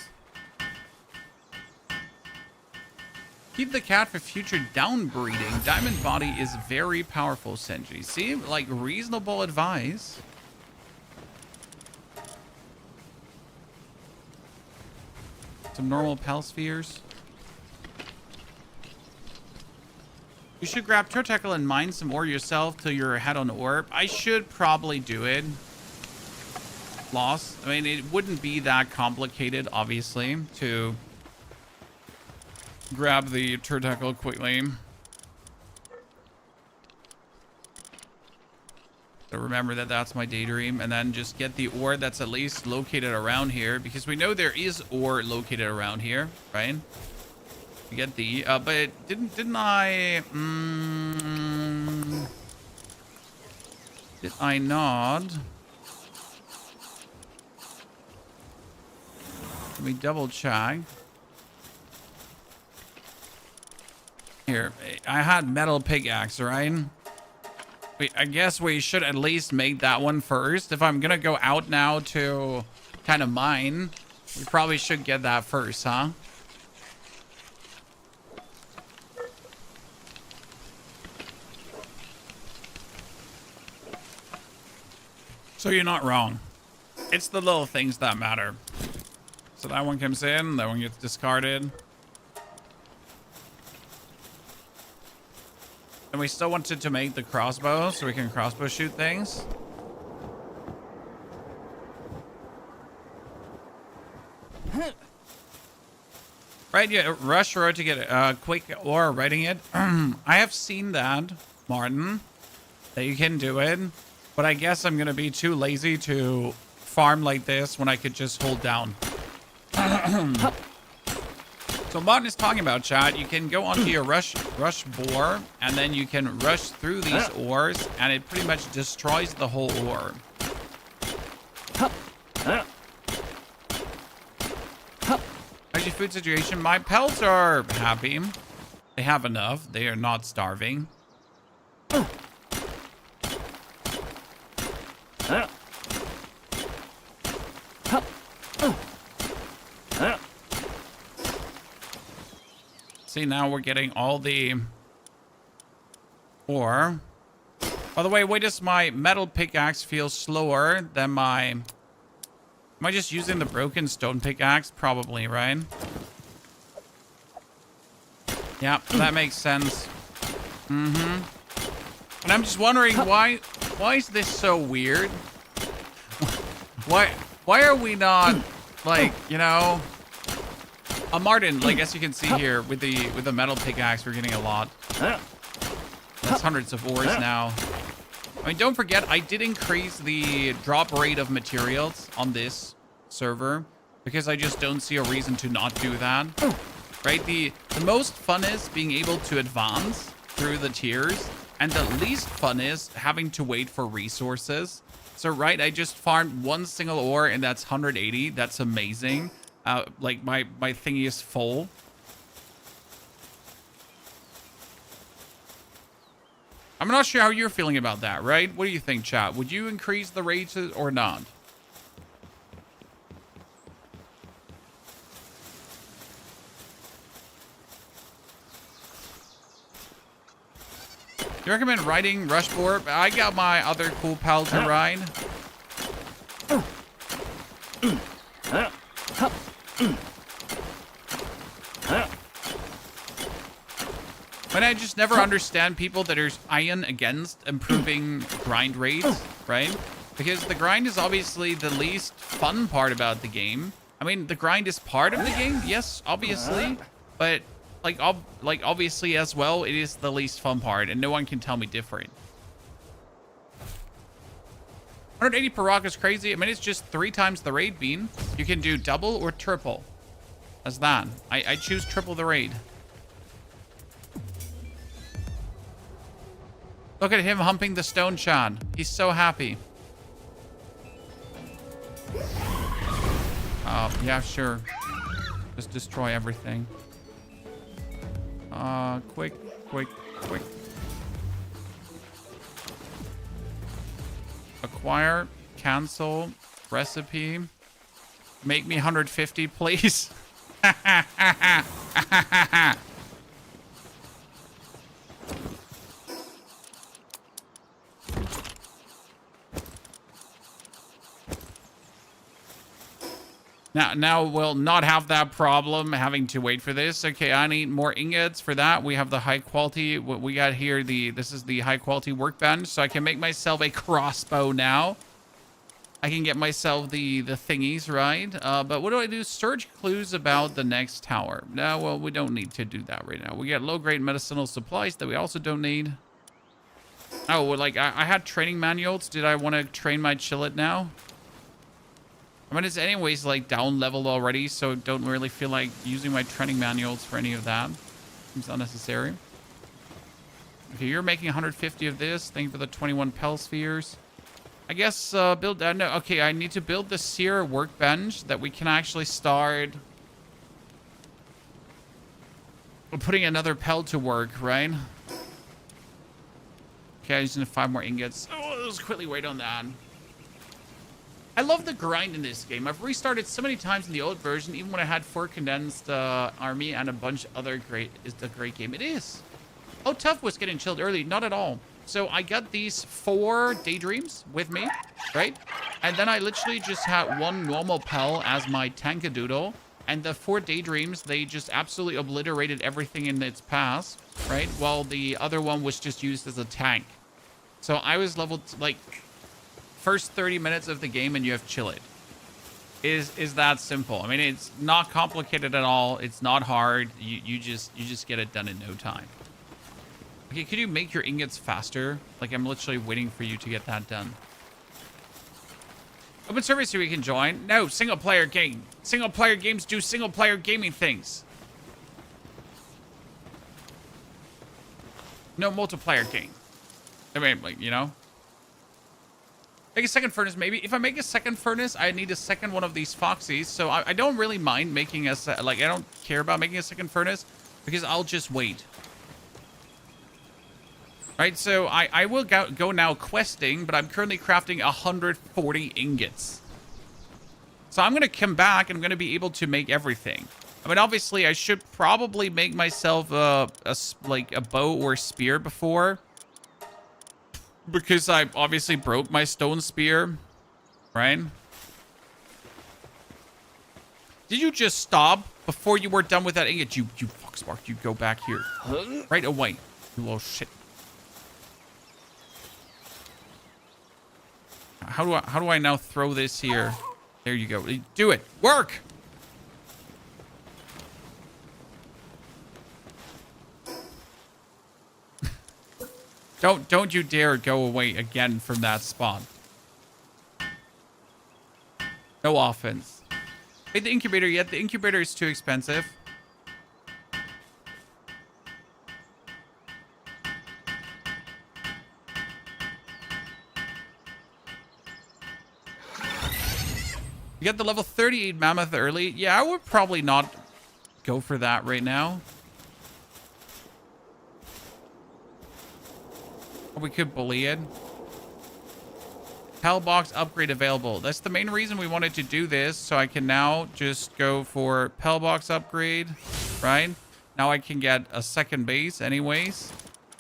Keep the cat for future downbreeding. Diamond body is very powerful, Senji. See? Like, reasonable advice. Some normal pal spheres. You should grab Turtackle and mine some ore yourself till you're ahead on ore. I should probably do it. Loss. I mean, it wouldn't be that complicated, obviously, to grab the Turtackle quickly. So remember that that's my daydream, and then just get the ore that's at least located around here, because we know there is ore located around here, right? We get the, but didn't I? Did I not? Let me double check. Here, I had metal pickaxe, right? I guess we should at least make that one first. If I'm gonna go out now to kind of mine, we probably should get that first, huh? So you're not wrong. It's the little things that matter. So that one comes in, that one gets discarded. And we still wanted to make the crossbow so we can crossbow shoot things. Right, yeah, rush road to get a quick ore writing it. I have seen that, Martin, that you can do it. But I guess I'm going to be too lazy to farm like this when I could just hold down. So Martin is talking about, chat, you can go onto your rush bore, and then you can rush through these ores, and it pretty much destroys the whole ore. How's your food situation? My pets are happy. They have enough. They are not starving. See, now we're getting all the ore. By the way, why does my metal pickaxe feel slower than my... Am I just using the broken stone pickaxe? Probably, right? Yeah, that makes sense. And I'm just wondering why is this so weird? Why are we not like, you know, Martin, like as you can see here with the metal pickaxe, we're getting a lot. That's hundreds of ores now. I mean, don't forget, I did increase the drop rate of materials on this server because I just don't see a reason to not do that. Right? The most fun is being able to advance through the tiers, and the least fun is having to wait for resources. So, right, I just farmed one single ore, and that's 180. That's amazing. Like, my thingy is full. I'm not sure how you're feeling about that, right? What do you think, chat? Would you increase the rates or not? Do you recommend riding Rushboard? I got my other cool pal to ride. But I just never understand people that are iron against improving grind rates, right? Because the grind is obviously the least fun part about the game. I mean, the grind is part of the game, yes, obviously, but like obviously as well, it is the least fun part, and no one can tell me different. 180 per rock is crazy. I mean, it's just 3 times the raid bean. You can do double or triple. That's that. I choose triple the raid. Look at him humping the stone shard. He's so happy. Yeah, sure. Just destroy everything. Quick. Acquire, cancel, recipe. Make me 150, please. Now we'll not have that problem having to wait for this. Okay, I need more ingots for that. We have the high quality. What we got here, this is the high quality workbench, so I can make myself a crossbow now. I can get myself the thingies, right? But what do I do? Search clues about the next tower. No, well, we don't need to do that right now. We get low-grade medicinal supplies that we also don't need. Oh, well, like, I had training manuals. Did I want to train my chillet now? I mean, it's anyways, like, down-leveled already, so don't really feel like using my training manuals for any of that. Seems unnecessary. Okay, you're making 150 of this. Thank you for the 21 Pel spheres. I guess build that. No, okay, I need to build the sear workbench that we can actually start putting another pel to work, right? Okay, I just need 5 more ingots. Oh, let's quickly wait on that. I love the grind in this game. I've restarted so many times in the old version, even when I had 4 condensed army and a bunch of other great. It's a great game. It is. How tough was getting chilled early? Not at all. So I got these 4 daydreams with me, right? And then I literally just had 1 normal pel as my tankadoodle. And the 4 daydreams, they just absolutely obliterated everything in its path, right? While the other one was just used as a tank. So I was leveled, like, first 30 minutes of the game and you have chill it. Is that simple. I mean, it's not complicated at all. It's not hard. You just get it done in no time. Okay, could you make your ingots faster? Like, I'm literally waiting for you to get that done. Open service so we can join. No, single player game. Single player games do single player gaming things. No multiplayer game. I mean, like, you know. Make a second furnace, maybe. If I make a second furnace, I need a second one of these foxies. So I don't really mind making a... Like, I don't care about making a second furnace because I'll just wait. Right, so I will go now questing, but I'm currently crafting 140 ingots. So I'm going to come back and I'm going to be able to make everything. I mean, obviously, I should probably make myself a bow or spear before. Because I obviously broke my stone spear, right? Did you just stop before you were done with that ingot? You foxbark, you go back here. Right away, you little shit. How do I now throw this here? There you go. Do it. Work. Don't you dare go away again from that spot. No offense. Hey, the incubator yet? The incubator is too expensive. You got the level 38 mammoth early. Yeah, I would probably not go for that right now. Or we could bully it. Pel box upgrade available. That's the main reason we wanted to do this. So I can now just go for Pel box upgrade, right? Now I can get a second base anyways.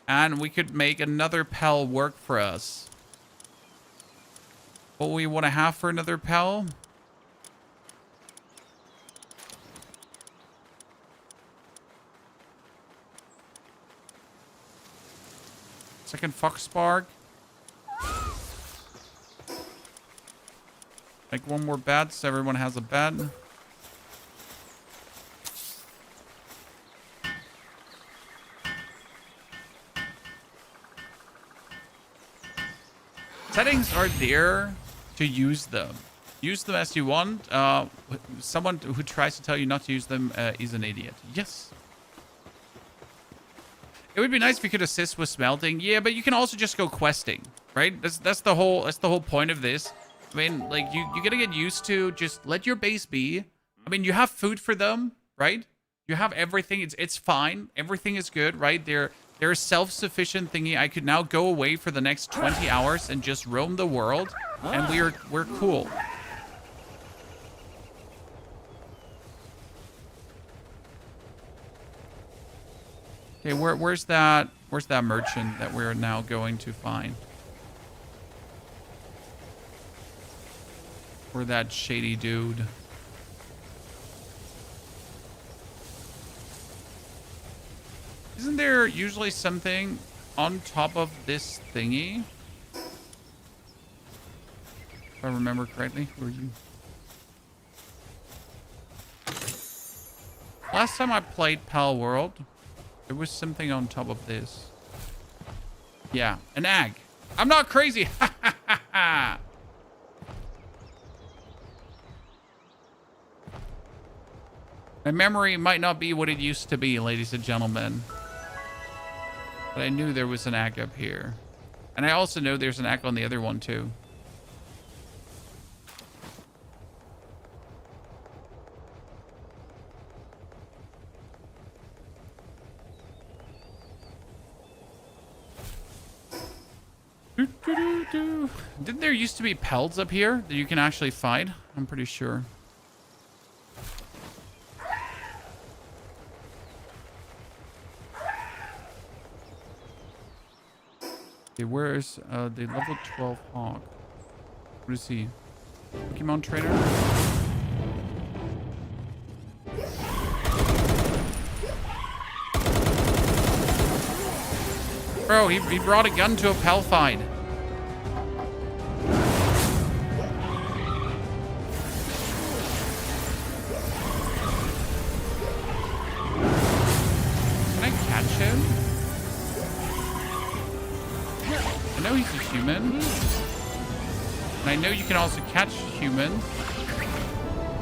And we could make another Pel work for us. What we want to have for another Pel? Second fox spark. Make 1 more bed so everyone has a bed. Settings are there to use them. Use them as you want. Someone who tries to tell you not to use them is an idiot. Yes. It would be nice if you could assist with smelting. Yeah, but you can also just go questing, right? That's the whole point of this. I mean, like, you gotta get used to just let your base be. I mean, you have food for them, right? You have everything. It's fine. Everything is good, right? They're a self-sufficient thingy. I could now go away for the next 20 hours and just roam the world, and we're cool. Okay, where's that merchant that we're now going to find? Or that shady dude? Isn't there usually something on top of this thingy? If I remember correctly, who are you? Last time I played Palworld, there was something on top of this. Yeah, an egg. I'm not crazy. My memory might not be what it used to be, ladies and gentlemen. But I knew there was an egg up here. And I also know there's an egg on the other one, too. Didn't there used to be pelts up here that you can actually fight? I'm pretty sure. Okay, where's the level 12 hog? What is he? Pokemon trainer? Bro, he brought a gun to a pal fight. Can I catch him? I know he's a human. And I know you can also catch humans.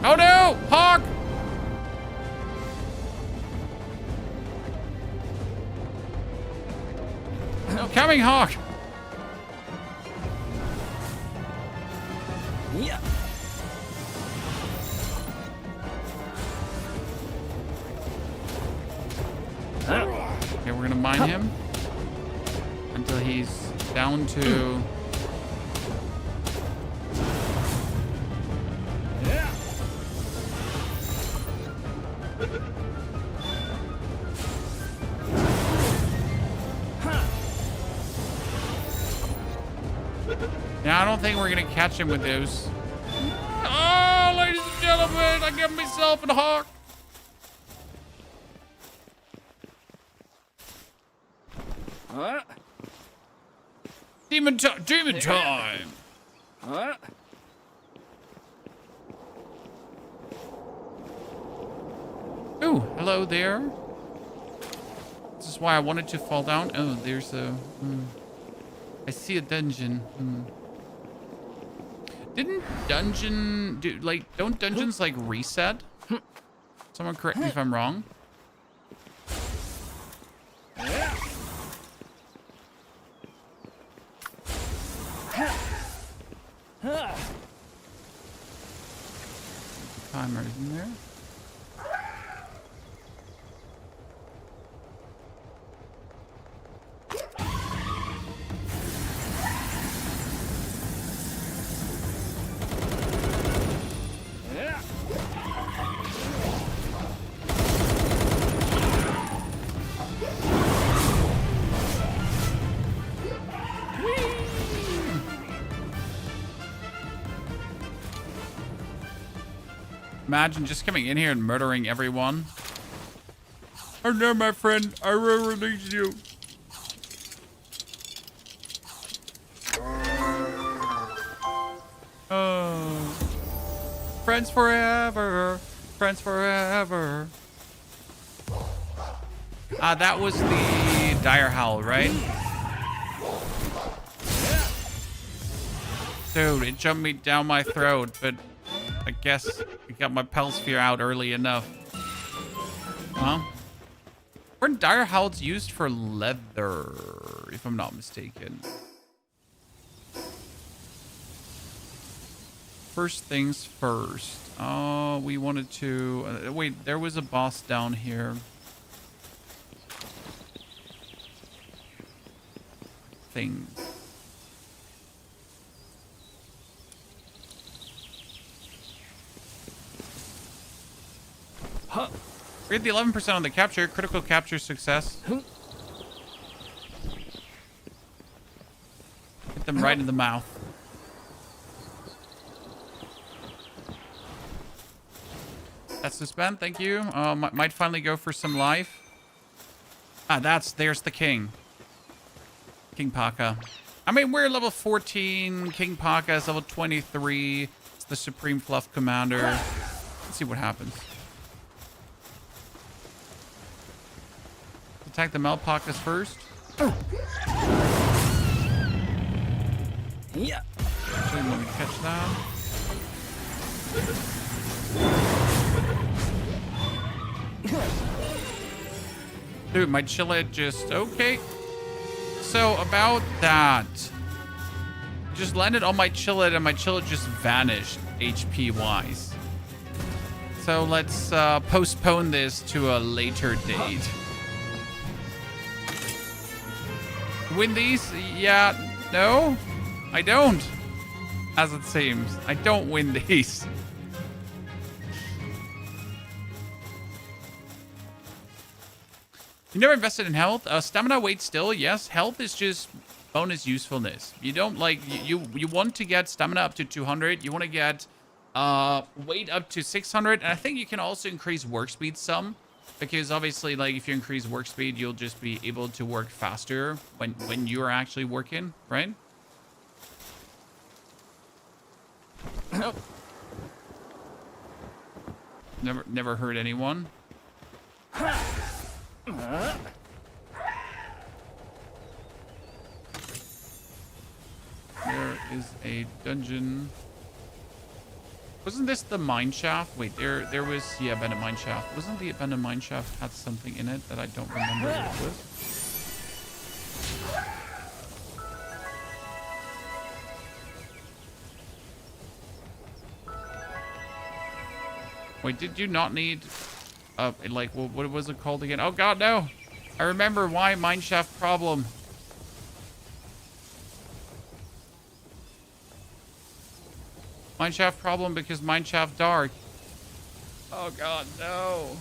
Oh no! Hawk! Coming, Hawk! Yeah. Okay, we're gonna mine him until he's down to... Yeah. Yeah, I don't think we're gonna catch him with those. Oh, ladies and gentlemen, I got myself a hawk. Huh? Demon time. Huh? Ooh, hello there. This is why I wanted to fall down. Oh, there's a... I see a dungeon. Didn't dungeon... don't dungeons, like, reset? Someone correct me if I'm wrong. Timer, isn't there? Imagine just coming in here and murdering everyone. Oh no, my friend, I will release you. Oh, friends forever, friends forever. That was the dire howl, right? Dude, it jumped me down my throat, but I guess I got my Pelsphere out early enough. Huh? Weren't dire howls used for leather, if I'm not mistaken? First things first. Oh, we wanted to... wait, there was a boss down here. Thing. Huh. We had the 11% on the capture. Critical capture success. Hit them right in the mouth. That's the spend. Thank you. Might finally go for some life. There's the king. King Paka. I mean, we're level 14. King Paka is level 23. It's the Supreme Fluff Commander. Let's see what happens. Attack the Melpakas first. Yeah. Actually, let me catch that. Dude, my Chillid just... okay. So, about that. Just landed on my Chillid and my Chillid just vanished, HP-wise. So, let's postpone this to a later date. Win these? Yeah, No, I don't. As it seems, I don't win these. You never invested in health? Stamina, weight still, yes. Health is just bonus usefulness. You don't like, you want to get stamina up to 200. You want to get weight up to 600. And I think you can also increase work speed some. Because obviously, like, if you increase work speed, you'll just be able to work faster when you're actually working, right? Nope. Never hurt anyone. There is a dungeon. Wasn't this the mine shaft? Wait, there was, yeah, abandoned mine shaft. Wasn't the abandoned mine shaft had something in it that I don't remember what it was? Wait, did you not need, like, what was it called again? Oh God, no! I remember why mine shaft problem. Mineshaft problem because mineshaft dark. Oh God, no.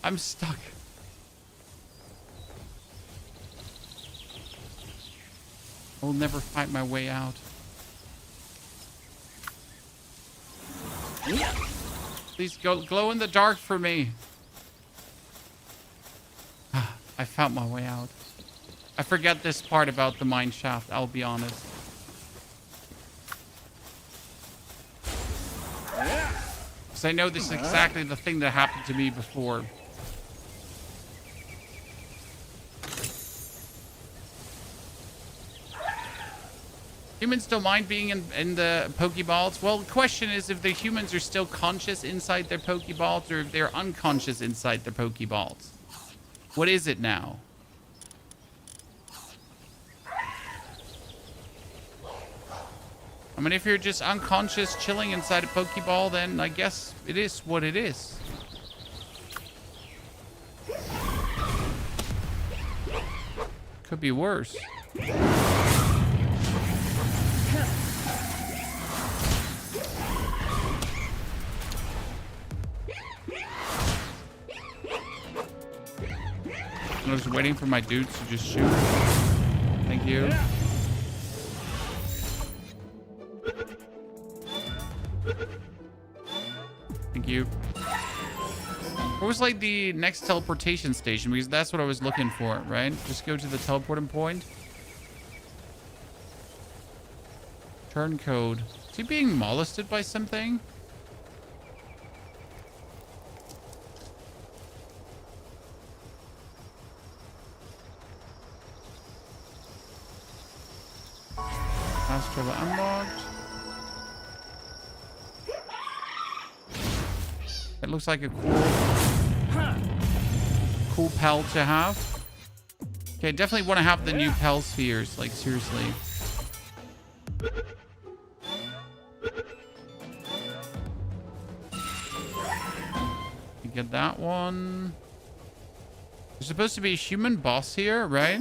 I'm stuck. I'll never fight my way out. Please go glow in the dark for me. I found my way out. I forget this part about the mine shaft, I'll be honest. Because I know this is exactly the thing that happened to me before. Humans don't mind being in the Pokeballs. Well, the question is if the humans are still conscious inside their Pokeballs or if they're unconscious inside their Pokeballs. What is it now? I mean, if you're just unconscious chilling inside a Pokeball, then I guess it is what it is. Could be worse. I was waiting for my dudes to just shoot. Thank you. Thank you. What was like the next teleportation station? Because that's what I was looking for, right? Just go to the teleporting point. Turncode. Is he being molested by something? Fast travel unlocked. It looks like a cool pal to have. Okay, definitely want to have the new pal spheres. Like, seriously. You get that one. There's supposed to be a human boss here, right?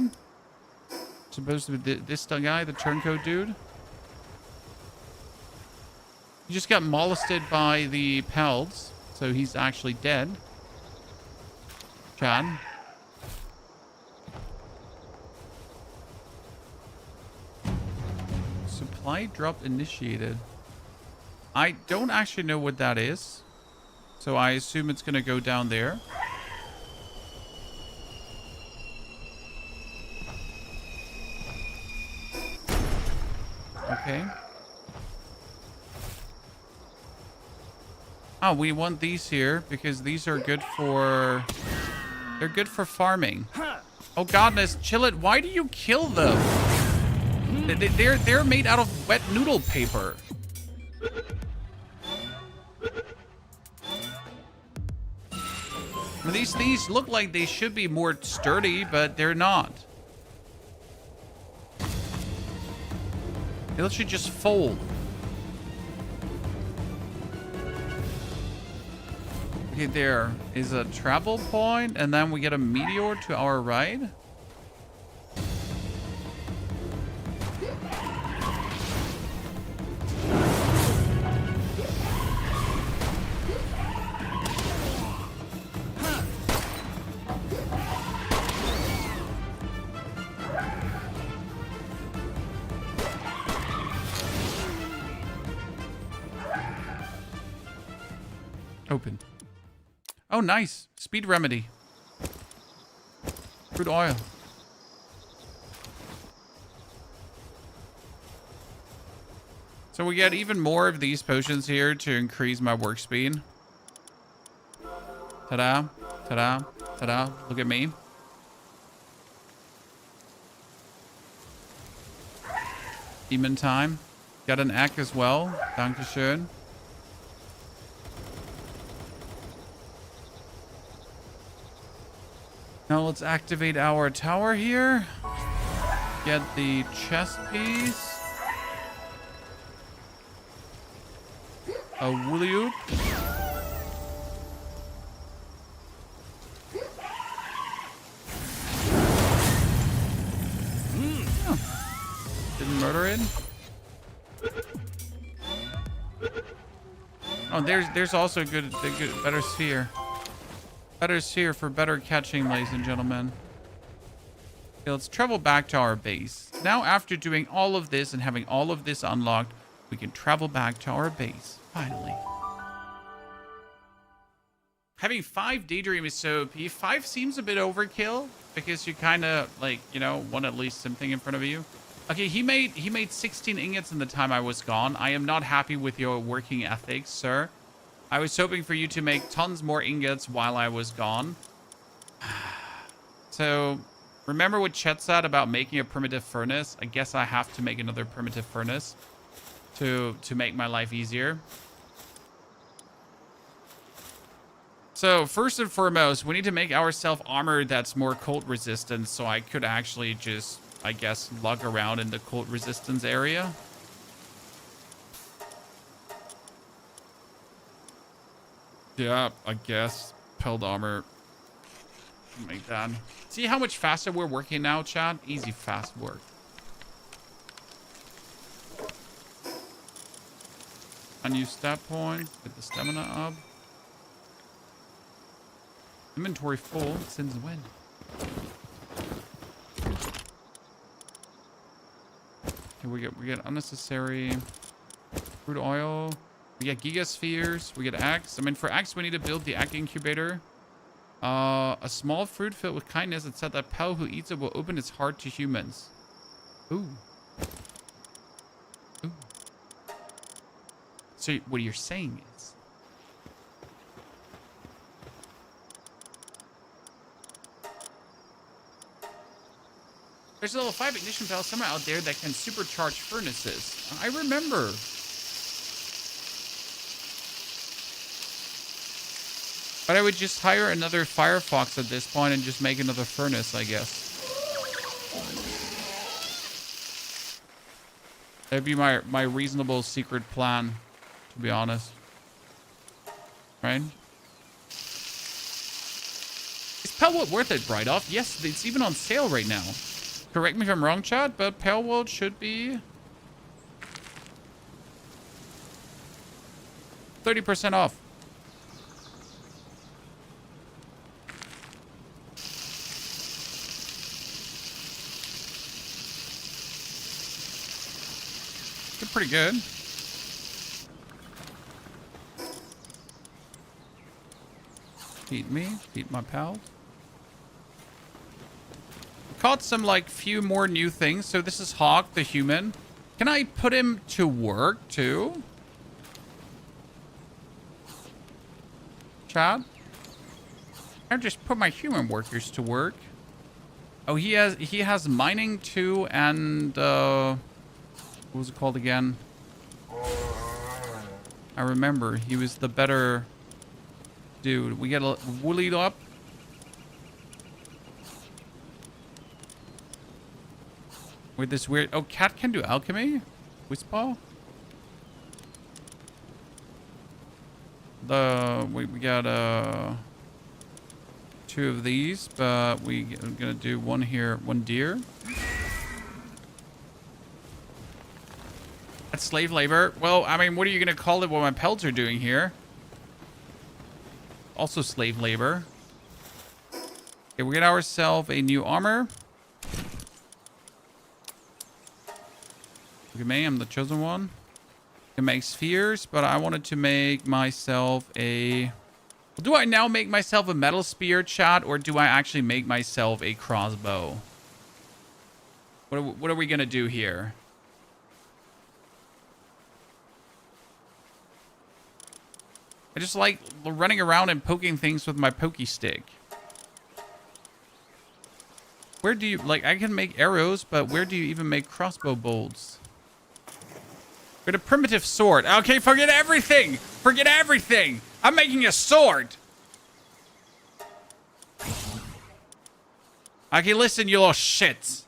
Supposed to be this guy, the turncoat dude. He just got molested by the Pelts, so he's actually dead. Chad. Supply drop initiated. I don't actually know what that is, so I assume it's gonna go down there. Okay. Oh, we want these here because these are good for... They're good for farming. Oh, godness. Chill it. Why do you kill them? They're made out of wet noodle paper. These look like they should be more sturdy, but they're not. They literally just fold. Okay, there is a travel point, and then we get a meteor to our right. Open. Oh, nice. Speed remedy. Crude oil. So we get even more of these potions here to increase my work speed. Ta-da. Ta-da. Ta-da. Look at me. Demon time. Got an egg as well. Dankeschön. Now let's activate our tower here. Get the chest piece. A woolly oop. Oh. Didn't murder it. Oh, there's also a good better sphere. Better sphere for better catching, ladies and gentlemen. Okay, let's travel back to our base. Now, after doing all of this and having all of this unlocked, we can travel back to our base. Finally. Having 5 Daydream is so OP. 5 seems a bit overkill because you kind of, like, you know, want at least something in front of you. Okay, he made 16 ingots in the time I was gone. I am not happy with your working ethics, sir. I was hoping for you to make tons more ingots while I was gone. So, remember what Chet said about making a primitive furnace? I guess I have to make another primitive furnace to make my life easier. So, first and foremost, we need to make ourselves armor that's more cold resistant, so I could actually just, I guess, lug around in the cold resistance area. Yeah, I guess. Pelt armor. Make that. See how much faster we're working now, chat? Easy, fast work. Unused stat points. Get the stamina up. Inventory full. Since when? Okay, we get unnecessary crude oil. We get gigaspheres. We get eggs. I mean, for eggs, we need to build the egg incubator. A small fruit filled with kindness. It said that Pal who eats it will open its heart to humans. Ooh. Ooh. So what you're saying is, there's a level 5 ignition bell somewhere out there that can supercharge furnaces. I remember. But I would just hire another Firefox at this point and just make another furnace, I guess. That'd be my reasonable secret plan, to be honest. Right? Is Palworld worth it, Bright Off? Yes, it's even on sale right now. Correct me if I'm wrong, chat, but Palworld should be 30% off. They're pretty good. Feed me, feed my pals. Caught some like few more new things. So this is Hawk, the human. Can I put him to work too? Chad? I'll just put my human workers to work. Oh, he has mining too, and what was it called again? I remember he was the better dude. We get a woolied up. With this weird... Oh, cat can do alchemy? Whisper? we got 2 of these, but we're gonna do 1 here, 1 deer. That's slave labor. Well, I mean, what are you gonna call it? What my pelts are doing here? Also slave labor. Okay, we get ourselves a new armor. Look at me, I'm the chosen one. I can make spheres, but I wanted to make myself a... Well, do I now make myself a metal spear, chat, or do I actually make myself a crossbow? What are we gonna do here? I just like running around and poking things with my pokey stick. Where do you... Like, I can make arrows, but where do you even make crossbow bolts? Get a primitive sword. Okay, forget everything! Forget everything! I'm making a sword! Okay, listen, you little shits.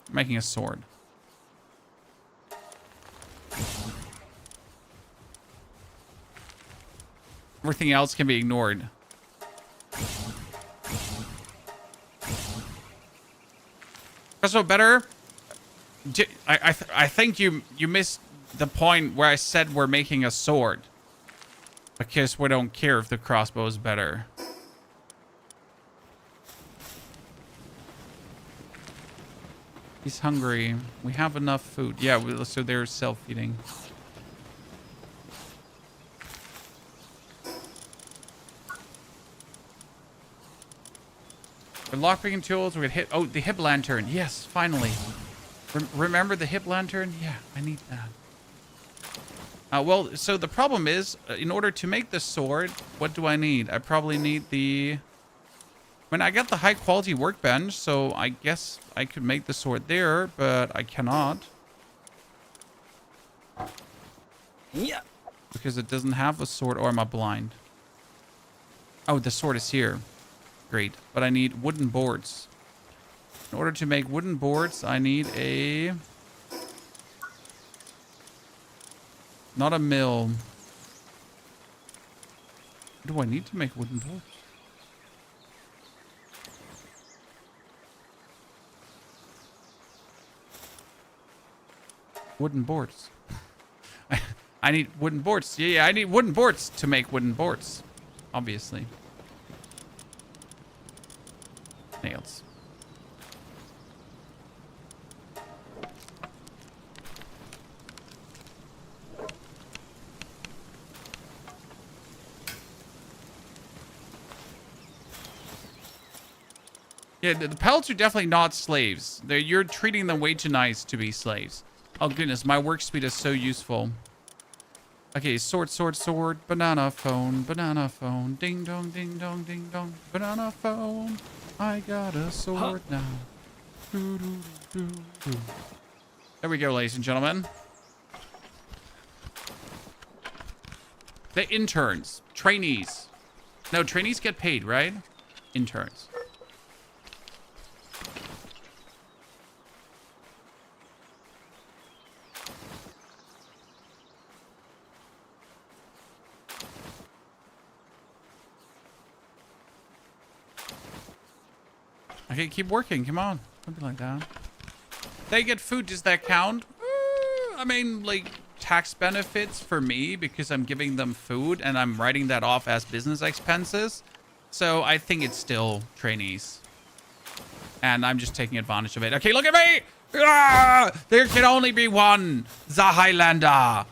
I'm making a sword. Everything else can be ignored. Also better... I think you missed the point where I said we're making a sword. Because we don't care if the crossbow is better. He's hungry. We have enough food. Yeah, so they're self-feeding. The lockpicking tools, we could hit... Oh, the hip lantern. Yes, finally. Remember the hip lantern? Yeah, I need that. Well, so the problem is, in order to make the sword, what do I need? I probably need the... I mean, I got the high quality workbench, so I guess I could make the sword there, but I cannot. Yeah. Because it doesn't have a sword, or am I blind? Oh, the sword is here. Great, but I need wooden boards. In order to make wooden boards, I need a... Not a mill. What do I need to make wooden boards? Wooden boards. I need wooden boards. Yeah, I need wooden boards to make wooden boards. Obviously. Nails. Yeah, the pellets are definitely not slaves. You're treating them way too nice to be slaves. Oh goodness, my work speed is so useful. Okay, sword, sword, sword, banana phone, ding dong, ding dong, ding dong, banana phone. I got a sword now. Doo, doo, doo, doo. There we go, ladies and gentlemen. The interns, trainees. No, trainees get paid, right? Interns. Okay, keep working. Come on. Don't be like that. They get food. Does that count? I mean, like, tax benefits for me because I'm giving them food and I'm writing that off as business expenses. So I think it's still trainees. And I'm just taking advantage of it. Okay, look at me! Ah! There can only be one. The Highlander.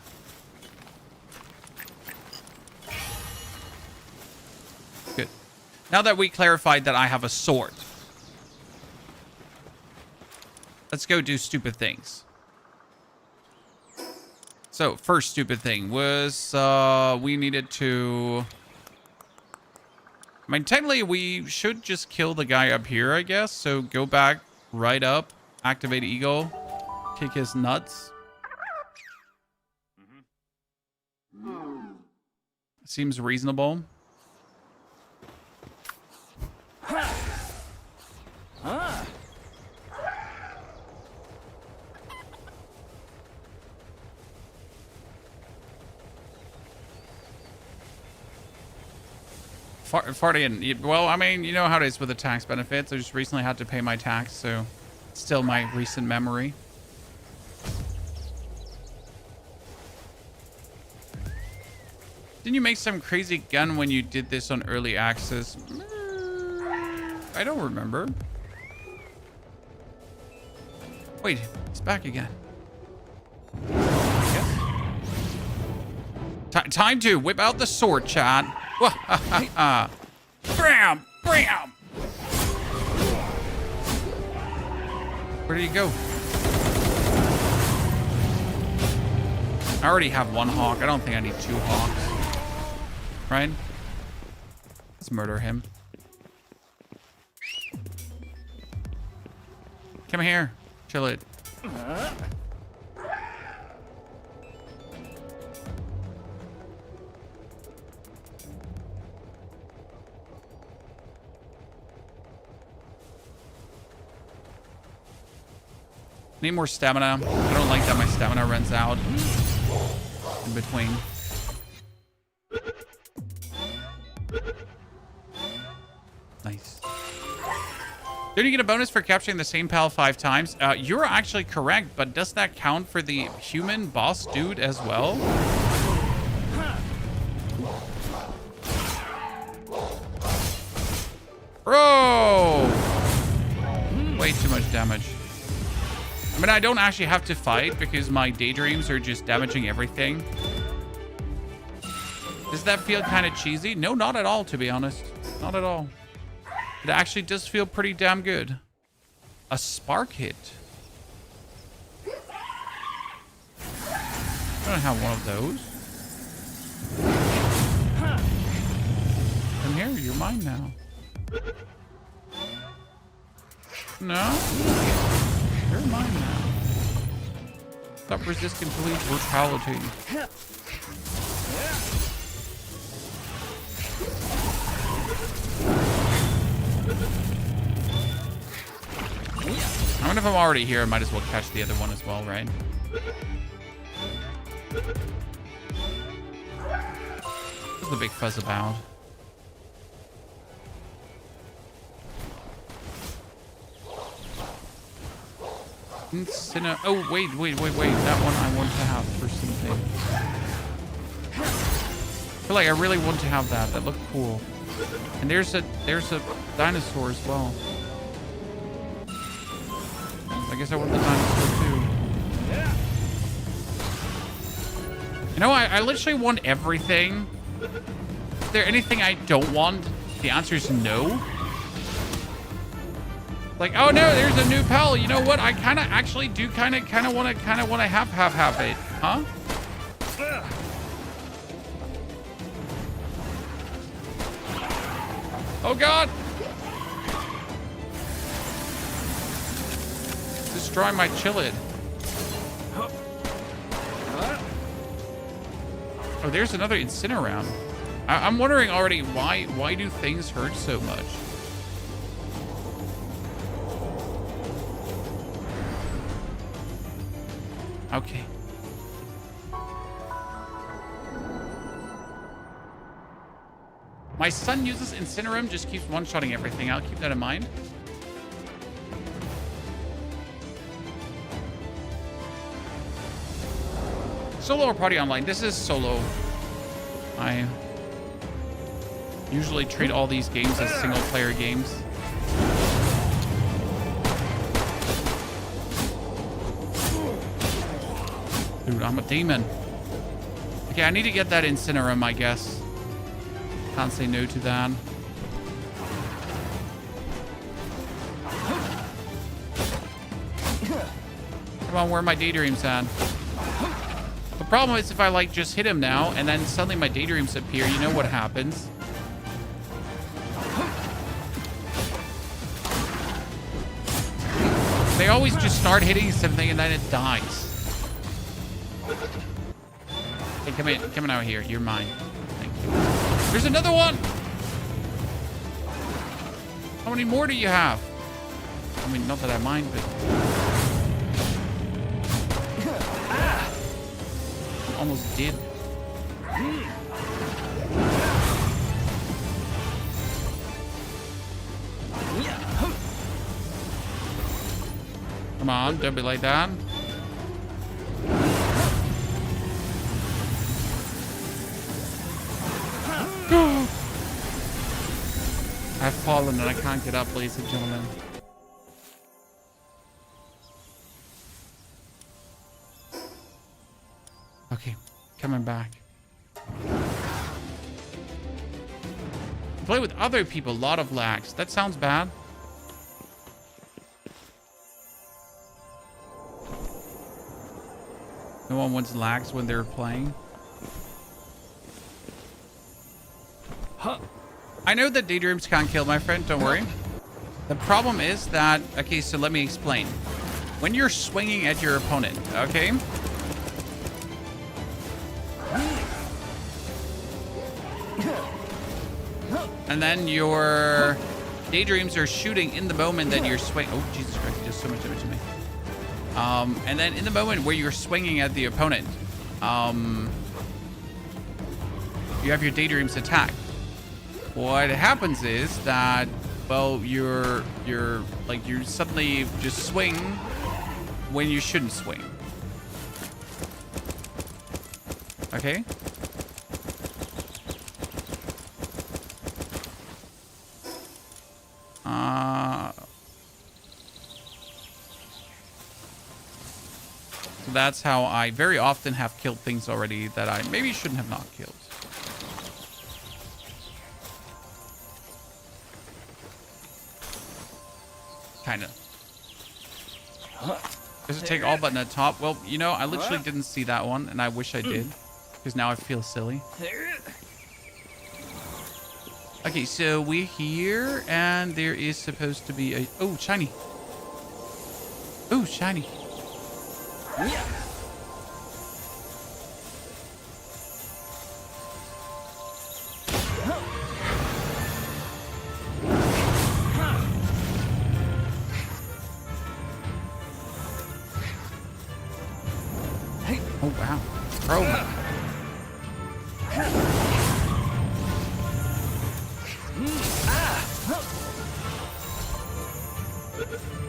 Good. Now that we clarified that I have a sword. Let's go do stupid things. So, first stupid thing was we needed to... I mean, technically, we should just kill the guy up here, I guess. So, go back, right up, activate Eagle, kick his nuts. Seems reasonable. farting. Well, I mean, you know how it is with the tax benefits. I just recently had to pay my tax, so it's still my recent memory. Didn't you make some crazy gun when you did this on early access? I don't remember. Wait, it's back again. Time to whip out the sword, Chad. Bam! Bam! Where did he go? I already have one hawk. I don't think I need 2 hawks. Right? Let's murder him. Come here. Chill it. Need more stamina. I don't like that my stamina runs out in between. Nice. Don't you get a bonus for capturing the same pal 5 times? You're actually correct, but does that count for the human boss dude as well? Bro! Way too much damage. I mean, I don't actually have to fight because my daydreams are just damaging everything. Does that feel kind of cheesy? No, not at all, to be honest. Not at all. It actually does feel pretty damn good. A spark hit. I don't have one of those. Come here, you're mine now. No? You're mine now. Stop resisting police brutality. I mean, if I'm already here, I might as well catch the other one as well, right? What's the big fuzz about? Oh, wait. That one I want to have for something. I feel like I really want to have that. That looked cool. And there's a dinosaur as well. I guess I want the dinosaur too. You know, I literally want everything. Is there anything I don't want? The answer is no. Like, oh no, there's a new pal. You know what? I kind of actually do kind of want to have it, huh? Oh God! Destroy my chillid. Oh, there's another Incineround. I'm wondering already why do things hurt so much? Okay. My son uses Incineroom, just keeps one-shotting everything. I'll keep that in mind. Solo or party online? This is solo. I usually treat all these games as single-player games. Dude, I'm a demon. Okay, I need to get that Incineroom, I guess. Can't say no to that. Come on, where are my daydreams at? The problem is if I like just hit him now and then suddenly my daydreams appear, you know what happens. They always just start hitting something and then it dies. Hey, come in out here. You're mine. Thank you. There's another one! How many more do you have? I mean, not that I mind, but... almost did. Come on, don't be like that. I've fallen and I can't get up, ladies and gentlemen. Okay, coming back. Play with other people, a lot of lags. That sounds bad. No one wants lags when they're playing. Huh. I know that daydreams can't kill, my friend. Don't worry. The problem is that... Okay, so let me explain. When you're swinging at your opponent, okay? And then your daydreams are shooting in the moment that you're swinging. Oh, Jesus Christ, he does so much damage to me. And then in the moment where you're swinging at the opponent, you have your daydreams attack. What happens is that, well, you suddenly just swing when you shouldn't swing. Okay? So that's how I very often have killed things already that I maybe shouldn't have not killed. Kind of. Does it take all button at top? Well, you know, I literally didn't see that one, and I wish I did. Because now I feel silly. Okay, so we're here, and there is supposed to be a... Oh, shiny. Oh, shiny. Oh, wow. Bro.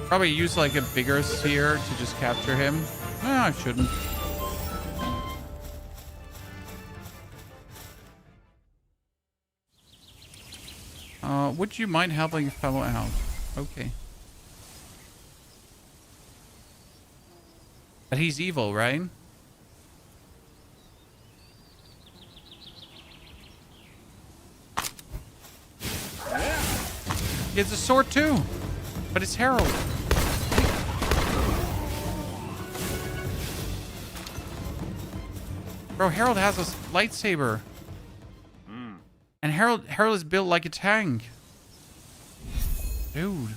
Probably use like a bigger sphere to just capture him. No, I shouldn't. Would you mind helping a fellow out? Okay. But he's evil, right? He has a sword too, but it's Harold. Bro, Harold has a lightsaber. And Harold is built like a tank. Dude.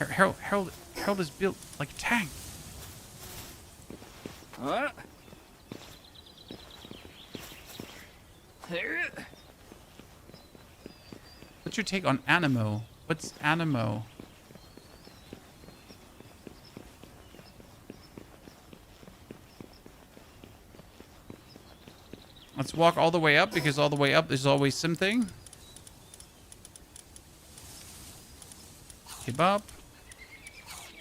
Harold is built like a tank. What? What's your take on Animo? What's Animo? Let's walk all the way up, because all the way up there's always something. Kebab.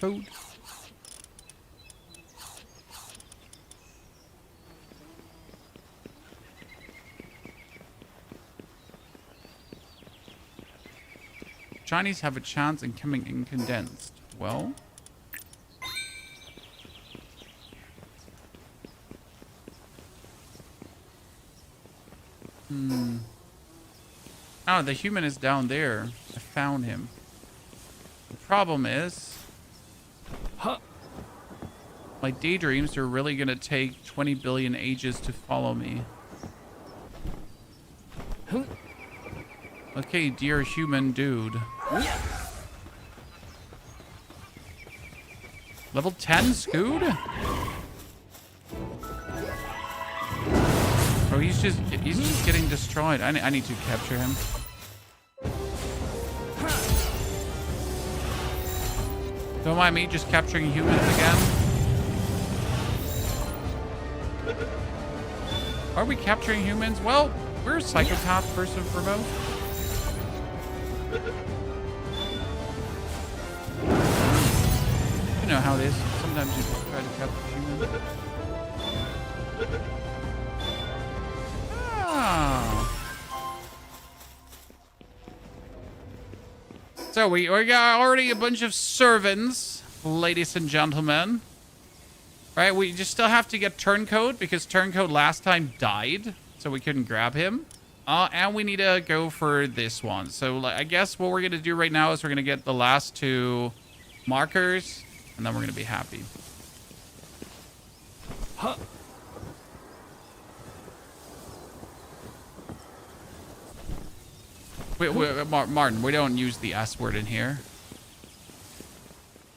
Food. Chinese have a chance in coming in condensed. Well... Oh, the human is down there. I found him. The problem is... my daydreams are really gonna take 20 billion ages to follow me. Okay, dear human dude. Level 10 Scoot? Oh, he's just getting destroyed. I need to capture him. Don't mind me just capturing humans again. Are we capturing humans? Well, we're a psychopath first and foremost. You know how it is. Sometimes you just try to capture humans. Ah. So we got already a bunch of servants, ladies and gentlemen. Right, we just still have to get Turncoat because Turncoat last time died, so we couldn't grab him. And we need to go for this one. So I guess what we're going to do right now is we're going to get the last 2 markers, and then we're going to be happy. Huh. Wait, Martin, we don't use the S word in here.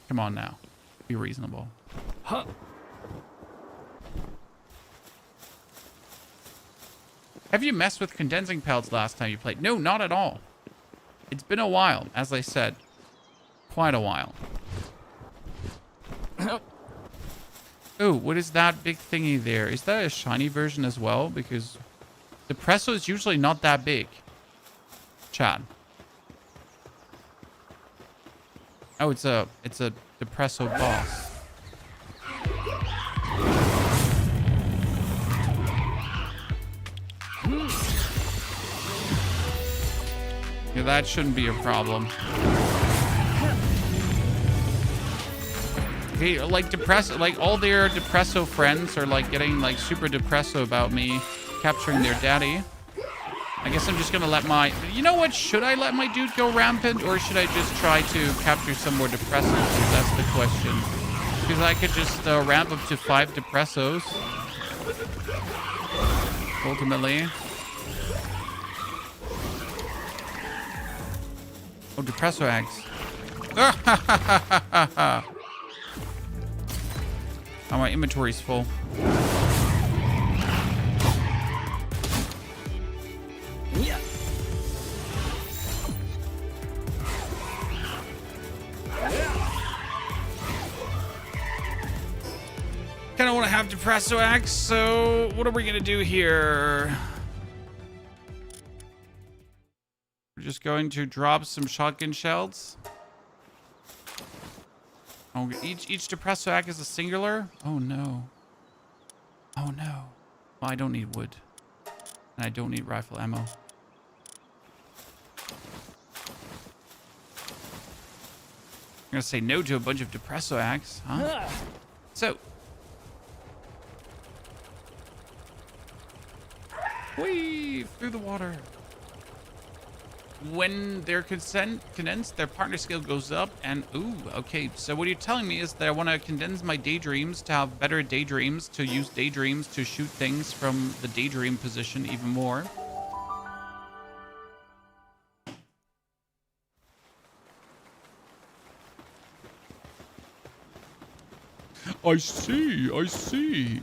Come on now. Be reasonable. Huh. Have you messed with condensing pellets last time you played? No, not at all. It's been a while, as I said. Quite a while. Oh, what is that big thingy there? Is that a shiny version as well? Because Depresso is usually not that big. Chat. Oh, it's a Depresso boss. Yeah, that shouldn't be a problem. Okay, like Depresso, like all their Depresso friends are like getting like super Depresso about me capturing their daddy. I guess I'm just gonna let my, you know what? Should I let my dude go rampant, or should I just try to capture some more Depressos? That's the question. Because I could just ramp up to 5 Depressos. Ultimately. Oh, Depresso eggs. Oh, my inventory's full. Yeah. Kind of want to have Depresso axe, so what are we gonna do here? We're just going to drop some shotgun shells. Oh, each Depresso axe is a singular? Oh no. Oh no. Well, I don't need wood. And I don't need rifle ammo. I'm gonna say no to a bunch of Depresso axe, huh? So. Whee! Through the water. When they're condensed, their partner skill goes up, and ooh, okay. So what you're telling me is that I want to condense my daydreams to have better daydreams, to use daydreams to shoot things from the daydream position even more. I see, I see.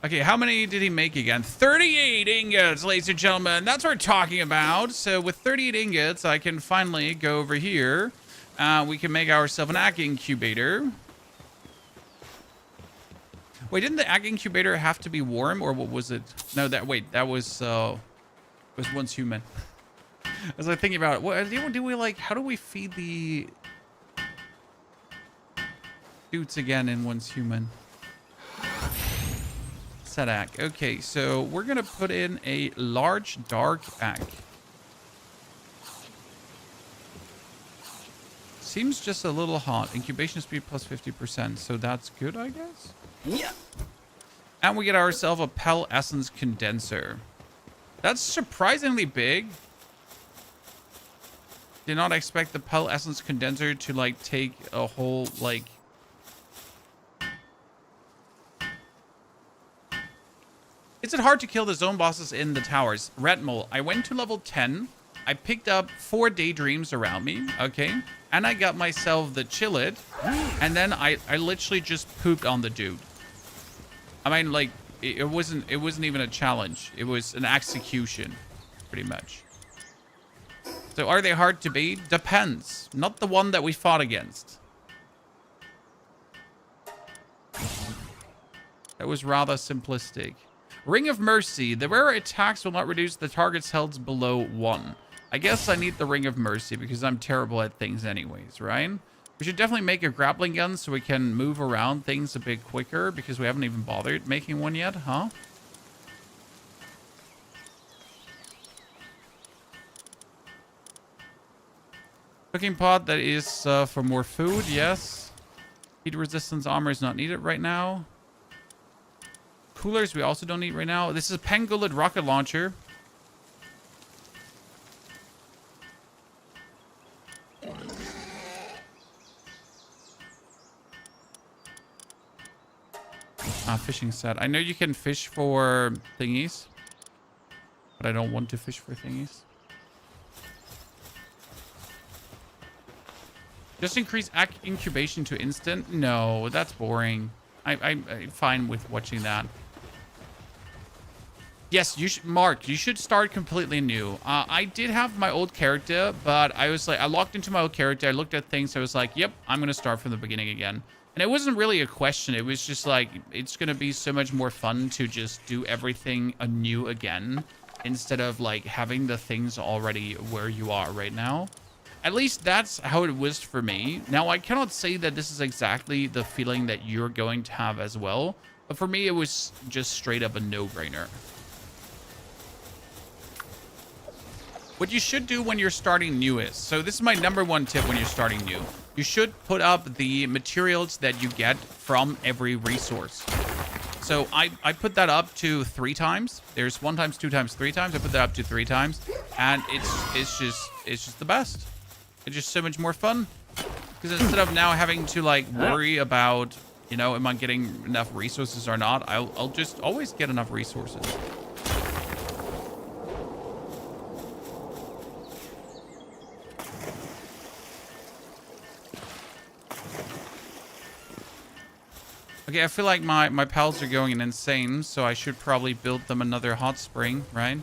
Okay, how many did he make again? 38 ingots, ladies and gentlemen. That's what we're talking about. So with 38 ingots, I can finally go over here. We can make ourselves an ag incubator. Wait, didn't the ag incubator have to be warm, or what was it? No, that was once human. As I thinking about it, what do we like? How do we feed the dudes again in once human? Set ag. Okay, so we're gonna put in a large dark ag. Seems just a little hot. Incubation speed plus 50%, so that's good, I guess. Yeah. And we get ourselves a Pel Essence condenser. That's surprisingly big. Did not expect the Pel Essence condenser to like take a whole like. Is it hard to kill the zone bosses in the towers? Retmol, I went to level 10. I picked up 4 daydreams around me, okay? And I got myself the chillet. And then I literally just pooped on the dude. I mean, like, it wasn't even a challenge. It was an execution, pretty much. So are they hard to beat? Depends. Not the one that we fought against. That was rather simplistic. Ring of Mercy. The rare attacks will not reduce the target's health below 1. I guess I need the Ring of Mercy because I'm terrible at things anyways, right? We should definitely make a grappling gun so we can move around things a bit quicker because we haven't even bothered making one yet, huh? Cooking pot, that is for more food, yes. Heat resistance armor is not needed right now. Coolers we also don't need right now. This is a Pangolin rocket launcher. Fishing set. I know you can fish for thingies, but I don't want to fish for thingies. Just increase incubation to instant? No, that's boring. I'm fine with watching that. Yes, you should, Mark, you should start completely new. I did have my old character, but I was like, I logged into my old character. I looked at things. I was like, yep, I'm going to start from the beginning again. And it wasn't really a question. It was just like, it's going to be so much more fun to just do everything anew again instead of like having the things already where you are right now. At least that's how it was for me. Now, I cannot say that this is exactly the feeling that you're going to have as well. But for me, it was just straight up a no-brainer. What you should do when you're starting new is, so this is my #1 tip when you're starting new. You should put up the materials that you get from every resource. So I put that up to 3 times. There's 1 times, 2 times, 3 times. I put that up to 3 times. And it's just the best. It's just so much more fun. Because instead of now having to like worry about, you know, am I getting enough resources or not, I'll just always get enough resources. Okay, I feel like my pals are going insane, so I should probably build them another hot spring, right?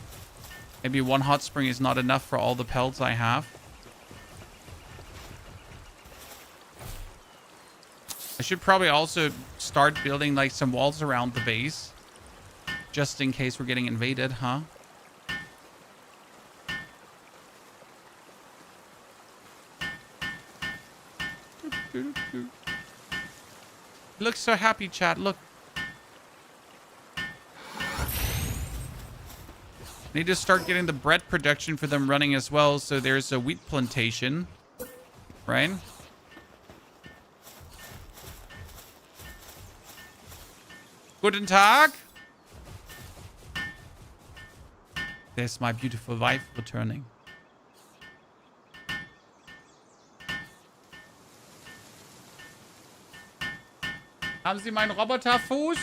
Maybe 1 hot spring is not enough for all the pals I have. I should probably also start building like some walls around the base. Just in case we're getting invaded, huh? Look so happy, chat. Look. Need to start getting the bread production for them running as well. So there's a wheat plantation, right? Guten Tag. There's my beautiful wife returning. Haben Sie meinen Roboterfuß?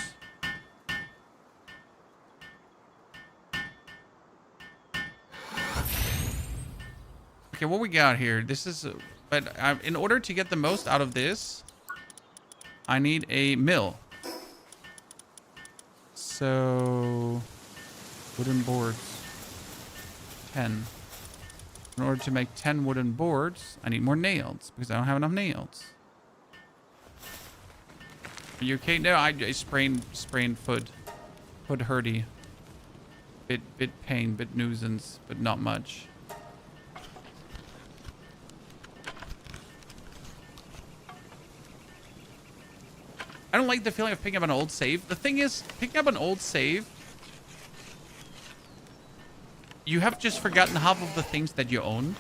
Okay, what we got here? This is... but in order to get the most out of this, I need a mill. So... wooden boards. 10. In order to make 10 wooden boards, I need more nails, because I don't have enough nails. Are you okay? No, I sprained foot. Foot hurty. Bit pain, bit nuisance, but not much. I don't like the feeling of picking up an old save. The thing is, picking up an old save, you have just forgotten half of the things that you own,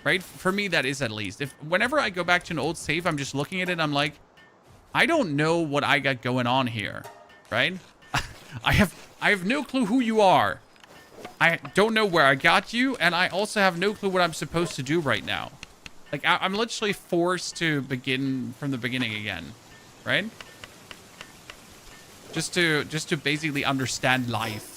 right? For me, that is at least. Whenever I go back to an old save, I'm just looking at it, I'm like, I don't know what I got going on here, right? I have no clue who you are. I don't know where I got you, and I also have no clue what I'm supposed to do right now. Like, I'm literally forced to begin from the beginning again, right? Just to basically understand life.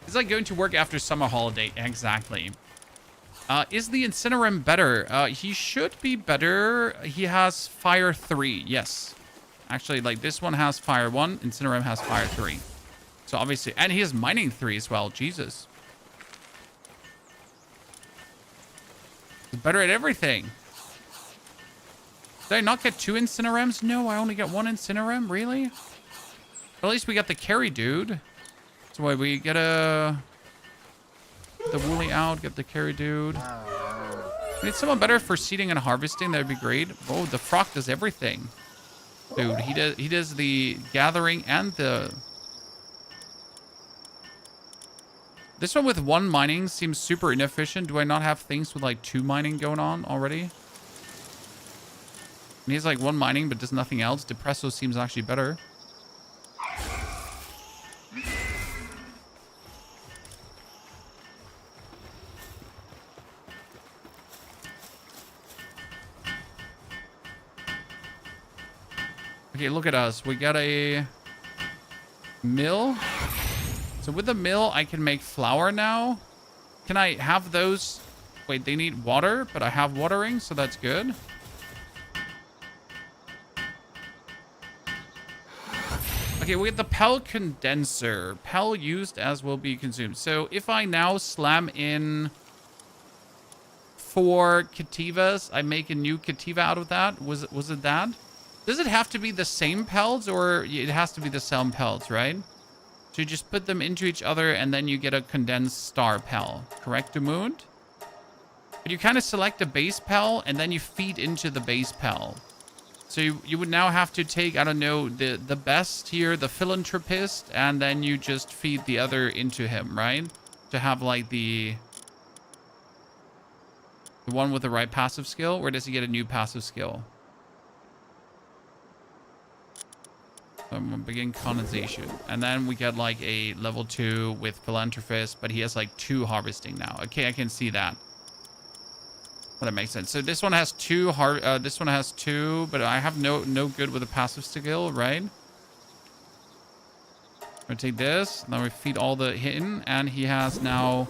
It's like going to work after summer holiday. Exactly. Is the Incinerum better? He should be better. He has Fire 3. Yes. Actually, like this one has Fire 1. Incinerum has Fire 3. So obviously, and he has Mining 3 as well. Jesus. It's better at everything. Did I not get 2 Incinerams? No, I only got 1 Incineram? Really? But at least we got the carry, dude. So wait, we get the woolly out, get the carry, dude. We need someone better for seeding and harvesting. That would be great. Oh, the frog does everything. Dude, he does the gathering and the... This one with 1 mining seems super inefficient. Do I not have things with like 2 mining going on already? And he has like 1 mining but does nothing else. Depresso seems actually better. Okay, look at us. We got a mill. So with the mill, I can make flour now. Can I have those? Wait, they need water, but I have watering, so that's good. Okay, we get the Pel condenser. Pel used as will be consumed. So if I now slam in 4 Cativas, I make a new Cativa out of that. Was it that? Does it have to be the same pelts, or it has to be the same pelts, right? So you just put them into each other and then you get a condensed star pel, correct, Dumund? But you kind of select a base pel and then you feed into the base pel. So you would now have to take, I don't know, the best here, the philanthropist, and then you just feed the other into him, right? To have like the one with the right passive skill, or does he get a new passive skill? I'm gonna begin condensation. And then we get like a level 2 with philanthropist, but he has like 2 harvesting now. Okay, I can see that. Well, that makes sense. So this one has 2 this one has 2, but I have no good with a passive skill, right? I'm gonna take this. Now we feed all the hidden, and he has now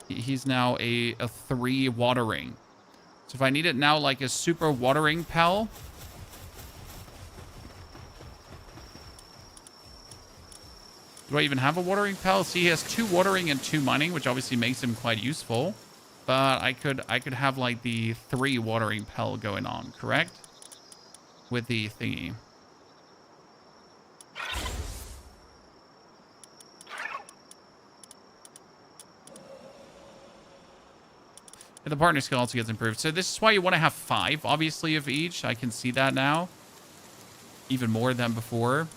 he's now a 3 watering. So if I need it now like a super watering pel. Do I even have a watering pel? See, he has 2 watering and 2 mining, which obviously makes him quite useful. But I could have like the 3 watering pel going on, correct? With the thingy. And the partner skill also gets improved. So this is why you want to have 5, obviously, of each. I can see that now. Even more than before.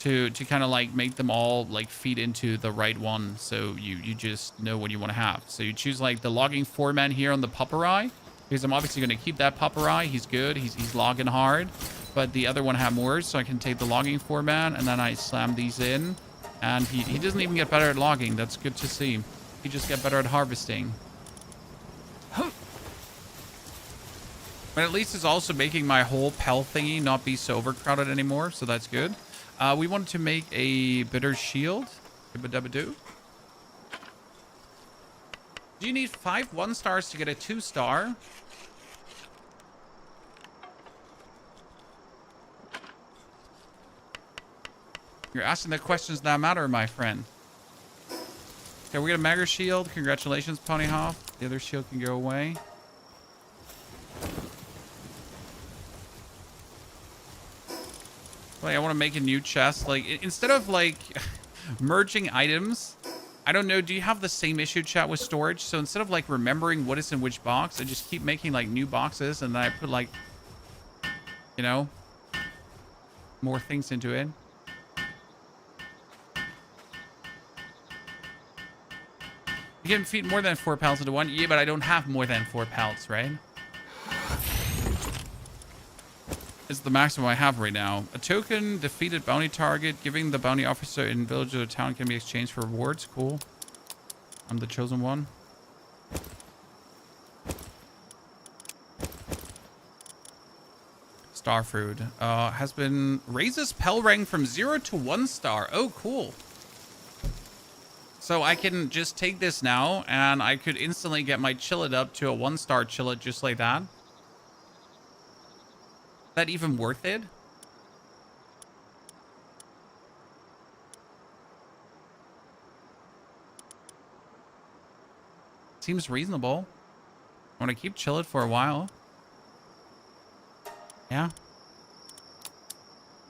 To kind of like make them all like feed into the right one, so you just know what you want to have. So you choose like the logging foreman here on the Pupperai, because I'm obviously going to keep that Pupperai. He's good, he's logging hard, but the other one have more, so I can take the logging foreman and then I slam these in, and he doesn't even get better at logging. That's good to see. He just get better at harvesting. But at least it's also making my whole pel thingy not be so overcrowded anymore, so that's good. We wanted to make a bitter shield. Do you need 5 1-stars to get a 2-star? You're asking the questions that matter, my friend. Okay, we got a Magger shield. Congratulations, Ponyhoff. The other shield can go away. Like, I want to make a new chest. Like, instead of, like, merging items, I don't know. Do you have the same issue, chat, with storage? So instead of, like, remembering what is in which box, I just keep making, like, new boxes. And then I put, like, you know, more things into it. You can feed more than 4 pallets into one. Yeah, but I don't have more than 4 pallets, right? Is the maximum I have right now. A token, defeated bounty target, giving the bounty officer in village or town can be exchanged for rewards. Cool. I'm the chosen one. Starfruit. Has been... Raises Pel rank from 0 to 1 star. Oh, cool. So I can just take this now, and I could instantly get my Chillet up to a 1-star Chillet just like that. That even worth it? Seems reasonable. I want to keep chill it for a while. Yeah.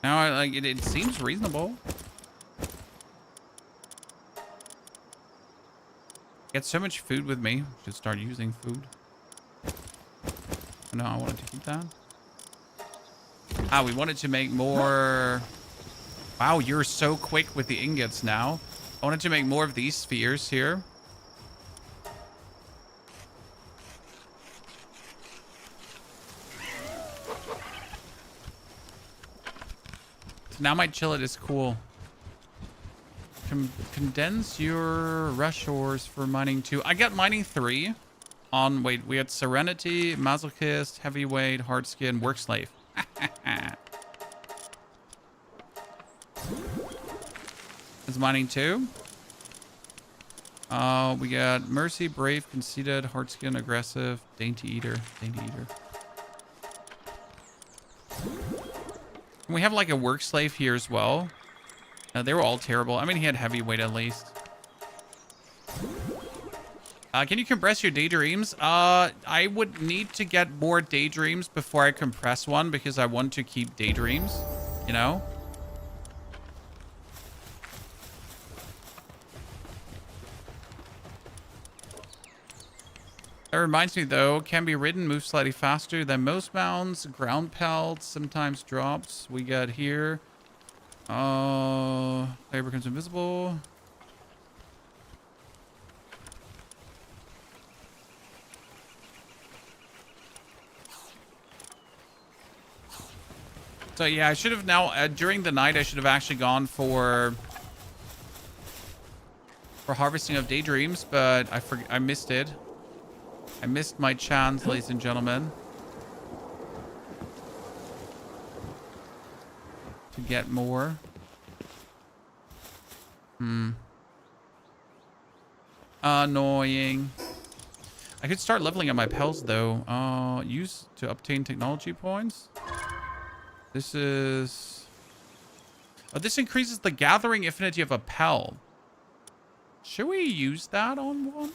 Now, like, it seems reasonable. Get so much food with me. Should start using food. No, I wanted to keep that. Ah, we wanted to make more. Wow, you're so quick with the ingots now. I wanted to make more of these spheres here. So now my chillet is cool. Condense your rush ores for mining 2. I got mining 3 on, wait, we had Serenity, Masochist, Heavyweight, Hardskin, Work Slave. It's mining 2. We got Mercy, Brave, Conceited, Hardskin, Aggressive, Dainty Eater, Dainty Eater. And we have like a Work Slave here as well. They were all terrible. I mean, he had Heavyweight at least. Can you compress your daydreams? I would need to get more daydreams before I compress one because I want to keep daydreams, you know? That reminds me though, can be ridden, move slightly faster than most mounts, ground pelts, sometimes drops. We got here. Player becomes invisible. So yeah, I should have now, during the night, I should have actually gone for harvesting of daydreams, but I missed it. I missed my chance, ladies and gentlemen, to get more. Annoying. I could start leveling up my pels though. Use to obtain technology points. This is... Oh, this increases the gathering affinity of a pel. Should we use that on one?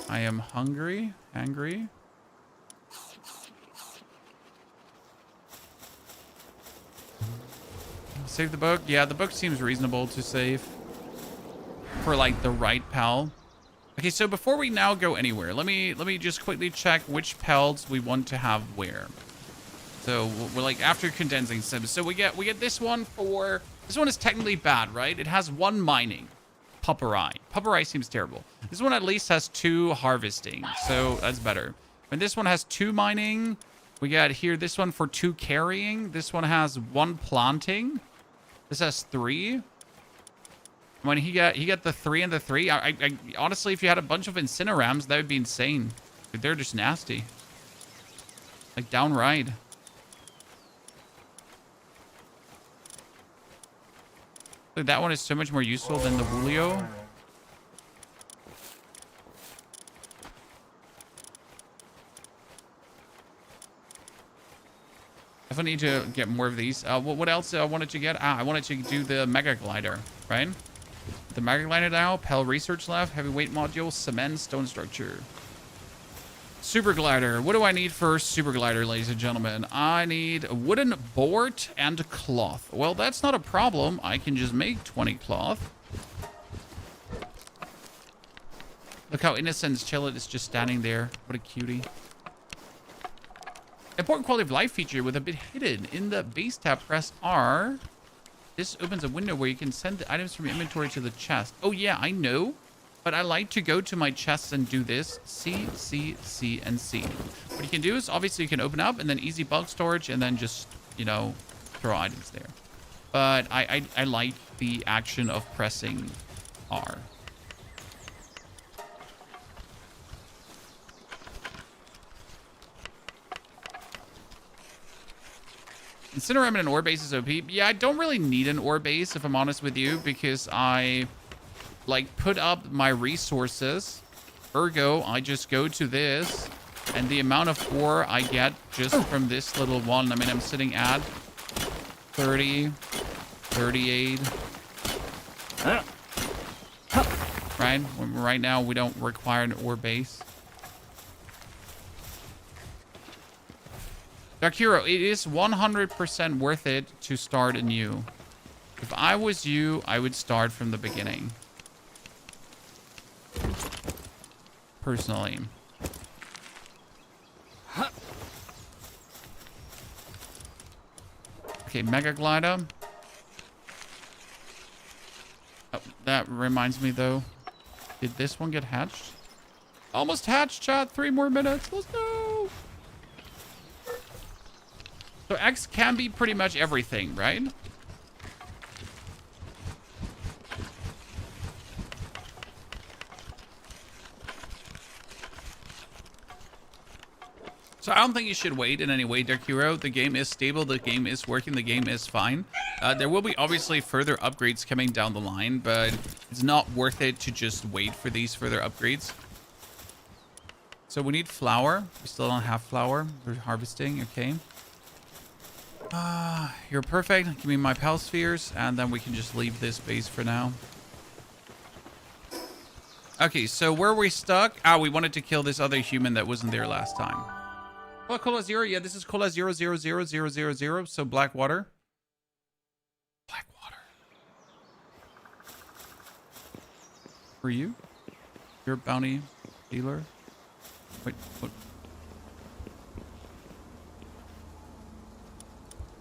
I am hungry. Angry. Save the book. Yeah, the book seems reasonable to save for like the right pel. Okay, so before we now go anywhere, let me just quickly check which pels we want to have where. So we're like after condensing sims. So we get this one for, this one is technically bad, right? It has 1 mining. Pupperai. Pupperai seems terrible. This one at least has 2 harvesting, so that's better. And this one has 2 mining. We got here this one for 2 carrying. This one has 1 planting. This has 3. When he got the 3 and the 3. I honestly, if you had a bunch of Incinerams, that would be insane. Dude, they're just nasty. Like downright. Like, that one is so much more useful than the Woolio. Definitely need to get more of these. What else I wanted to get? I wanted to do the Mega Glider, right? The Mega Glider now, Pel Research Left, Heavyweight Module, Cement, Stone Structure. Super Glider. What do I need for Super Glider, ladies and gentlemen? I need a wooden board and cloth. Well, that's not a problem. I can just make 20 cloth. Look how innocent Chillet is just standing there. What a cutie. Important quality of life feature with a bit hidden. In the base tab, press R. This opens a window where you can send the items from your inventory to the chest. Oh yeah, I know. But I like to go to my chests and do this. C, C, C, and C. What you can do is, obviously, you can open up and then easy bulk storage and then just, you know, throw items there. But I like the action of pressing R. Incinerate and an ore base is OP. Yeah, I don't really need an ore base, if I'm honest with you, because I... like put up my resources, ergo I just go to this, and the amount of ore I get just from this little one, I mean, I'm sitting at 30, 38, Right? Right now, we don't require an ore base. Dark Hero, it is 100% worth it to start anew. If I was you, I would start from the beginning. Personally. Okay, Mega Glider. Oh, that reminds me, though. Did this one get hatched? Almost hatched, chat. 3 more minutes. Let's go. So X can be pretty much everything, right? So I don't think you should wait in any way, Dark Hero. The game is stable. The game is working. The game is fine. There will be obviously further upgrades coming down the line, but it's not worth it to just wait for these further upgrades. So we need flour. We still don't have flour. We're harvesting. Okay. You're perfect. Give me my pal spheres, and then we can just leave this base for now. Okay, so where are we stuck? We wanted to kill this other human that wasn't there last time. Well, Cola Zero. Yeah, this is Cola 000000. So black water. Black water. For you? You're a bounty dealer? Wait, what?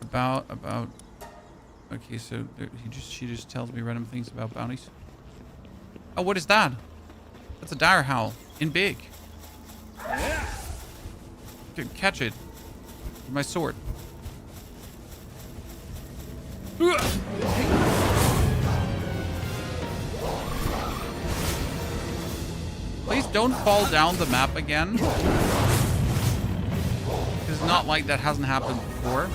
About. Okay, so she just tells me random things about bounties. Oh, what is that? That's a dire howl in big. Dude, catch it with my sword. Please don't fall down the map again. It's not like that hasn't happened before.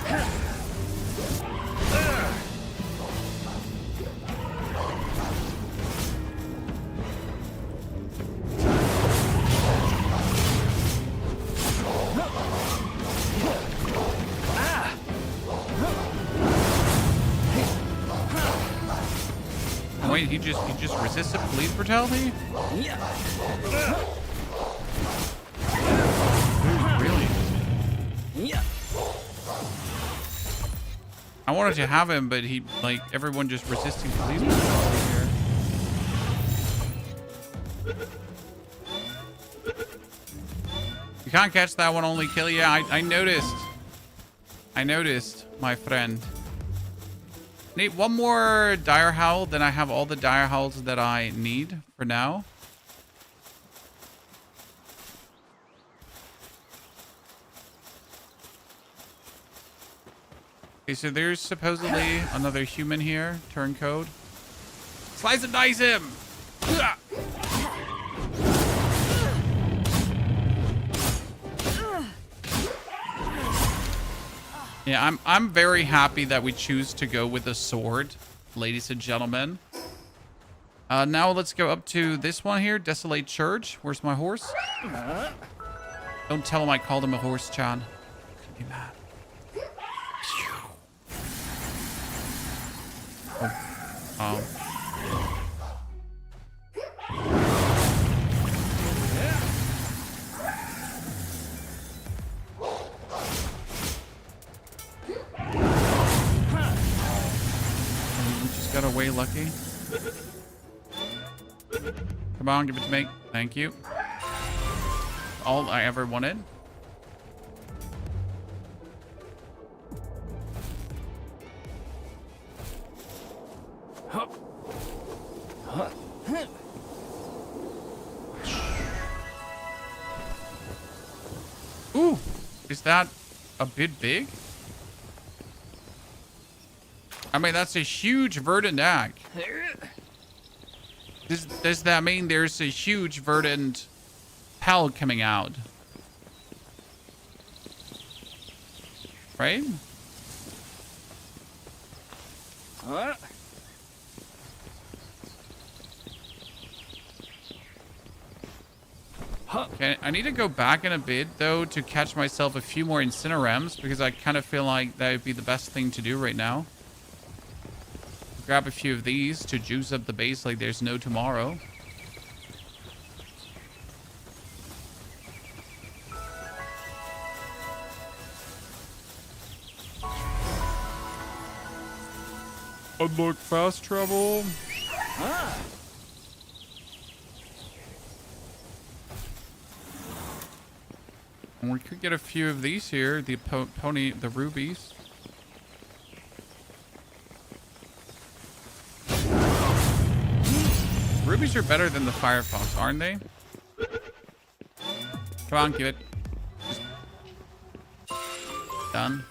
Wait, he just resisted police brutality? Really? I wanted to have him, but he, like, everyone just resisting police brutality here. You can't catch that one, only kill. Yeah, I noticed. I noticed, my friend. Need one more dire howl, then I have all the dire howls that I need for now. Okay, so there's supposedly another human here. Turncoat. Slice and dice him! Yeah, I'm very happy that we choose to go with a sword, ladies and gentlemen. Now let's go up to this one here, Desolate Church. Where's my horse? Don't tell him I called him a horse, John. Could be mad. Oh. Got away lucky. Come on, give it to me. Thank you. All I ever wanted. Ooh, is that a bit big? I mean, that's a huge verdant egg. Does that mean there's a huge verdant pal coming out? Right? Huh? Okay, I need to go back in a bit, though, to catch myself a few more Incinerams, because I kind of feel like that would be the best thing to do right now. Grab a few of these to juice up the base like there's no tomorrow. Unlock fast travel. Ah. And we could get a few of these here. The the rubies. Rubies are better than the Firefox, aren't they? Come on, give it. Done.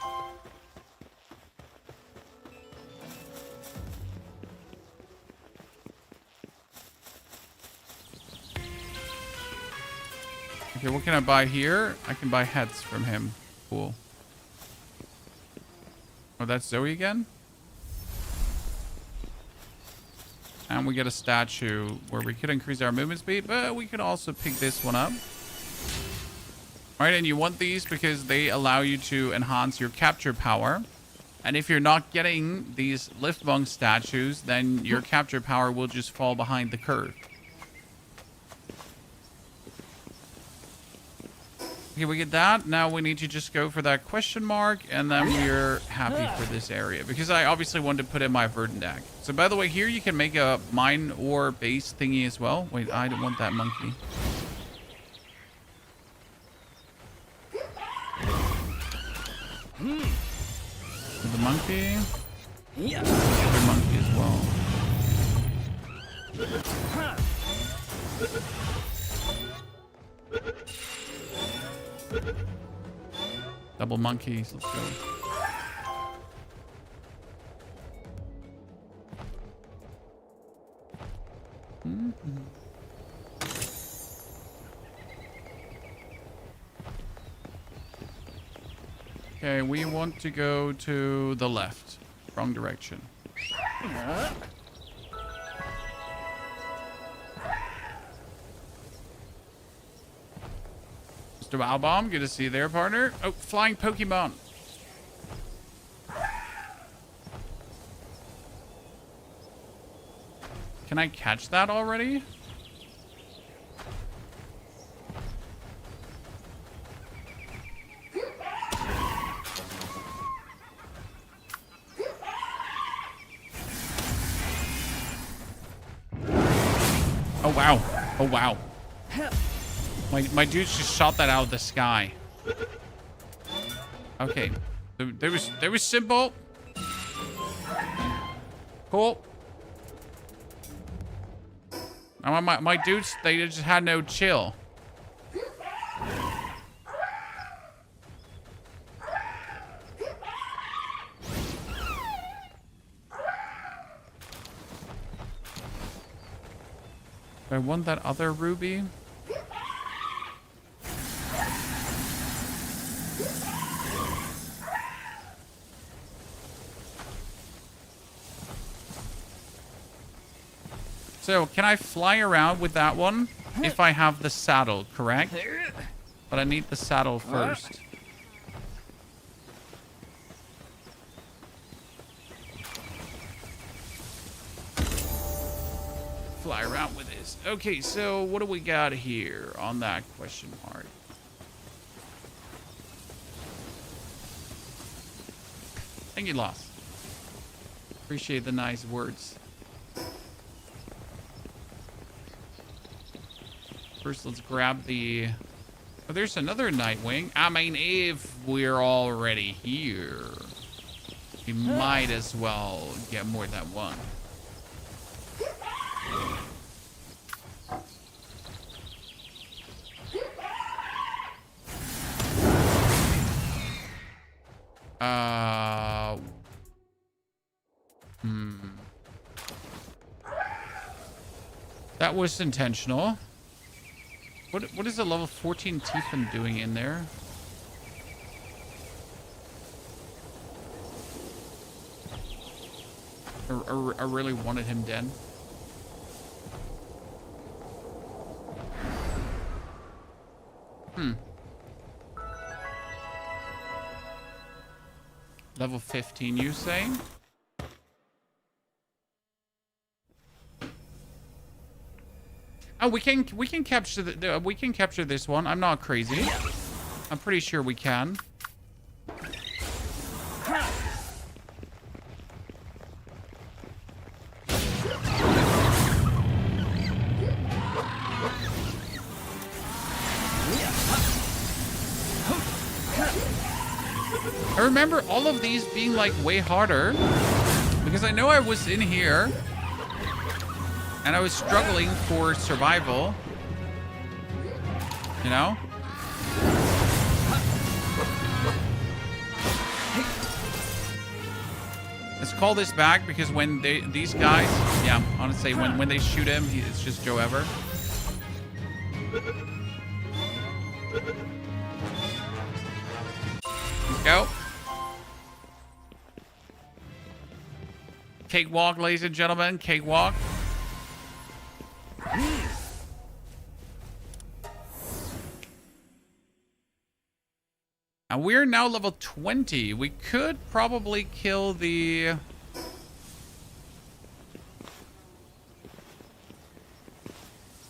Okay, what can I buy here? I can buy heads from him. Cool. Oh, that's Zoe again? And we get a statue where we could increase our movement speed, but we could also pick this one up. All right, and you want these because they allow you to enhance your capture power. And if you're not getting these lift monk statues, then your capture power will just fall behind the curve. Okay, we get that. Now we need to just go for that question mark, and then we're happy for this area. Because I obviously wanted to put in my verdant deck. So by the way, here you can make a mine ore base thingy as well. Wait, I don't want that monkey. The monkey. Yeah. The other monkey as well. Double monkeys, let's go. Okay, we want to go to the left. Wrong direction. Mr. Wowbomb, good to see you there, partner. Oh, flying Pokemon. Can I catch that already? Oh, wow. Oh, wow. My dudes just shot that out of the sky. Okay. There was simple. Cool. Now my dudes, they just had no chill. I want that other ruby. So, can I fly around with that one if I have the saddle, correct? But I need the saddle first. Fly around with this. Okay, so what do we got here on that question mark? Thank you, Lost. Appreciate the nice words. First, let's grab the... Oh, there's another Nightwing. I mean, if we're already here, we might as well get more than one. That was intentional. What is the level 14 Tiefin doing in there? I really wanted him dead. Level 15, you say? Oh, we can capture we can capture this one. I'm not crazy. I'm pretty sure we can. I remember all of these being like way harder because I know I was in here and I was struggling for survival, you know? Let's call this back because when these guys, yeah, honestly, when they shoot him, it's just Joe Ever. Let's go. Cakewalk, ladies and gentlemen, cakewalk. And we're now level 20. We could probably kill the...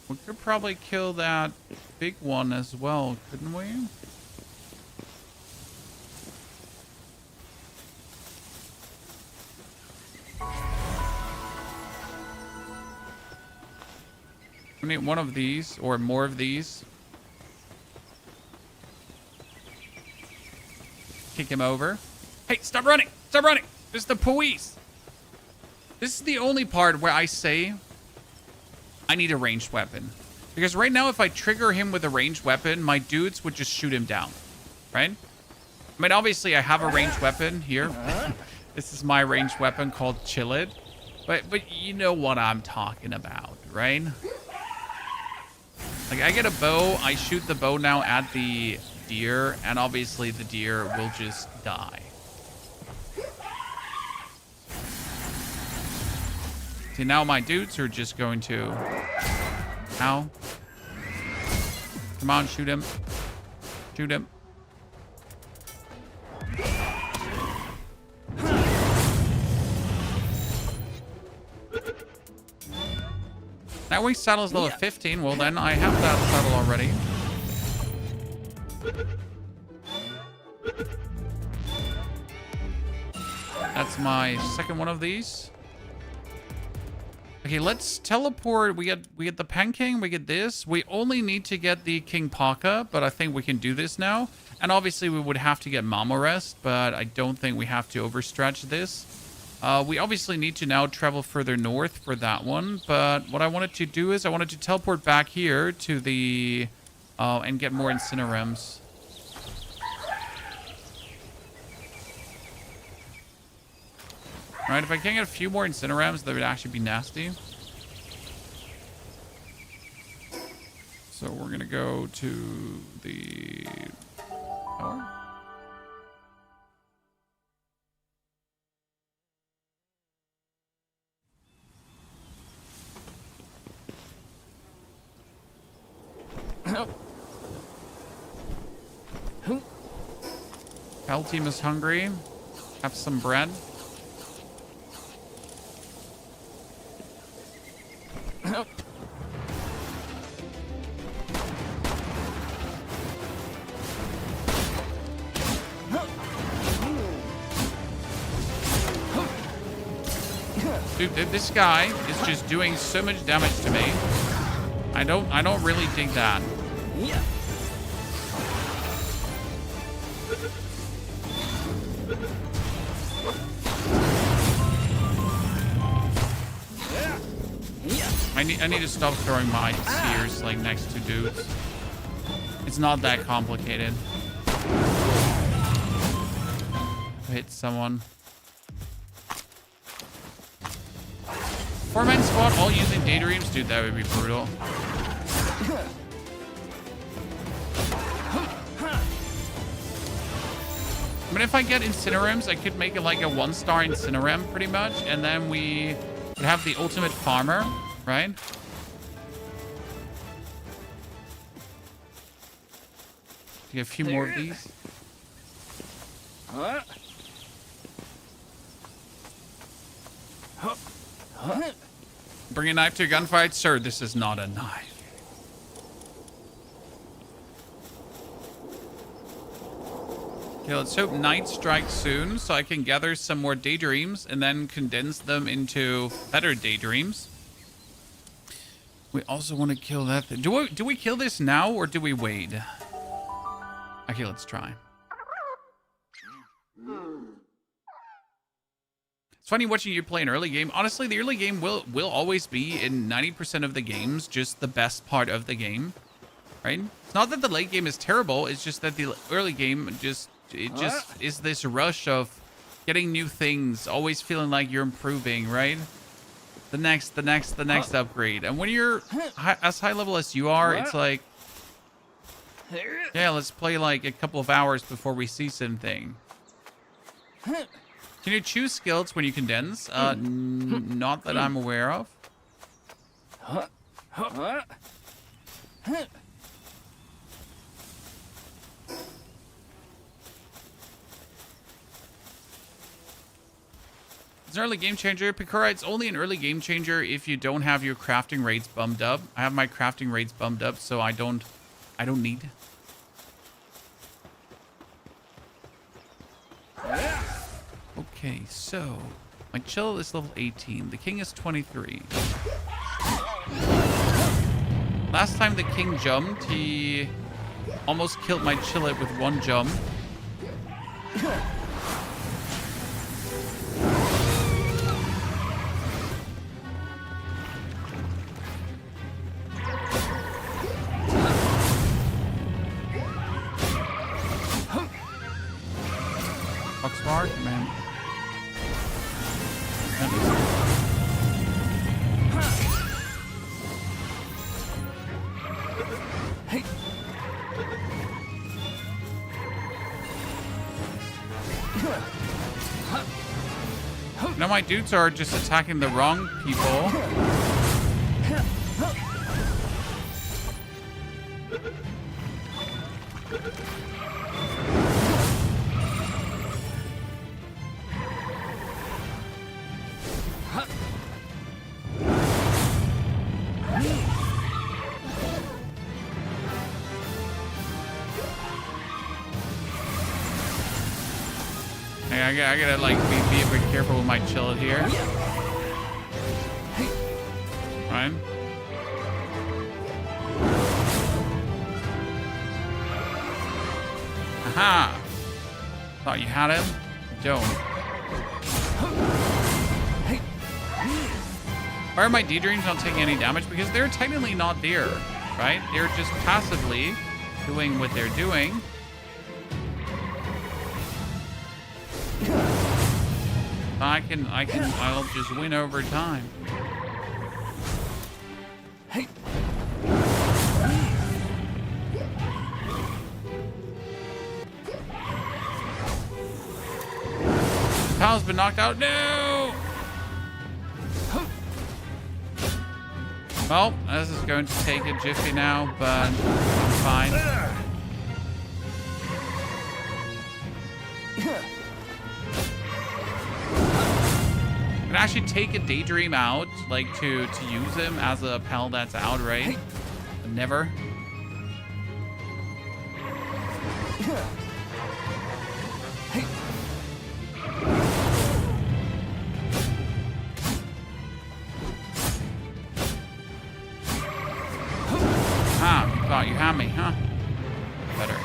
We could probably kill that big one as well, couldn't we? We need one of these or more of these. Kick him over. Hey, stop running! Stop running! This is the police! This is the only part where I say I need a ranged weapon. Because right now, if I trigger him with a ranged weapon, my dudes would just shoot him down. Right? I mean, obviously, I have a ranged weapon here. This is my ranged weapon called Chill It. But you know what I'm talking about, right? Like, I get a bow. I shoot the bow now at the deer, and obviously the deer will just die. See, now my dudes are just going to... Ow. Come on, shoot him. Shoot him. That wing saddle is level 15. Well, then I have that saddle already. That's my second one of these. Okay, let's teleport. We get the Pen King. We get this. We only need to get the King Paka, but I think we can do this now. And obviously, we would have to get Mama Rest, but I don't think we have to overstretch this. We obviously need to now travel further north for that one. But what I wanted to do is I wanted to teleport back here to the... and get more Incinerems. Alright, if I can get a few more Incinerems, that would actually be nasty. So we're going to go to the tower. Hell team is hungry. Have some bread. Dude, this guy is just doing so much damage to me. I don't really dig that. Yeah. I need to stop throwing my spears like next to dudes. It's not that complicated. Hit someone. 4-man squad all using daydreams? Dude, that would be brutal. I mean, if I get Incinerems, I could make it like a 1-star Incinerem pretty much. And then we would have the ultimate farmer, right? Get a few more of these. Bring a knife to a gunfight? Sir, this is not a knife. Okay, let's hope night strikes soon so I can gather some more daydreams and then condense them into better daydreams. We also want to kill that thing. Do we kill this now or do we wait? Okay, let's try. It's funny watching you play an early game. Honestly, the early game will always be, in 90% of the games, just the best part of the game, right? It's not that the late game is terrible. It's just that the early game just is this rush of getting new things, always feeling like you're improving, right? The next upgrade. And when you're as high level as you are, it's like, yeah, let's play like a couple of hours before we see something. Can you choose skills when you condense? Not that I'm aware of. It's an early game changer. Pikura, it's only an early game changer if you don't have your crafting rates bumped up. I have my crafting rates bumped up, so I don't need. Okay, so my chill is level 18. The king is 23. Last time the king jumped, he almost killed my chillet with one jump. Fuck smart, man. Hey. Now my dudes are just attacking the wrong people. I gotta like be a bit careful with my chillet here. Right? Aha! Thought you had him? Don't. Why are my daydreams not taking any damage? Because they're technically not there, right? They're just passively doing what they're doing. I'll just win over time. Hey. Pal's been knocked out. No! Well, this is going to take a jiffy now, but I'm fine. Can actually take a daydream out, like to use him as a pal that's out, right? But never. Ah, thought you had me, huh? Better.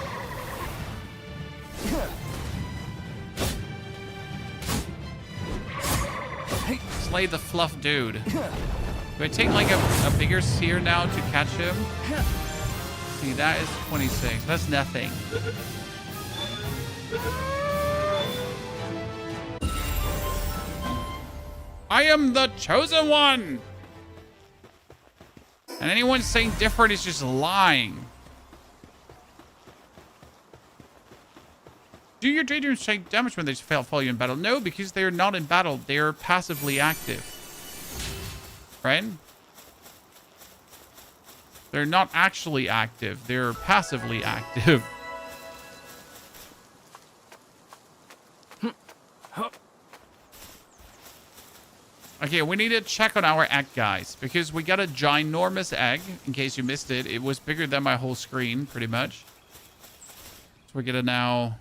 Slay the fluff dude. Do I take like a bigger seer now to catch him? See, that is 26. That's nothing. I am the chosen one! And anyone saying different is just lying. Do your daydreams take damage when they follow you in battle? No, because they're not in battle. They're passively active. Right? They're not actually active. They're passively active. Okay, we need to check on our egg, guys, because we got a ginormous egg. In case you missed it, it was bigger than my whole screen, pretty much. So we're gonna now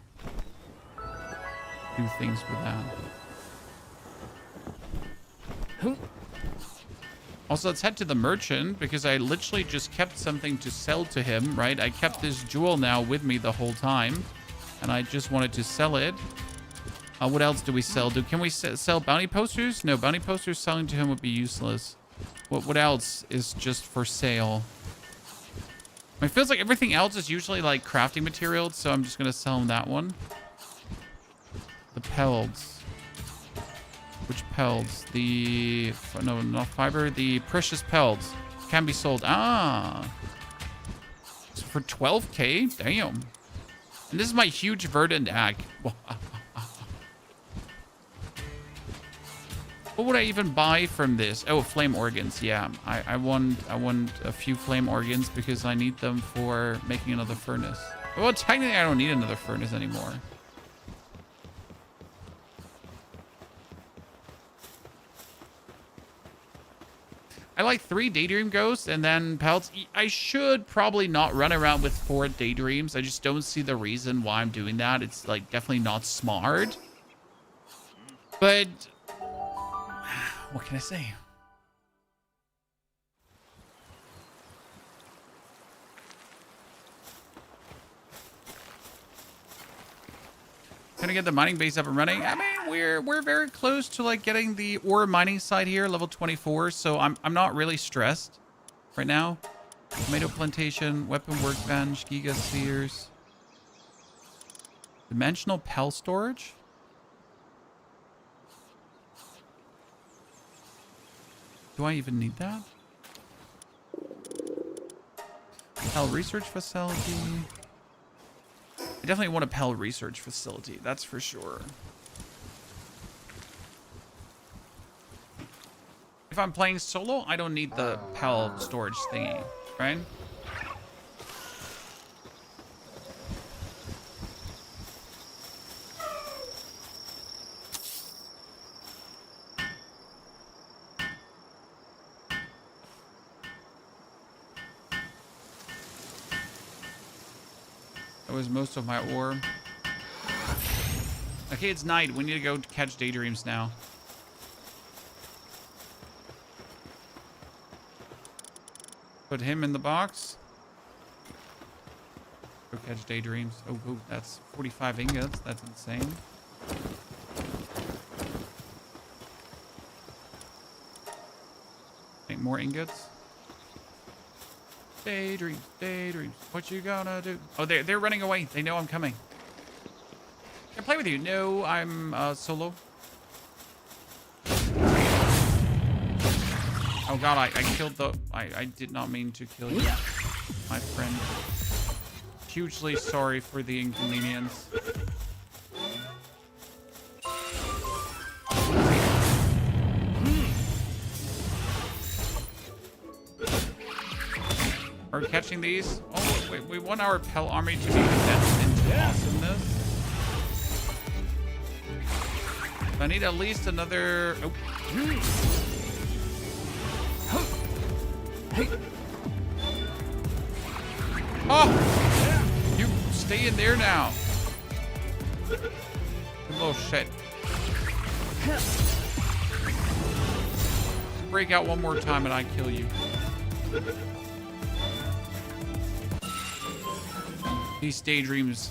do things with that. Also, let's head to the merchant because I literally just kept something to sell to him, right? I kept this jewel now with me the whole time, and I just wanted to sell it. What else do we sell? Can we sell bounty posters? No, bounty posters selling to him would be useless. What else is just for sale? It feels like everything else is usually like crafting materials, so I'm just gonna sell him that one. The pelts. Which pelts? No, not fiber. The precious pelts can be sold. Ah. So for 12k? Damn. And this is my huge verdant axe. What would I even buy from this? Oh, flame organs. Yeah, I want a few flame organs because I need them for making another furnace. Well, technically, I don't need another furnace anymore. I like 3 daydream ghosts and then pelts. I should probably not run around with 4 daydreams. I just don't see the reason why I'm doing that. It's like definitely not smart. But what can I say? Gonna get the mining base up and running. I mean, we're very close to like getting the ore mining site here, level 24. So I'm not really stressed right now. Tomato plantation, weapon workbench, giga spheres, dimensional pel storage. Do I even need that? Pel research facility. I definitely want a Pel research facility, that's for sure. If I'm playing solo, I don't need the Pel storage thingy, right? That was most of my ore. Okay, it's night. We need to go catch daydreams now. Put him in the box. Go catch daydreams. Oh, that's 45 ingots. That's insane. Make more ingots. Daydreams, daydreams. What you gonna do? Oh, they're running away. They know I'm coming. Can I play with you? No, I'm solo. Oh god, I killed the... I did not mean to kill you, my friend. Hugely sorry for the inconvenience. Are we catching these? Oh, wait, we want our Pel army to be condensed into awesomeness. I need at least another... Oh. Oh! You stay in there now. You little shit. Break out one more time and I kill you. These daydreams.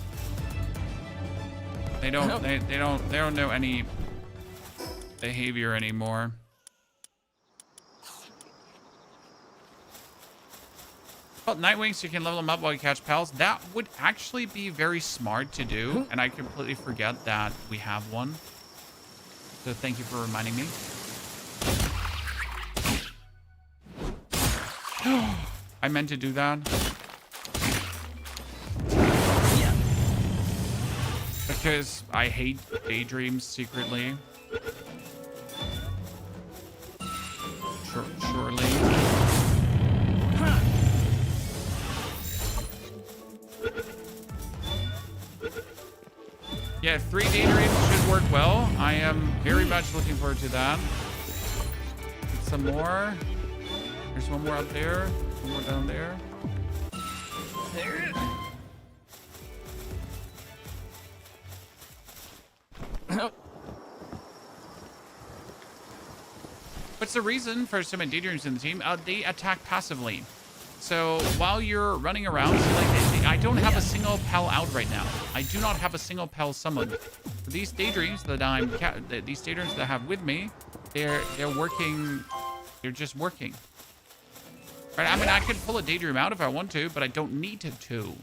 They don't know any behavior anymore. Well, Nightwings, you can level them up while you catch pals. That would actually be very smart to do, and I completely forget that we have one. So thank you for reminding me. I meant to do that. Because I hate daydreams secretly. Surely. Yeah, 3 daydreams should work well. I am very much looking forward to that. Get some more. There's one more up there. One more down there. What's the reason for so many daydreams in the team? They attack passively. So while you're running around, so like I don't have a single pal out right now. I do not have a single pal summoned. These daydreams that these daydreams that I have with me, they're working. They're just working. Right? I mean, I could pull a daydream out if I want to, but I don't need to.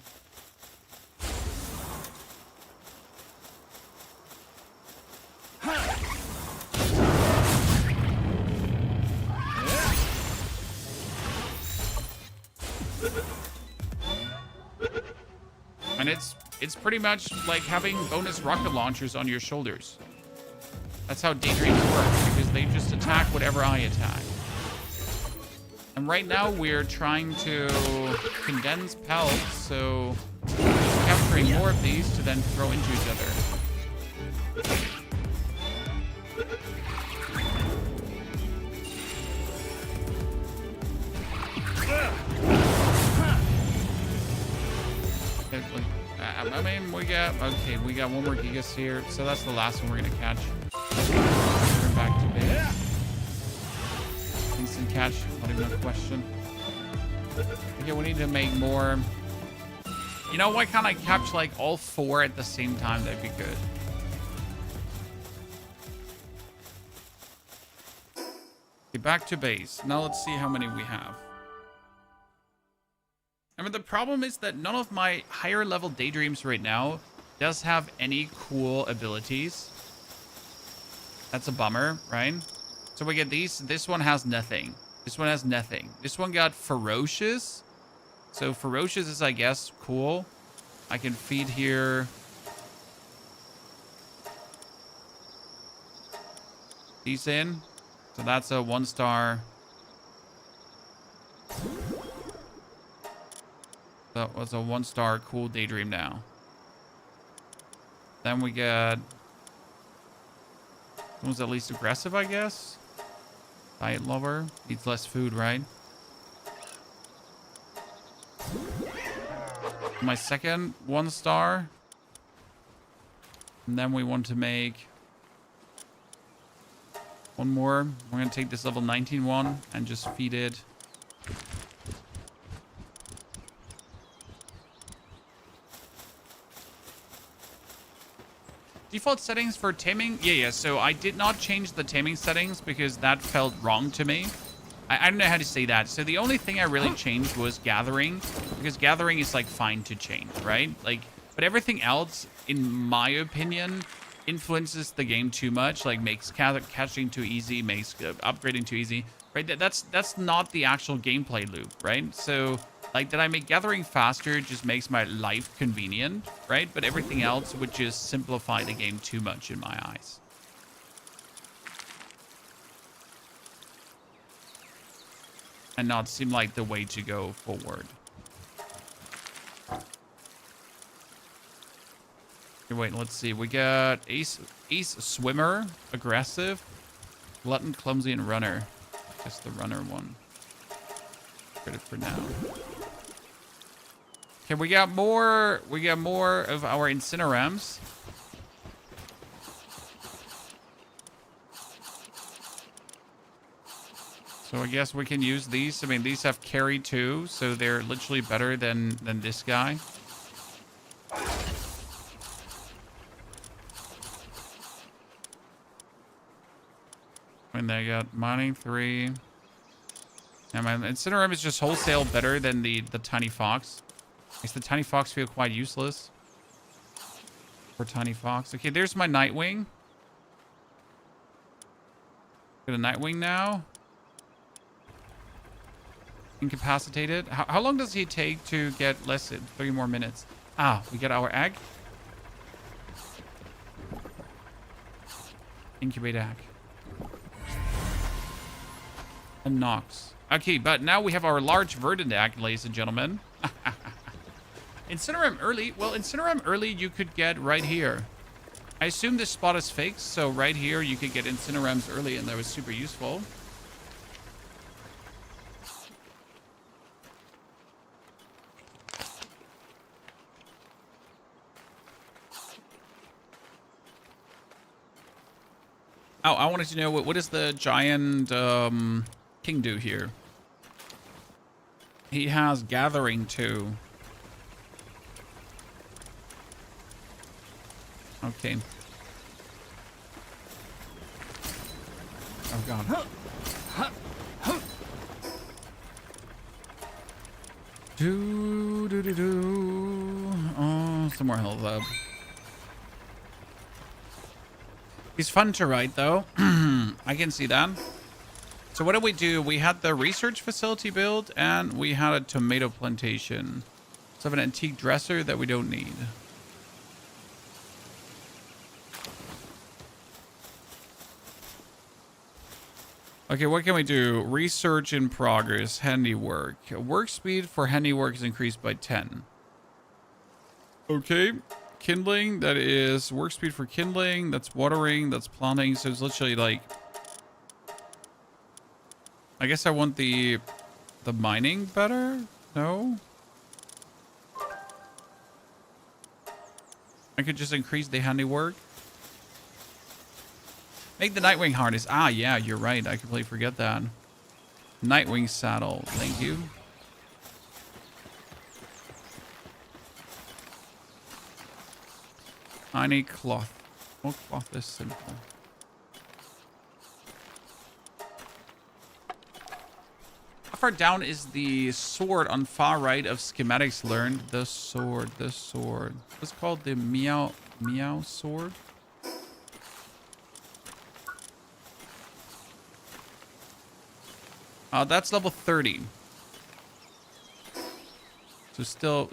And it's pretty much like having bonus rocket launchers on your shoulders. That's how daydreams work, because they just attack whatever I attack. And right now we're trying to condense pelts, so we're capturing more of these to then throw into each other. I mean, we got one more Gigas here, so that's the last one we're gonna catch. Turn back to base. Instant catch, not even a question. Okay, we need to make more. You know, why can't I catch like all 4 at the same time? That'd be good. Okay, back to base. Now let's see how many we have. I mean, the problem is that none of my higher level daydreams right now does have any cool abilities. That's a bummer, right? So we get these. This one has nothing. This one has nothing. This one got ferocious. So ferocious is, I guess, cool. I can feed here. These in. So that's a 1-star. That was a 1-star cool daydream now. Then we got... One's at least aggressive, I guess. Diet lover. Needs less food, right? My second 1-star. And then we want to make... one more. We're going to take this level 19 one and just feed it. Default settings for taming? Yeah. So I did not change the taming settings because that felt wrong to me. I don't know how to say that. So the only thing I really changed was gathering, because gathering is like fine to change, right? Like, but everything else, in my opinion, influences the game too much. Like makes catching too easy, makes upgrading too easy, right? That's not the actual gameplay loop, right? So like that I make gathering faster just makes my life convenient, right? But everything else would just simplify the game too much in my eyes. And not seem like the way to go forward. Okay, wait, let's see. We got Ace Swimmer, aggressive, Glutton, Clumsy, and Runner. Just the Runner one. Credit for now. Okay, we got more of our Incinerams. So I guess we can use these. I mean, these have carry too, so they're literally better than this guy. And they got mining 3. Yeah, my Incineram is just wholesale better than the Tiny Fox. Makes the Tiny Fox feel quite useless. For Tiny Fox. Okay, there's my Nightwing. Got a Nightwing now. Incapacitated. How long does he take to get less than 3 more minutes? Ah, we get our egg. Incubate egg. And Nox. Okay, but now we have our large verdant egg, ladies and gentlemen. Incineram early. Well, Incineram early you could get right here. I assume this spot is fixed, so right here you could get Incinerams early, and that was super useful. Oh, I wanted to know what does the giant king do here? He has gathering too. Okay. Oh god. Oh, some more health up. He's fun to ride though. I can see that. So what did we do? We had the research facility built and we had a tomato plantation. So we have an antique dresser that we don't need. Okay, what can we do? Research in progress, handiwork. Work speed for handiwork is increased by 10. Okay, kindling, that is work speed for kindling, that's watering, that's planting. So it's literally like, I guess I want the mining better? No? I could just increase the handiwork. Make the Nightwing harness. Ah, yeah, you're right. I completely forget that. Nightwing saddle. Thank you. I need cloth. What cloth is simple? How far down is the sword on far right of schematics learned? The sword, the sword. What's called the meow sword? That's level 30. So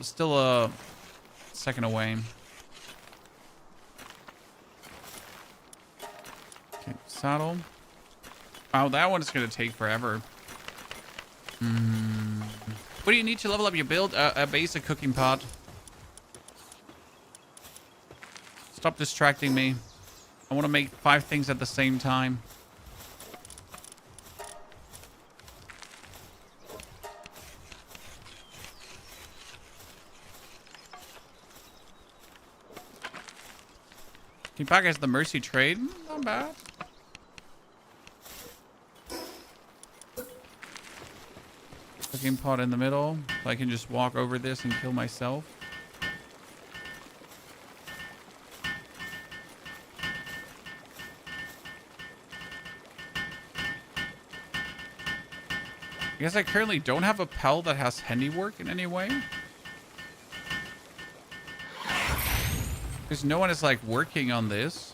still a second away. Okay, saddle. Oh, that one is going to take forever. What do you need to level up your build? A basic cooking pot. Stop distracting me. I want to make 5 things at the same time. Team Pack has the Mercy trade. Not bad. Cooking pot in the middle. So I can just walk over this and kill myself. I guess I currently don't have a Pell that has handiwork in any way. Because no one is like working on this.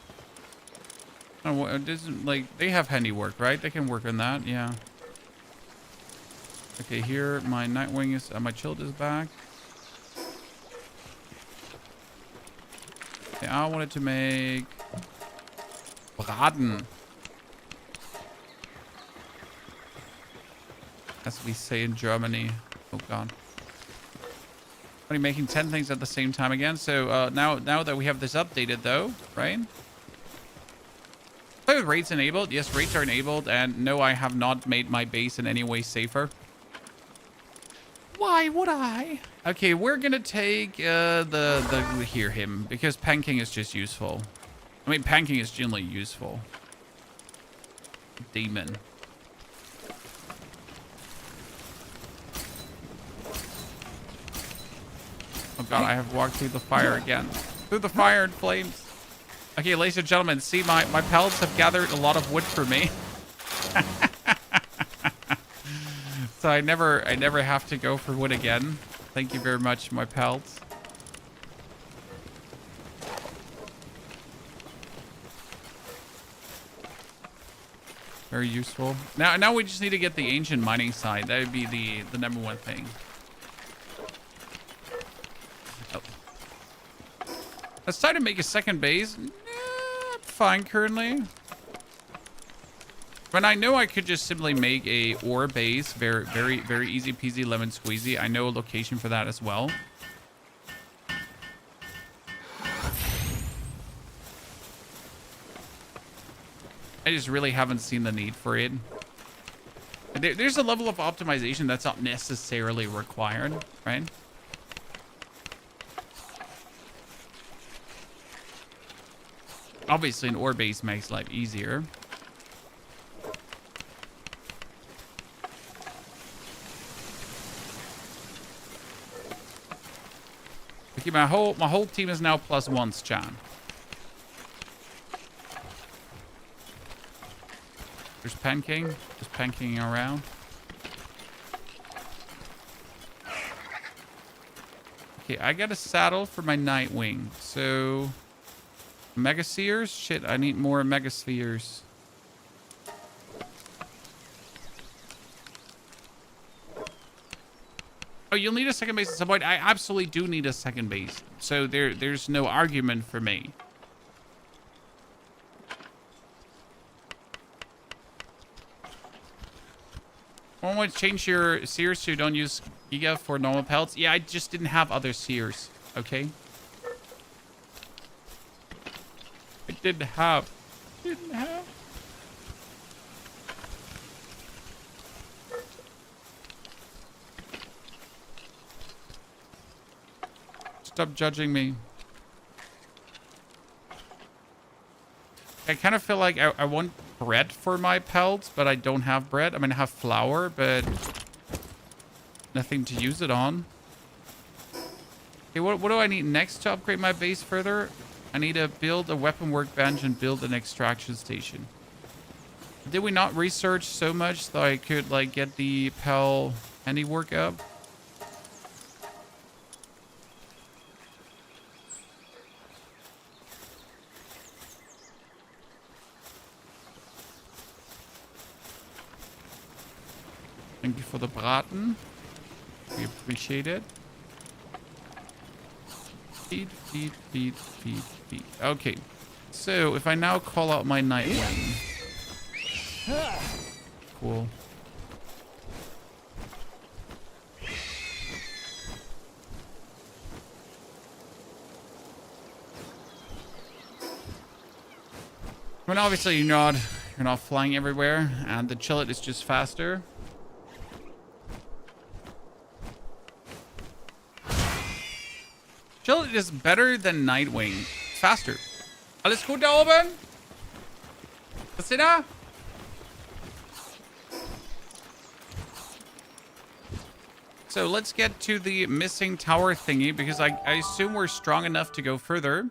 Oh, it doesn't like they have handiwork, right? They can work on that, yeah. Okay, here my Nightwing is, my Child is back. Okay, I wanted to make Braten, as we say in Germany. Oh God. Only making 10 things at the same time again. So now that we have this updated though, right? Play with rates enabled. Yes, rates are enabled, and no, I have not made my base in any way safer. Why would I? Okay, we're gonna take the hear him because panking is just useful. I mean, panking is generally useful. Demon. Oh God, I have walked through the fire again. Through the fire and flames. Okay, ladies and gentlemen, see my pellets have gathered a lot of wood for me. So I never have to go for wood again. Thank you very much, my pellets. Very useful. Now we just need to get the ancient mining side. That would be the number one thing. Oh. Let's try to make a second base. Fine currently. But I know I could just simply make a ore base. Very easy peasy lemon squeezy. I know a location for that as well. I just really haven't seen the need for it. There's a level of optimization that's not necessarily required, right? Obviously, an ore base makes life easier. Okay, my whole team is now +1s, John. There's Panking, just panking around. Okay, I got a saddle for my Nightwing. So, Mega Seers? Shit, I need more Mega Spheres. Oh, you'll need a second base at some point. I absolutely do need a second base. So there's no argument for me. I want to change your Seers so you don't use Giga for normal pelts. Yeah, I just didn't have other Seers. Okay. I didn't have. Stop judging me. I kind of feel like I want bread for my pelts, but I don't have bread. I mean, I have flour, but nothing to use it on. Okay, what do I need next to upgrade my base further? I need to build a weapon workbench and build an extraction station. Did we not research so much that I could, like, get the Pel handiwork up? Thank you for the braten. We appreciate it. Feed, feed, feed, feed, feed. Okay. So, if I now call out my Nightwing. Cool. I mean, obviously you're not flying everywhere, and the Chillet is just faster. Chillet is better than Nightwing. It's faster. Alles gut da oben? Was ist da? So let's get to the missing tower thingy, because I assume we're strong enough to go further.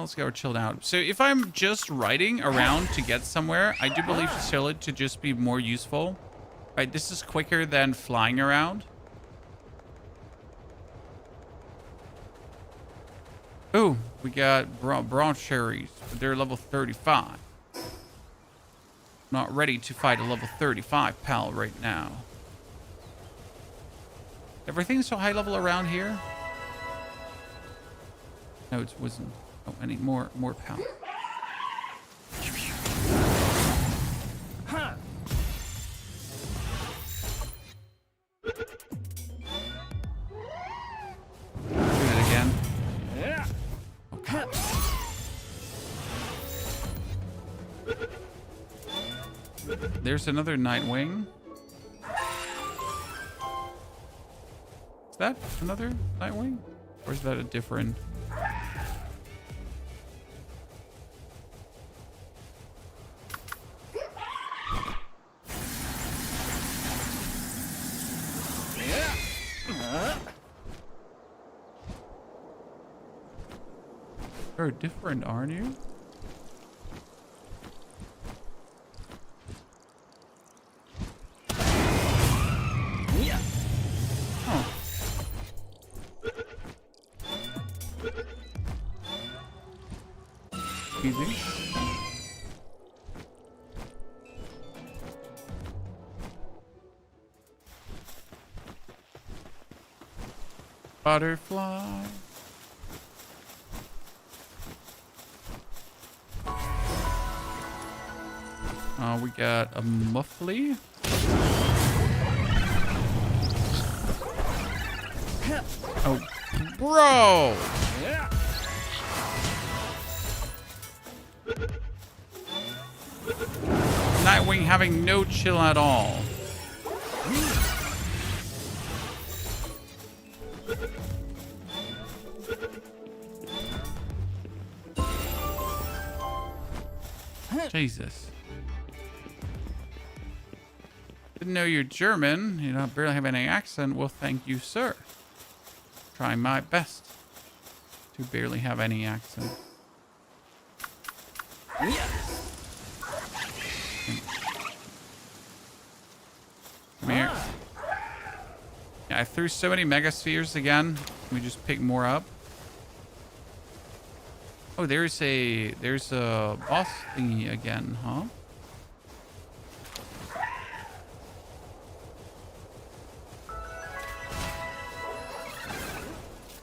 Let's go chilled out. So if I'm just riding around to get somewhere, I do believe Chillet to just be more useful. Right, this is quicker than flying around. Ooh, we got bronze cherries, but they're level 35. Not ready to fight a level 35 pal right now. Everything's so high level around here. No, it wasn't. Oh, I need more pal. Huh. Do it again. Yeah. Okay. There's another Nightwing. Is that another Nightwing? Or is that a different... You're different, aren't you? Yeah. Oh. Easy. Butterfly. We got a muffly. Oh, bro! Yeah. Darkwing having no chill at all. Jesus. Didn't know you're German. You don't barely have any accent. Well, thank you, sir. Trying my best to barely have any accent. Come here. Yeah, I threw so many mega spheres again. Can we just pick more up? Oh, there's a boss thingy again, huh?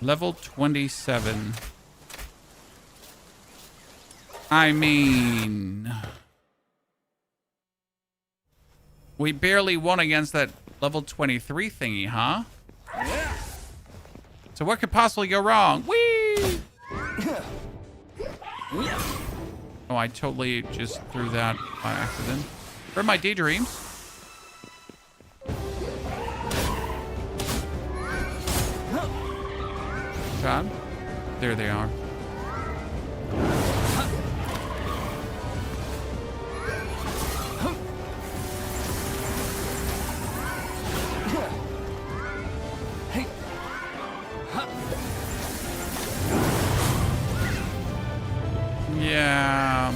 Level 27. I mean, we barely won against that level 23 thingy, huh? So what could possibly go wrong? Whee! Oh, I totally just threw that by accident. For my daydreams. God. There they are. Yeah.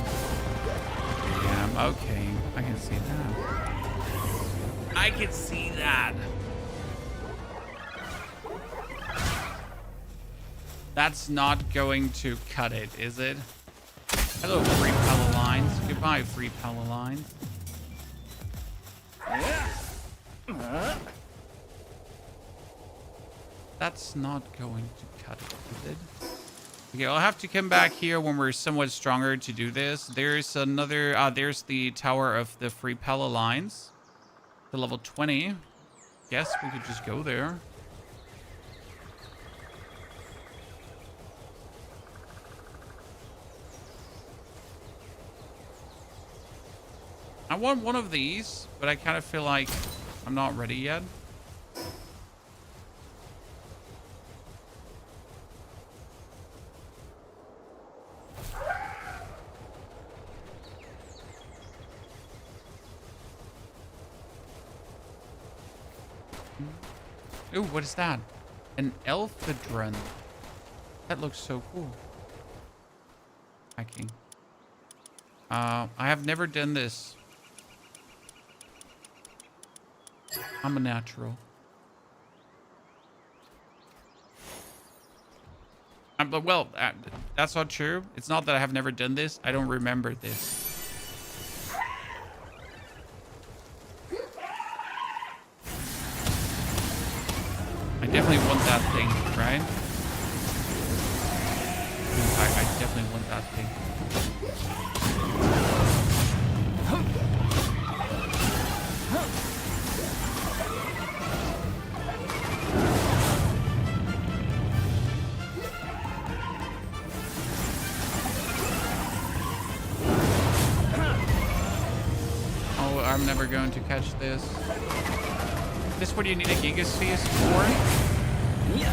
Yeah, okay. I can see that. I can see that. That's not going to cut it, is it? Hello, free Pella lines. Goodbye, free Pella lines. That's not going to cut it, is it? Okay, I'll have to come back here when we're somewhat stronger to do this. There's another, there's the Tower of the Free Pella Lines. To level 20. Guess we could just go there. I want one of these, but I kind of feel like I'm not ready yet. Ooh, what is that? An Elphidron. That looks so cool. Hiking. I have never done this. I'm a natural. But well, that's not true. It's not that I have never done this. I don't remember this. I definitely want that thing, right? I definitely want that thing. Oh, I'm never going to catch this. Is this what you need a Gigasphere for? Yeah.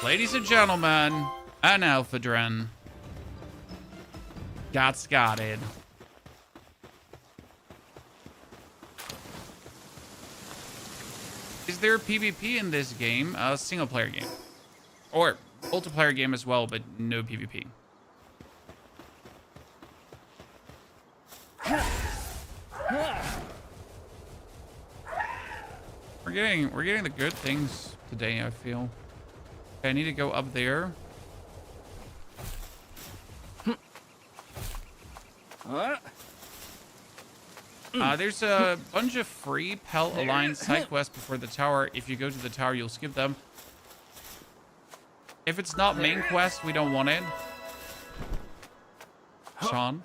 Ladies and gentlemen, an Elphidron got scotted. Is there PvP in this game? A single player game. Or multiplayer game as well, but no PvP. We're getting the good things today, I feel. Okay, I need to go up there. There's a bunch of free Pell Alliance side quests before the tower. If you go to the tower, you'll skip them. If it's not main quest, we don't want it. Sean?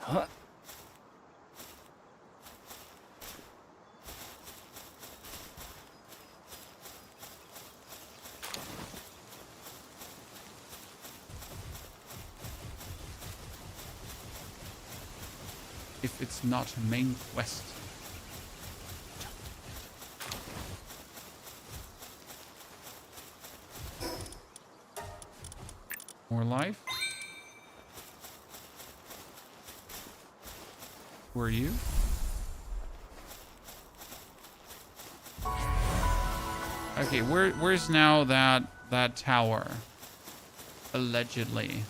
if it's not a main quest. More life. Who are you? Okay, where's now that tower? Allegedly.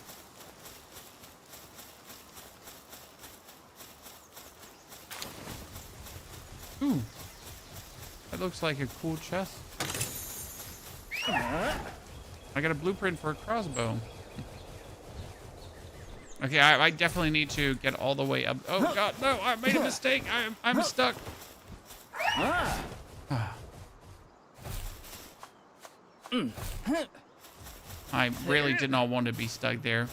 Ooh. That looks like a cool chest. I got a blueprint for a crossbow. Okay, I definitely need to get all the way up. Oh god, no, I made a mistake. I'm stuck. I really did not want to be stuck there.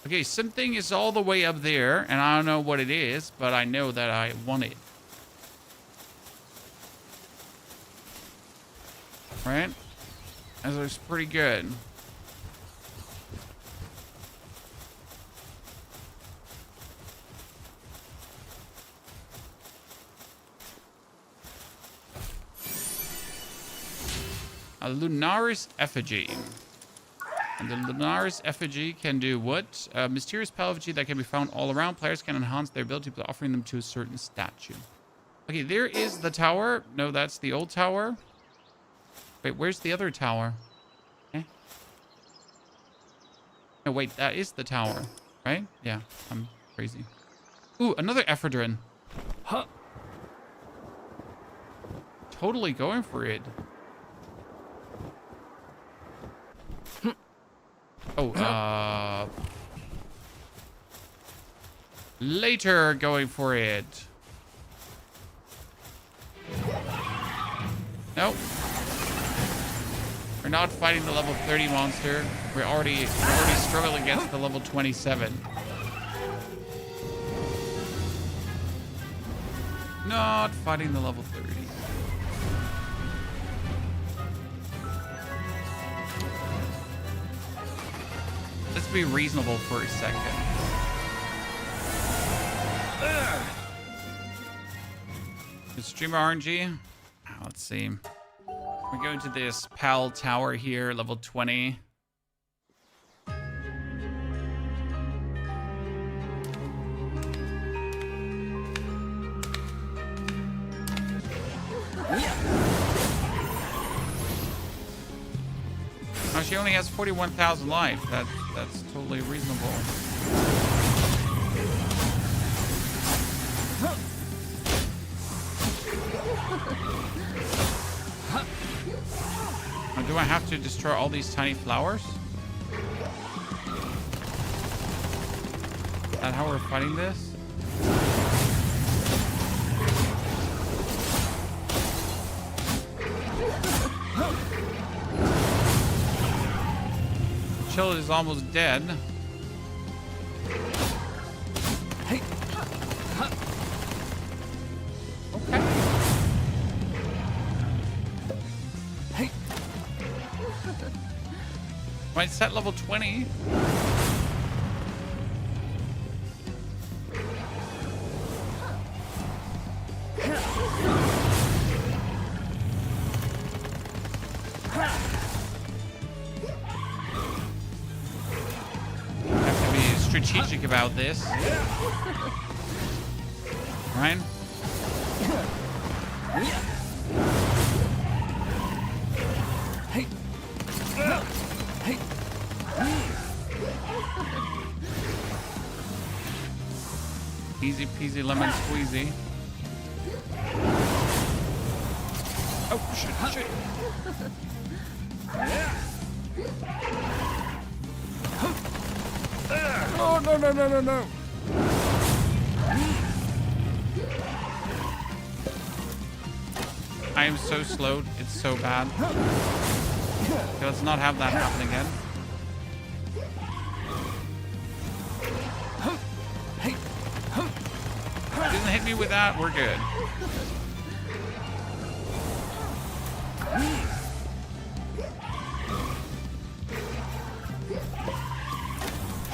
Okay, something is all the way up there, and I don't know what it is, but I know that I want it. Right? That looks pretty good. A Lunaris effigy. And the Lunaris effigy can do what? A mysterious pale effigy that can be found all around. Players can enhance their ability by offering them to a certain statue. Okay, there is the tower. No, that's the old tower. Wait, where's the other tower? Eh? No, wait, that is the tower, right? Yeah, I'm crazy. Ooh, another ephedrine. Huh. Totally going for it. Oh, later going for it. Nope. We're not fighting the level 30 monster. We're already struggling against the level 27. Not fighting the level 30. Let's be reasonable for a second. The streamer RNG. Let's see. We're going to this PAL tower here, level 20. Oh, she only has 41,000 life. That's totally reasonable. Or do I have to destroy all these tiny flowers? Is that how we're fighting this? Chill is almost dead. Hey. Okay. Hey. Might set level 20. Strategic about this. Ryan? Hey. Hey. Easy peasy lemon squeezy. Oh, shit. Oh, no. I am so slowed. It's so bad. Okay, let's not have that happen again. Doesn't hit me with that. We're good.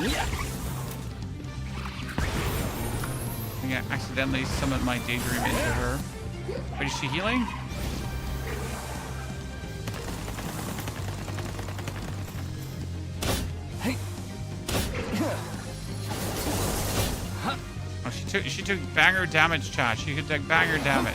I think I accidentally summoned my daydream into her. Wait, is she healing? Oh, she took banger damage, chat. She could take banger damage.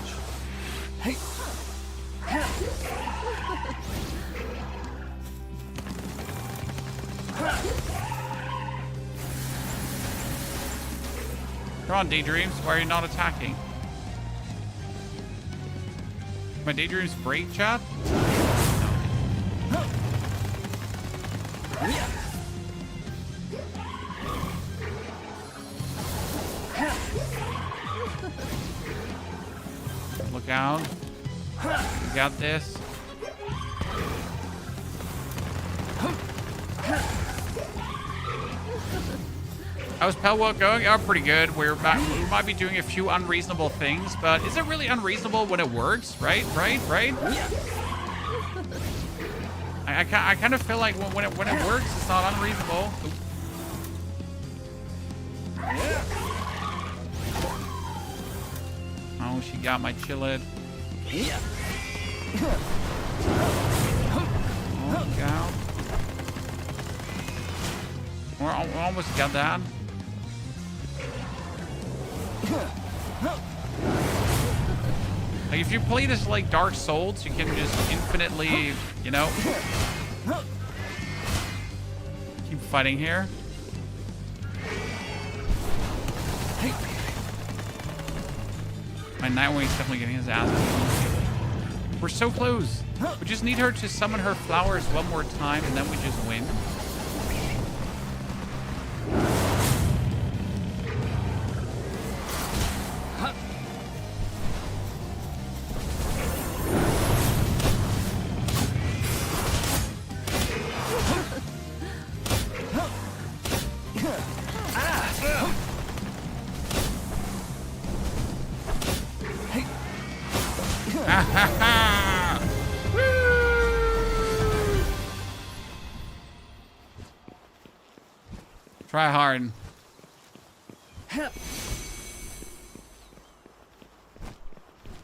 Come on, daydreams. Why are you not attacking? My daydreams break, chat? Look out. You got this. How's Palworld going? Oh, pretty good. We might be doing a few unreasonable things, but is it really unreasonable when it works? Right? I kind of feel like when it works, it's not unreasonable. Oh, she got my chilled. Oh, God. We almost got that. Like, if you play this like Dark Souls, you can just infinitely, you know, keep fighting here. My Nightwing's definitely getting his ass beat. We're so close. We just need her to summon her flowers one more time, and then we just win. Try hard.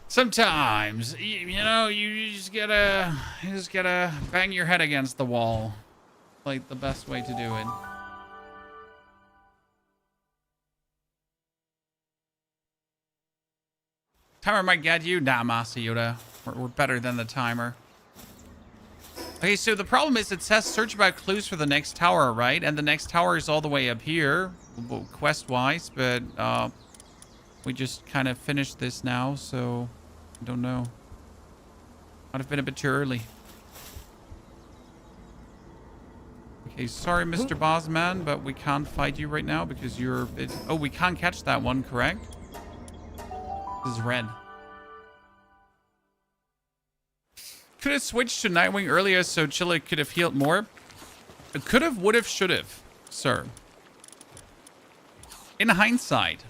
Sometimes, you know, you just gotta bang your head against the wall. Like the best way to do it. Timer might get you. Nah, Masa Yoda. We're better than the timer. Okay, so the problem is it says search about clues for the next tower, right? And the next tower is all the way up here, quest-wise, but we just kind of finished this now, so I don't know. Might have been a bit too early. Okay, sorry, Mr. Bossman, but we can't fight you right now because you're a bit... Oh, we can't catch that one, correct? This is red. Could have switched to Nightwing earlier so Chilla could have healed more. It could have, would have, should have, sir. In hindsight.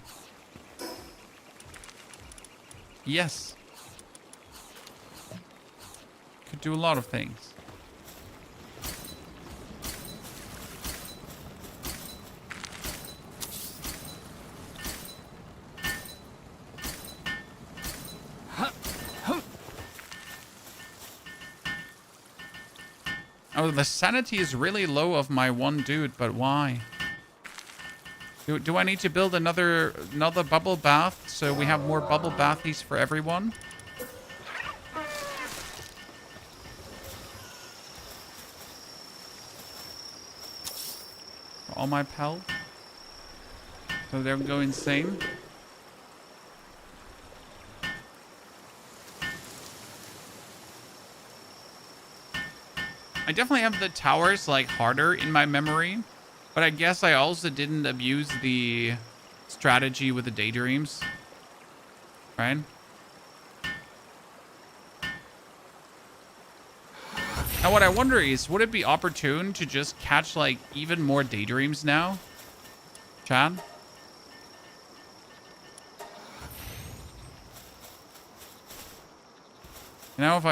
Yes. Could do a lot of things. Oh, the sanity is really low of my one dude, but why? Do I need to build another bubble bath so we have more bubble bathies for everyone? For all my pals? So they don't go insane? I definitely have the towers like harder in my memory, but I guess I also didn't abuse the strategy with the daydreams, right? Now what I wonder is, would it be opportune to just catch like even more daydreams now? Chad? You know, if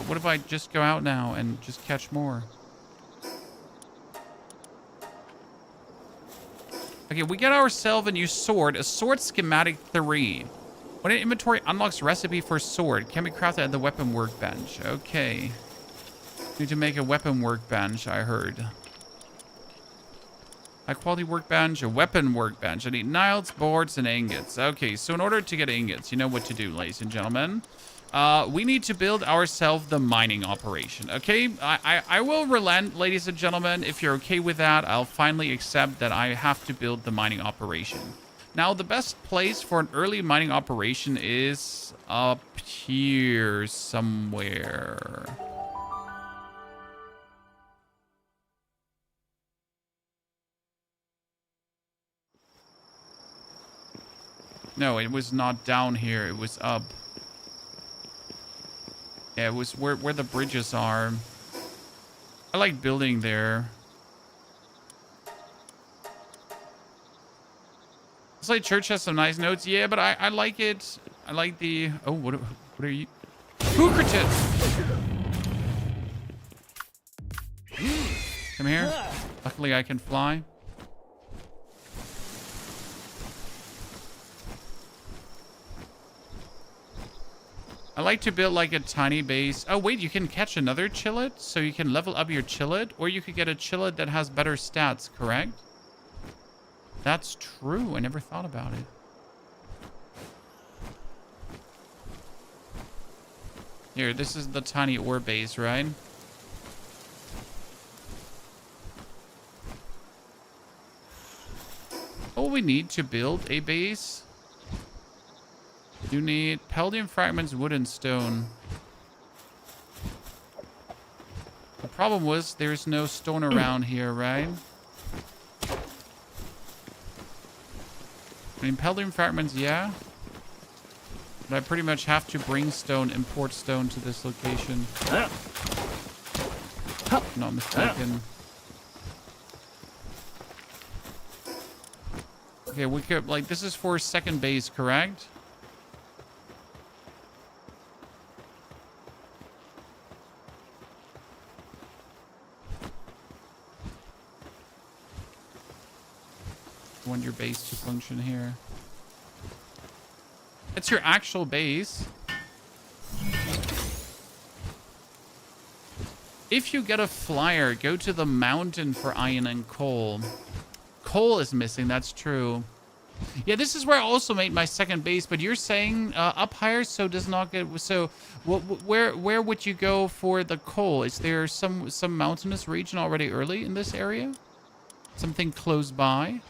what if I just go out now and just catch more? Okay, we get ourselves a new sword, a sword schematic 3. When an inventory unlocks recipe for sword, can be crafted at the weapon workbench. Okay. Need to make a weapon workbench, I heard. High quality workbench, a weapon workbench. I need nails, boards, and ingots. Okay, so in order to get ingots, you know what to do, ladies and gentlemen. We need to build ourselves the mining operation, okay? I will relent, ladies and gentlemen. If you're okay with that, I'll finally accept that I have to build the mining operation. Now, the best place for an early mining operation is up here somewhere. No, it was not down here. It was up. Yeah, it was where the bridges are. I like building there. Slate Church has some nice notes. Yeah, but I like it. I like the... Oh, what are you? Hookratus! Come here. Luckily, I can fly. I like to build like a tiny base. Oh, wait, you can catch another chillet? So you can level up your chillet? Or you could get a chillet that has better stats, correct? That's true. I never thought about it. Here, this is the tiny ore base, right? Oh, we need to build a base. You need palladium fragments, wood, and stone. The problem was there's no stone around here, right? I mean, palladium fragments, yeah. But I pretty much have to bring stone, import stone to this location. If not mistaken. Okay, we could, like, this is for second base, correct? I want your base to function here. It's your actual base. If you get a flyer, go to the mountain for iron and coal. Coal is missing, that's true. Yeah, this is where I also made my second base, but you're saying up higher, so does not get... So where would you go for the coal? Is there some mountainous region already early in this area? Something close by?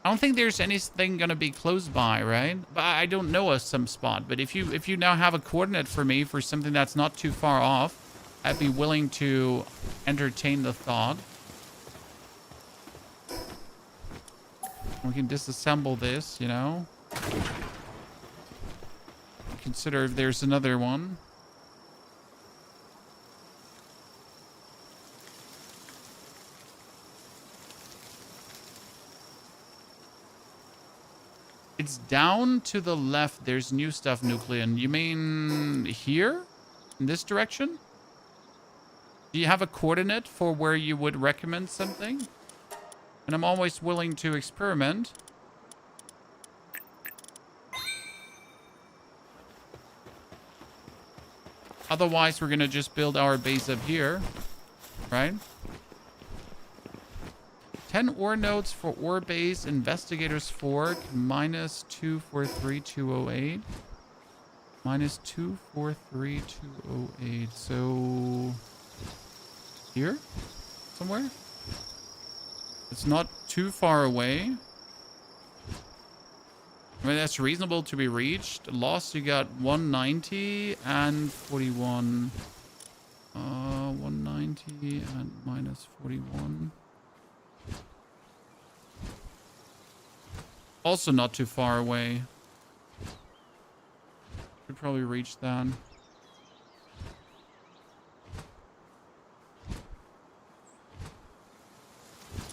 I don't think there's anything gonna be close by, right? But I don't know some spot. But if you now have a coordinate for me for something that's not too far off, I'd be willing to entertain the thought. We can disassemble this, you know. Consider if there's another one. It's down to the left. There's new stuff, Nuclean. You mean here? In this direction? Do you have a coordinate for where you would recommend something? And I'm always willing to experiment. Otherwise, we're going to just build our base up here. Right? 10 ore nodes for ore base, investigators fork, minus 243,208. Minus 243,208. So here? Somewhere? It's not too far away. I mean, that's reasonable to be reached. Lost, you got 190 and 41. 190 and minus 41. Also not too far away. Could probably reach that.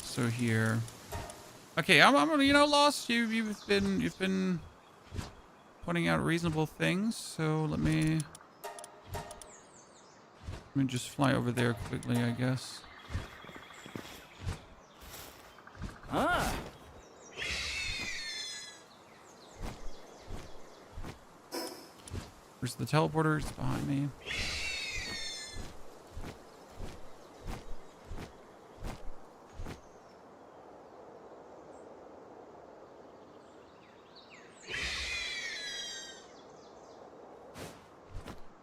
So here. Okay, I'm you know, Lost. You've been pointing out reasonable things. So let me just fly over there quickly, I guess. Where's the teleporter? It's behind me.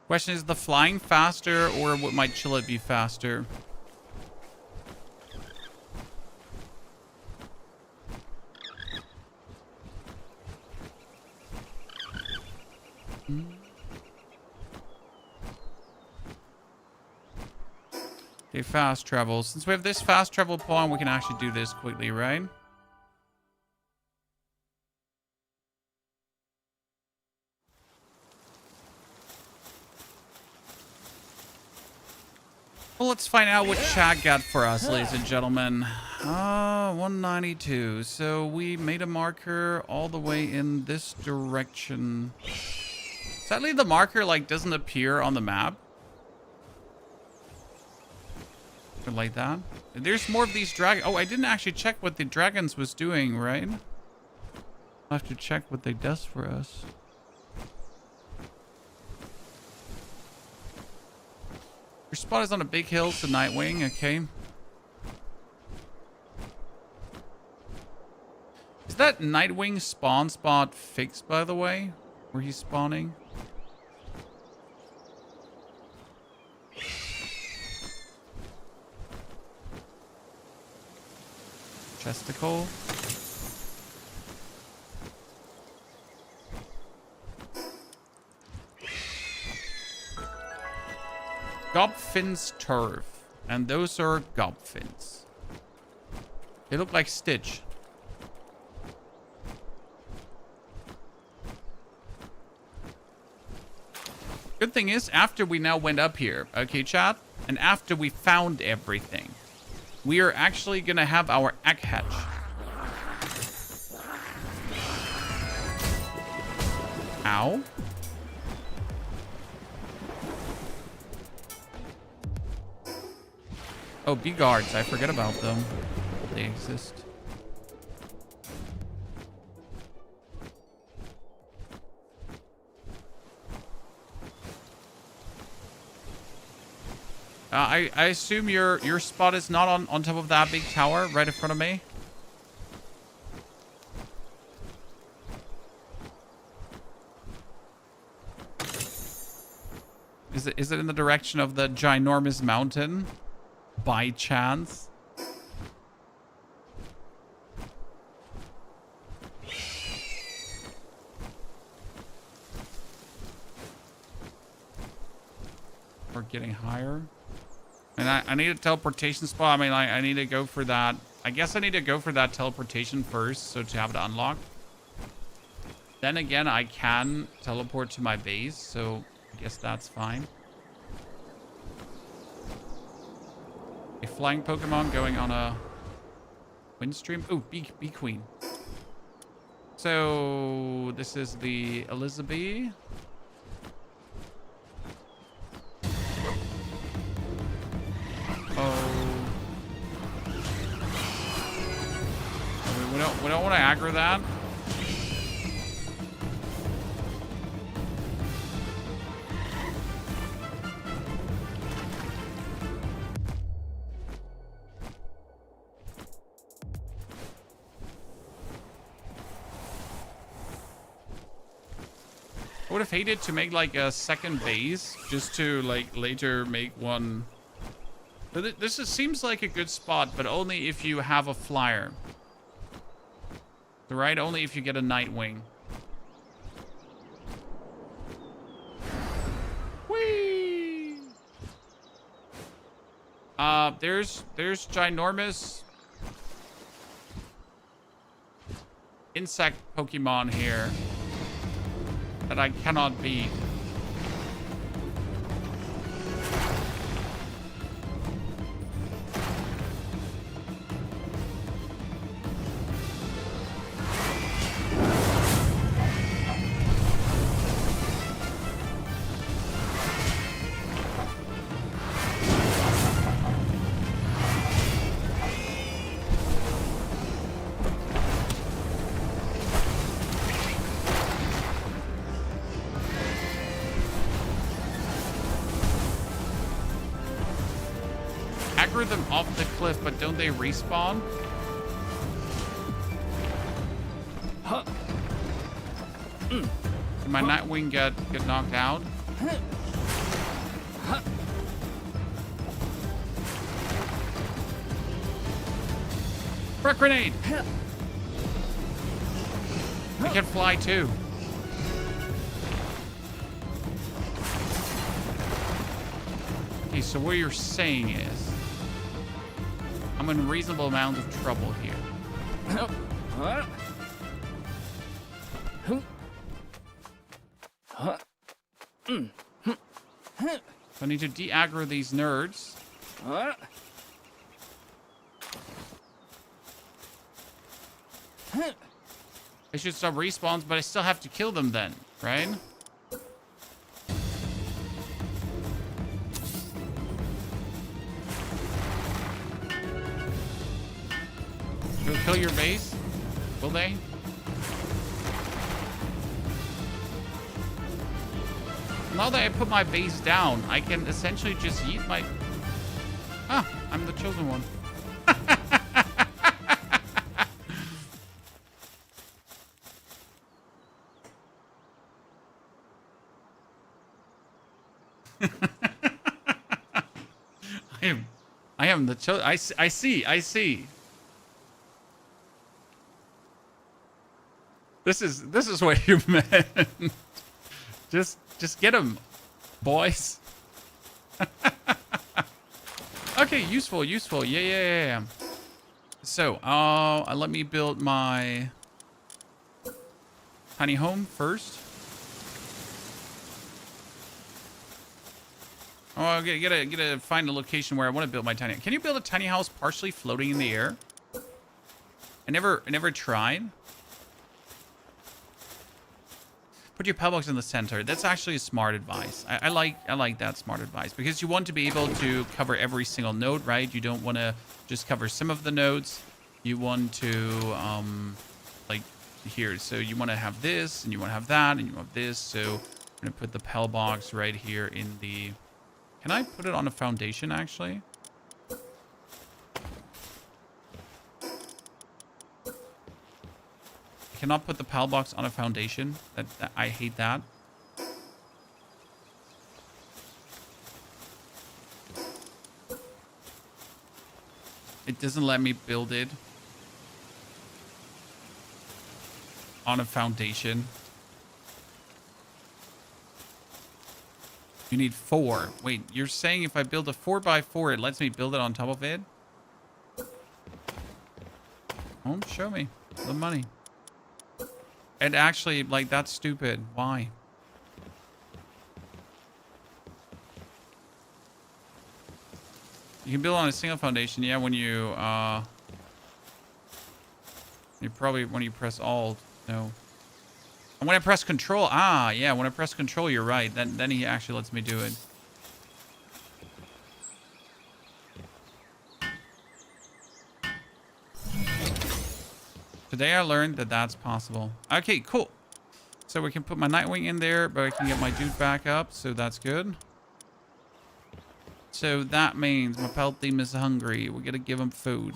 Question is the flying faster or what might chill it be faster? Okay, fast travel. Since we have this fast travel pawn, we can actually do this quickly, right? Well, let's find out what chat got for us, ladies and gentlemen. 192. So we made a marker all the way in this direction. Sadly, the marker like doesn't appear on the map. Like that. There's more of these dragons. Oh, I didn't actually check what the dragons was doing, right? I'll have to check what they does for us. Your spot is on a big hill, so Nightwing, okay. Is that Nightwing spawn spot fixed, by the way? Where he's spawning? Chesticle. Gobfin's turf. And those are Gobfins. They look like Stitch. Good thing is, after we now went up here, okay, chat? And after we found everything, we are actually gonna have our egg hatch. Ow. Oh, bee guards. I forget about them. They exist. I assume your spot is not on top of that big tower right in front of me. Is it in the direction of the ginormous mountain? By chance? Or getting higher? And I need a teleportation spot. I mean, I need to go for that. I guess I need to go for that teleportation first, so to have it unlocked. Then again, I can teleport to my base, so I guess that's fine. A flying Pokemon going on a wind stream. Oh, bee queen. So this is the Elizabeth. Oh. We don't want to aggro that. I would have hated to make like a second base just to like later make one. Seems like a good spot, but only if you have a flyer. Right? Only if you get a Nightwing. Whee! There's ginormous insect Pokemon here that I cannot beat. aggro them off the cliff, but don't they respawn? Huh. Did my Nightwing get knocked out? Huh. Front grenade! I can fly too. Okay, so what you're saying is I'm in a reasonable amount of trouble here. Huh. Huh. So I need to de-aggro these nerds. Huh. They should stop respawns, but I still have to kill them then, right? They'll kill your base? Will they? Now that I put my base down, I can essentially just eat my... Ah, I'm the chosen one. I am the chosen... I see. This is what you meant. Just get him, boys. Okay, useful. Yeah. So, let me build my tiny home first. Oh, I gotta find a location where I want to build my tiny. Can you build a tiny house partially floating in the air? I never tried. Put your pillbox in the center. That's actually a smart advice. I like that smart advice because you want to be able to cover every single node, right? You don't want to just cover some of the nodes. You want to like here. So you want to have this, and you want to have that, and you want this. So I'm gonna put the pillbox right here in the. Can I put it on a foundation actually? Cannot put the PAL box on a foundation. That I hate that. It doesn't let me build it on a foundation. You need 4. Wait, you're saying if I build a 4x4, it lets me build it on top of it? Oh, show me the money. And actually, like, that's stupid. Why? You can build on a single foundation, yeah, when you probably, when you press Alt, no. And when I press Control, yeah, when I press Control, you're right. Then he actually lets me do it. Today I learned that that's possible. Okay, cool. So we can put my Nightwing in there, but I can get my dude back up, so that's good. So that means my pelt theme is hungry. We're gonna give him food.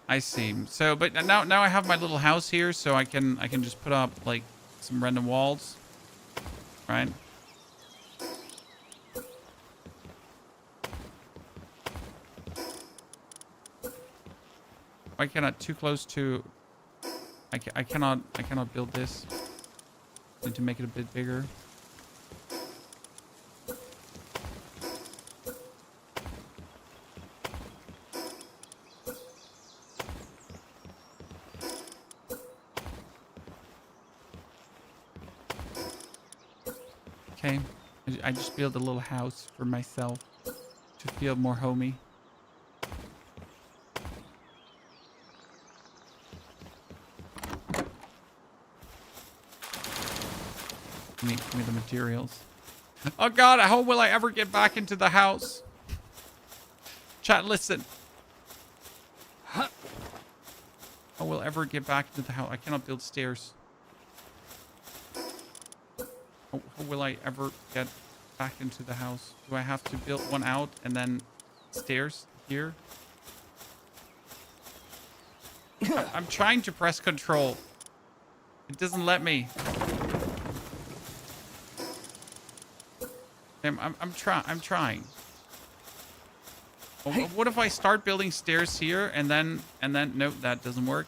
I see. So, but now I have my little house here, so I can just put up like some random walls, right? Why cannot too close to? I cannot build this. Need to make it a bit bigger. Okay, I just built a little house for myself to feel more homey. Give me the materials. Oh God, how will I ever get back into the house? Chat, listen. How will I ever get back into the house? I cannot build stairs. How will I ever get back into the house? Do I have to build one out and then stairs here? I'm trying to press control. It doesn't let me. I'm trying. Oh, what if I start building stairs here and then nope, that doesn't work.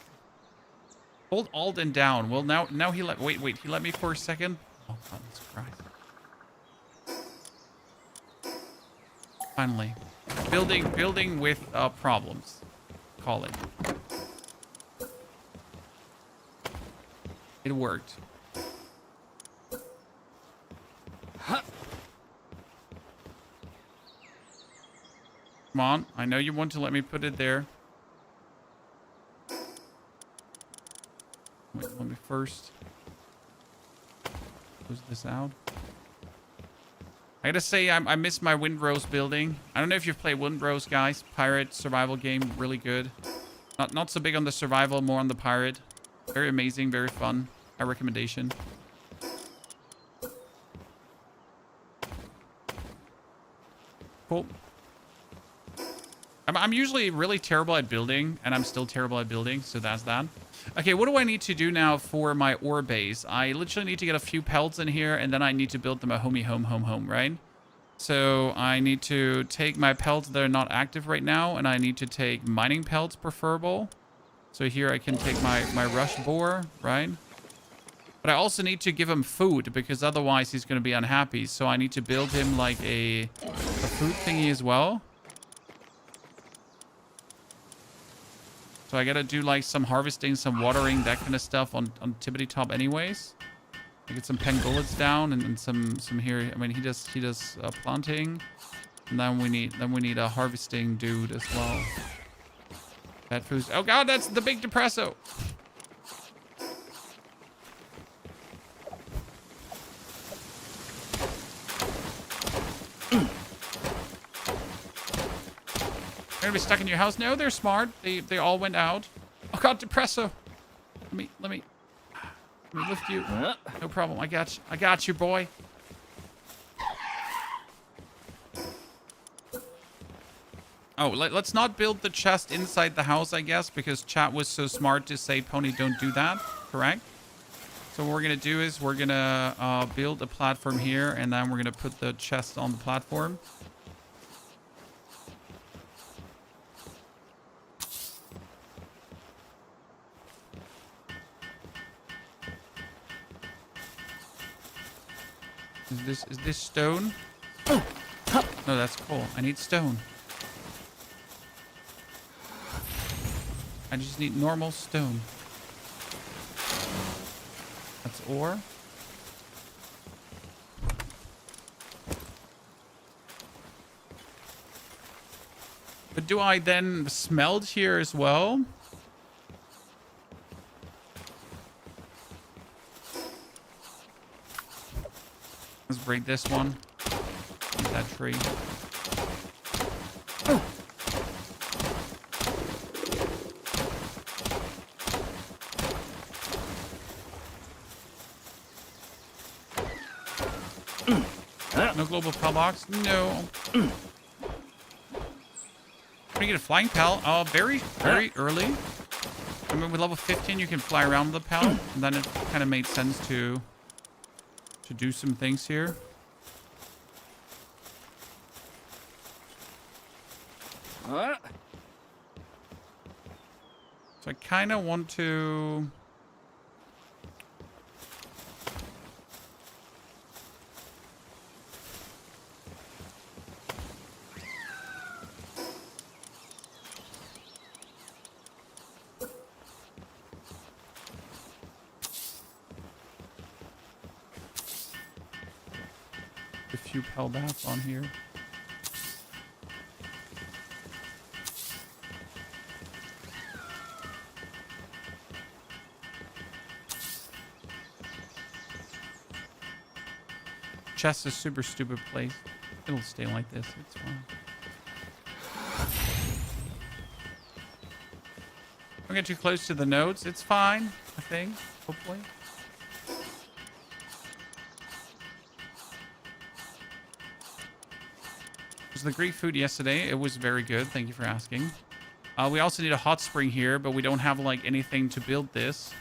Hold Alt and down. Well, now he let wait, he let me for a second. Oh, goodness Christ. Finally. Building with problems. Call it. It worked. Come on. I know you want to let me put it there. Wait, let me first close this out. I gotta say, I miss my Windrose building. I don't know if you've played Windrose, guys. Pirate survival game, really good. Not so big on the survival, more on the pirate. Very amazing, very fun. High recommendation. Cool. I'm usually really terrible at building, and I'm still terrible at building, so that's that. Okay, what do I need to do now for my ore base? I literally need to get a few pelts in here, and then I need to build them a homey home, right? So I need to take my pelts that are not active right now, and I need to take mining pelts, preferable. So here I can take my rush boar, right? But I also need to give him food, because otherwise he's going to be unhappy. So I need to build him like a food thingy as well. So I gotta do like some harvesting, some watering, that kind of stuff on Tibbity Top anyways. I get some pangolins down and some here. I mean, he does planting, and then we need a harvesting dude as well. Pet foods. Oh god, that's the big depresso. They're gonna be stuck in your house. No, they're smart. They all went out. Oh god, depresso. Let me lift you. No problem. I got you, boy. Oh, let's not build the chest inside the house, I guess, because chat was so smart to say, Pony, don't do that. Correct? So what we're gonna do is we're gonna build a platform here, and then we're gonna put the chest on the platform. Is this stone? No, that's cool. I need stone. I just need normal stone. That's ore. But do I then smelt here as well? Let's break this one. Use that tree. No global pal box? No. Can you get a flying pal? Very early. I mean, with level 15, you can fly around with the pal. And then it kind of made sense to do some things here. So I kind of want to... a few pal bats on here. Chest is a super stupid place. It'll stay like this. It's fine. Don't get too close to the nodes. It's fine, I think. Hopefully. was the Greek food yesterday. It was very good. Thank you for asking. We also need a hot spring here, but we don't have like anything to build this.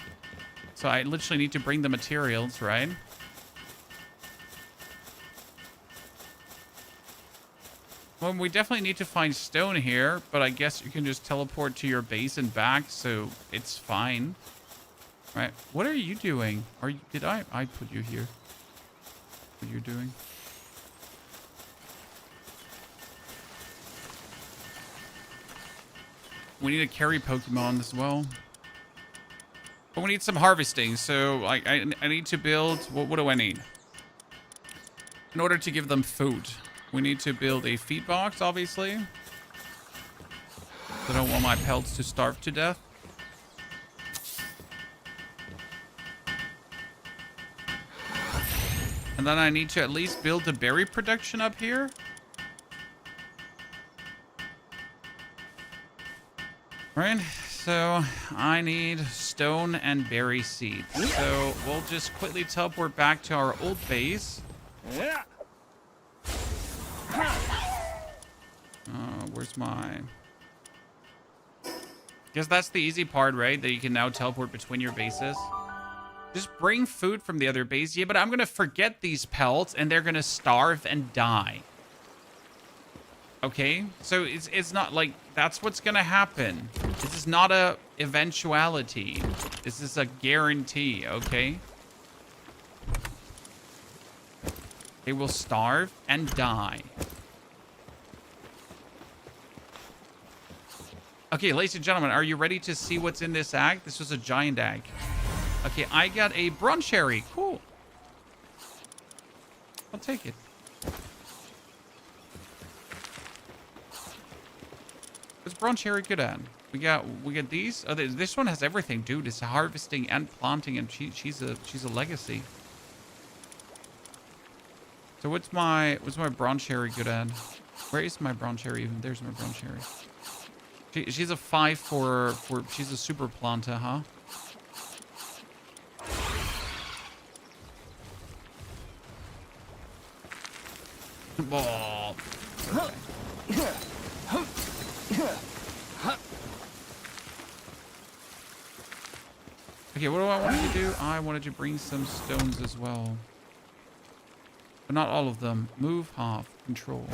So I literally need to bring the materials, right? Well, we definitely need to find stone here, but I guess you can just teleport to your base and back, so it's fine. Right? What are you doing? Did I put you here? What are you doing? We need a carry Pokemon as well. But we need some harvesting, so I need to build... What do I need? In order to give them food, we need to build a feed box, obviously. I don't want my pelts to starve to death. And then I need to at least build the berry production up here. Right, so I need stone and berry seeds. So we'll just quickly teleport back to our old base. Where's my... Guess that's the easy part, right? That you can now teleport between your bases. Just bring food from the other base. Yeah, but I'm going to forget these pelts and they're going to starve and die. Okay, so it's not like that's what's gonna happen. This is not a eventuality. This is a guarantee, okay? They will starve and die. Okay, ladies and gentlemen, are you ready to see what's in this egg? This was a giant egg. Okay, I got a bronze cherry. Cool. I'll take it. What's bronze cherry good at? We got these. Oh, this one has everything, dude. It's harvesting and planting, and she's a legacy. So what's my bronze cherry good at? Where is my bronze cherry? Even there's my bronze cherry. She's a 5 for she's a super planta, huh? Oh. Okay. Okay, what do I want to do? I wanted to bring some stones as well. But not all of them. Move, half, control.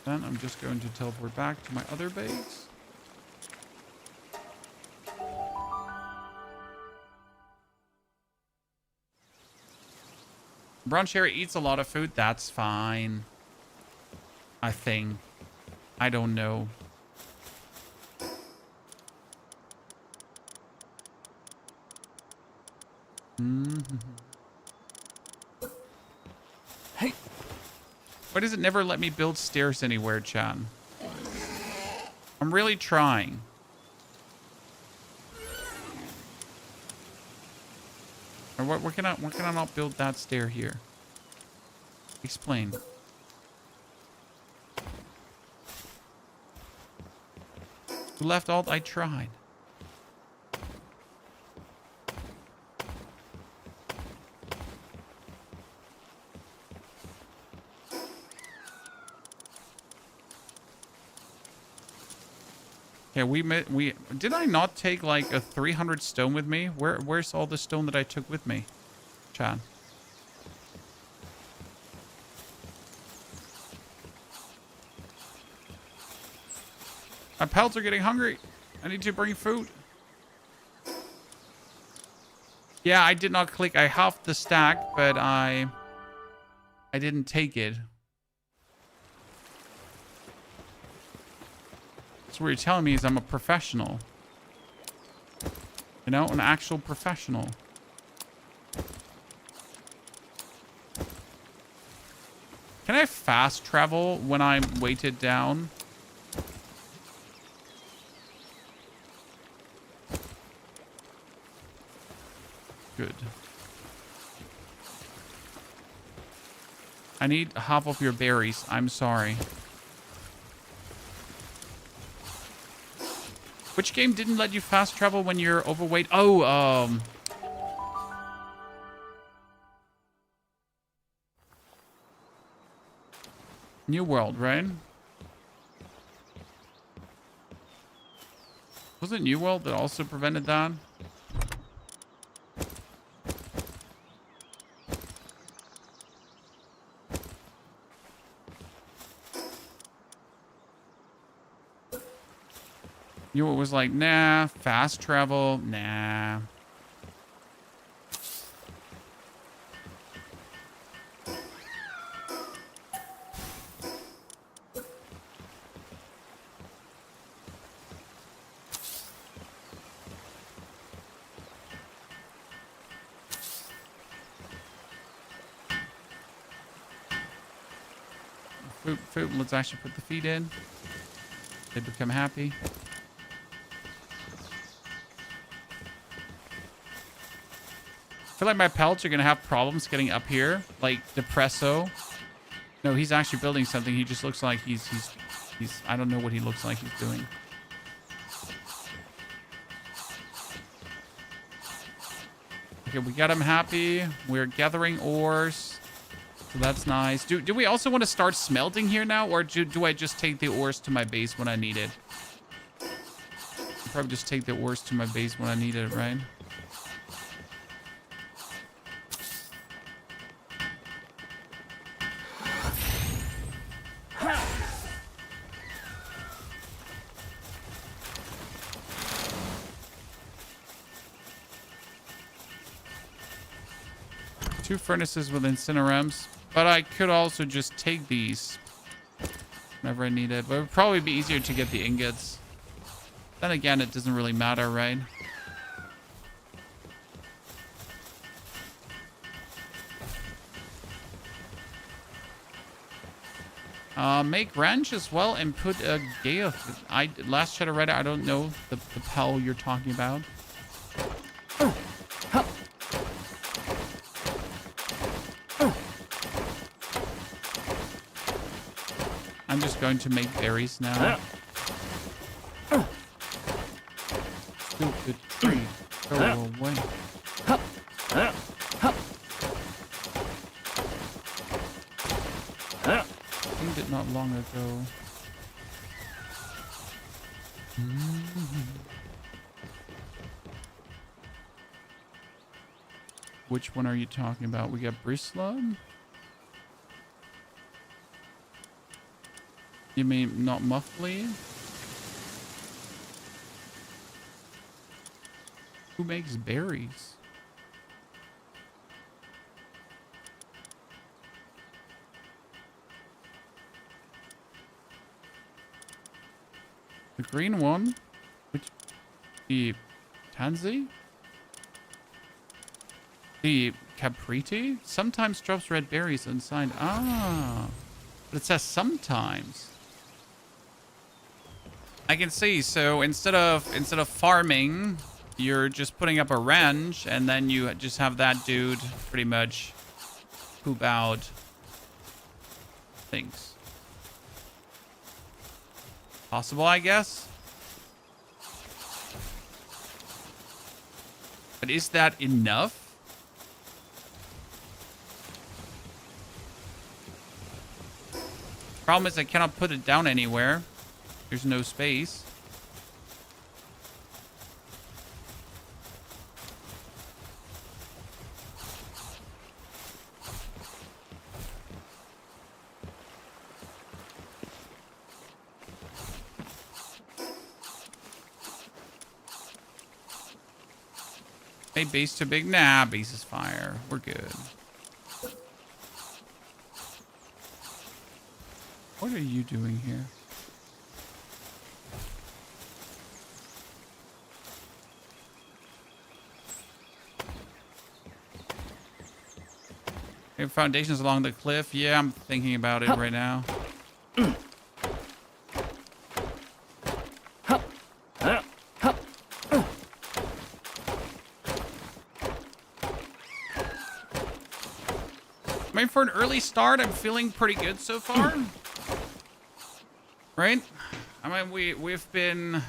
Then I'm just going to teleport back to my other base. Brown Cherry eats a lot of food. That's fine. I think. I don't know. Hey. Why does it never let me build stairs anywhere, Chan? I'm really trying. Or what can I not build that stair here? Explain. Who left alt? I tried. Yeah, we did I not take like a 300 stone with me? Where's all the stone that I took with me? Chad. My pals are getting hungry. I need to bring food. Yeah, I did not click. I halved the stack, but I didn't take it. So what you're telling me is I'm a professional. You know, an actual professional. Can I fast travel when I'm weighted down? Good. I need half of your berries. I'm sorry. Which game didn't let you fast travel when you're overweight? Oh, New World, right? Was it New World that also prevented that? New World was like, nah. Fast travel, nah. Food. Let's actually put the feet in. They become happy. I feel like my pellets are gonna have problems getting up here, like Depresso. No, he's actually building something. He just looks like he's. I don't know what he looks like he's doing. Okay, we got him happy. We're gathering ores. So that's nice. Do we also want to start smelting here now? Or do I just take the ores to my base when I need it? I'll probably just take the ores to my base when I need it, right? Two furnaces with incinerams. But I could also just take these whenever I need it. But it would probably be easier to get the ingots. Then again, it doesn't really matter, right? Make ranch as well and put a Gaia. Last chat I read it. I don't know the Pal you're talking about. I'm just going to make berries now. Stupid tree. Go away. I think it not long ago. Which one are you talking about? We got Brislam? You mean not Muffley? Who makes berries? The green one? Which? The Tansy? The Capriti? Sometimes drops red berries unsigned. Ah. But it says sometimes. I can see. So instead of farming, you're just putting up a ranch, and then you just have that dude pretty much poop out things. Possible, I guess. But is that enough? Problem is I cannot put it down anywhere. There's no space. Hey, base too big? Nah, base is fire. We're good. What are you doing here? Foundations along the cliff. Yeah, I'm thinking about it right now. I mean, for an early start, I'm feeling pretty good so far. Right? I mean, we've been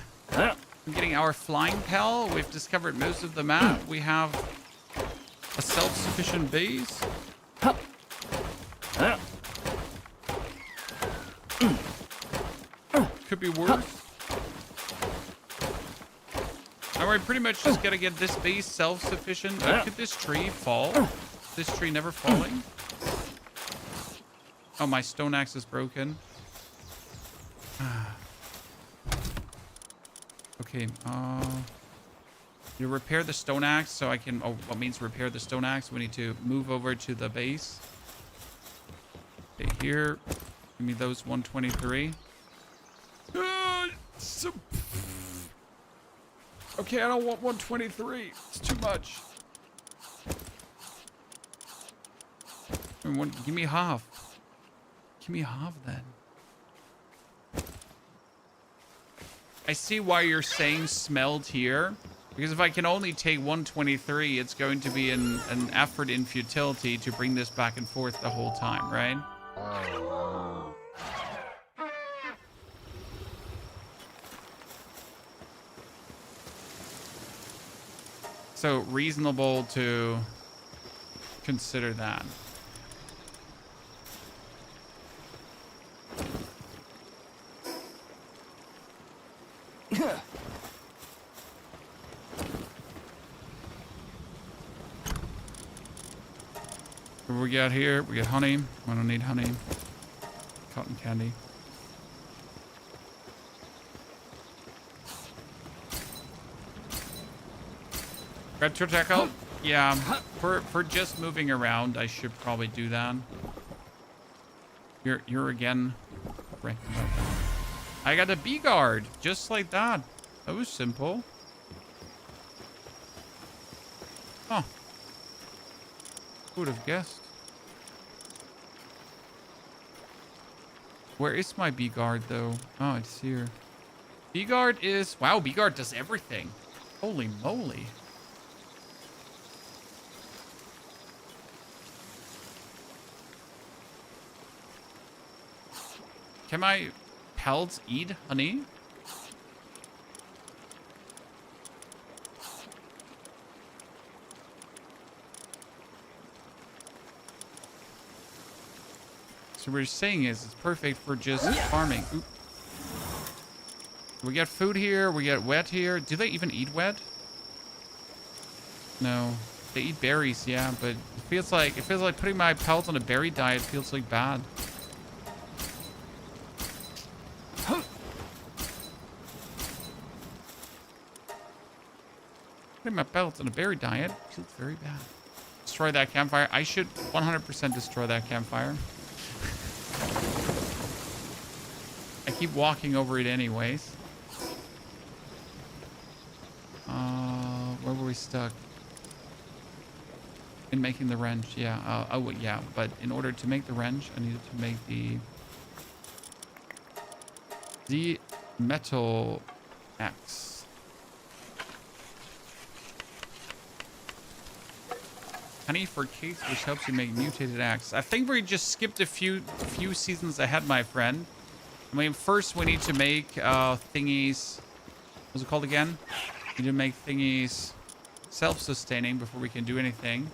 getting our flying pal. We've discovered most of the map. We have a self-sufficient base. could be worse. Now we're pretty much just gotta get this base self-sufficient. Could this tree fall? This tree never falling? Oh, my stone axe is broken. Okay, you repair the stone axe so I can... Oh, what means repair the stone axe? We need to move over to the base. Okay, here. Give me those 123. Okay, I don't want 123. It's too much. Give me half. Give me half then. I see why you're saying smelt here. Because if I can only take 123, it's going to be an effort in futility to bring this back and forth the whole time, right? So reasonable to consider that. What we got here? We got honey. I don't need honey. Cotton candy. Grab to tackle. Yeah, for just moving around, I should probably do that. You're again. Right. I got a bee guard, just like that. That was simple. Huh. Who would have guessed? Where is my bee guard though? Oh, it's here. Bee guard is... Wow, bee guard does everything. Holy moly. Can my pelts eat honey? So what we're saying is it's perfect for just farming. Oop. We got food here. We got wet here. Do they even eat wet? No. They eat berries, yeah, but it feels like putting my pelts on a berry diet feels like bad. Putting my pelts on a berry diet feels very bad. Destroy that campfire. I should 100% destroy that campfire. I keep walking over it anyways. Where were we stuck? In making the wrench, yeah. Oh, yeah. But in order to make the wrench, I needed to make the metal axe. Honey for cakes, which helps you make mutated axe. I think we just skipped a few seasons ahead, my friend. I mean, first we need to make thingies. What's it called again? We need to make thingies self-sustaining before we can do anything.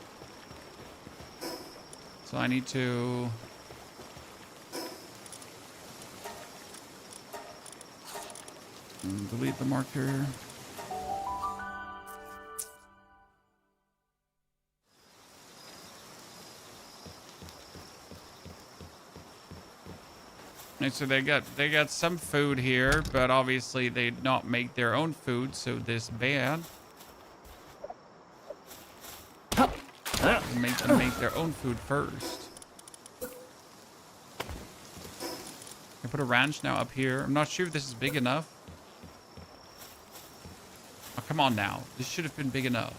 So I need to delete the marker. And so they got some food here, but obviously they not make their own food, so this bad. Make them make their own food first. I put a ranch now up here. I'm not sure if this is big enough. Oh, come on now. This should have been big enough.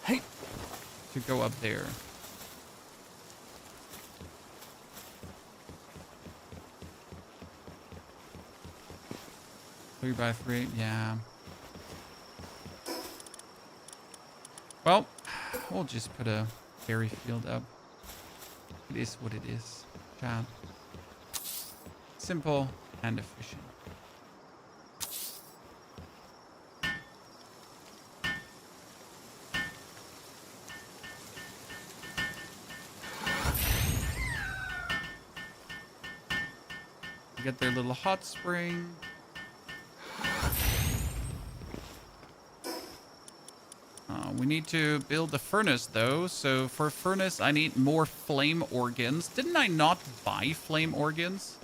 Hey, to go up there. Three by 3, yeah. Well, we'll just put a berry field up. It is what it is, child. Simple and efficient. Get their little hot spring. We need to build a furnace, though. So for furnace, I need more flame organs. Didn't I not buy flame organs?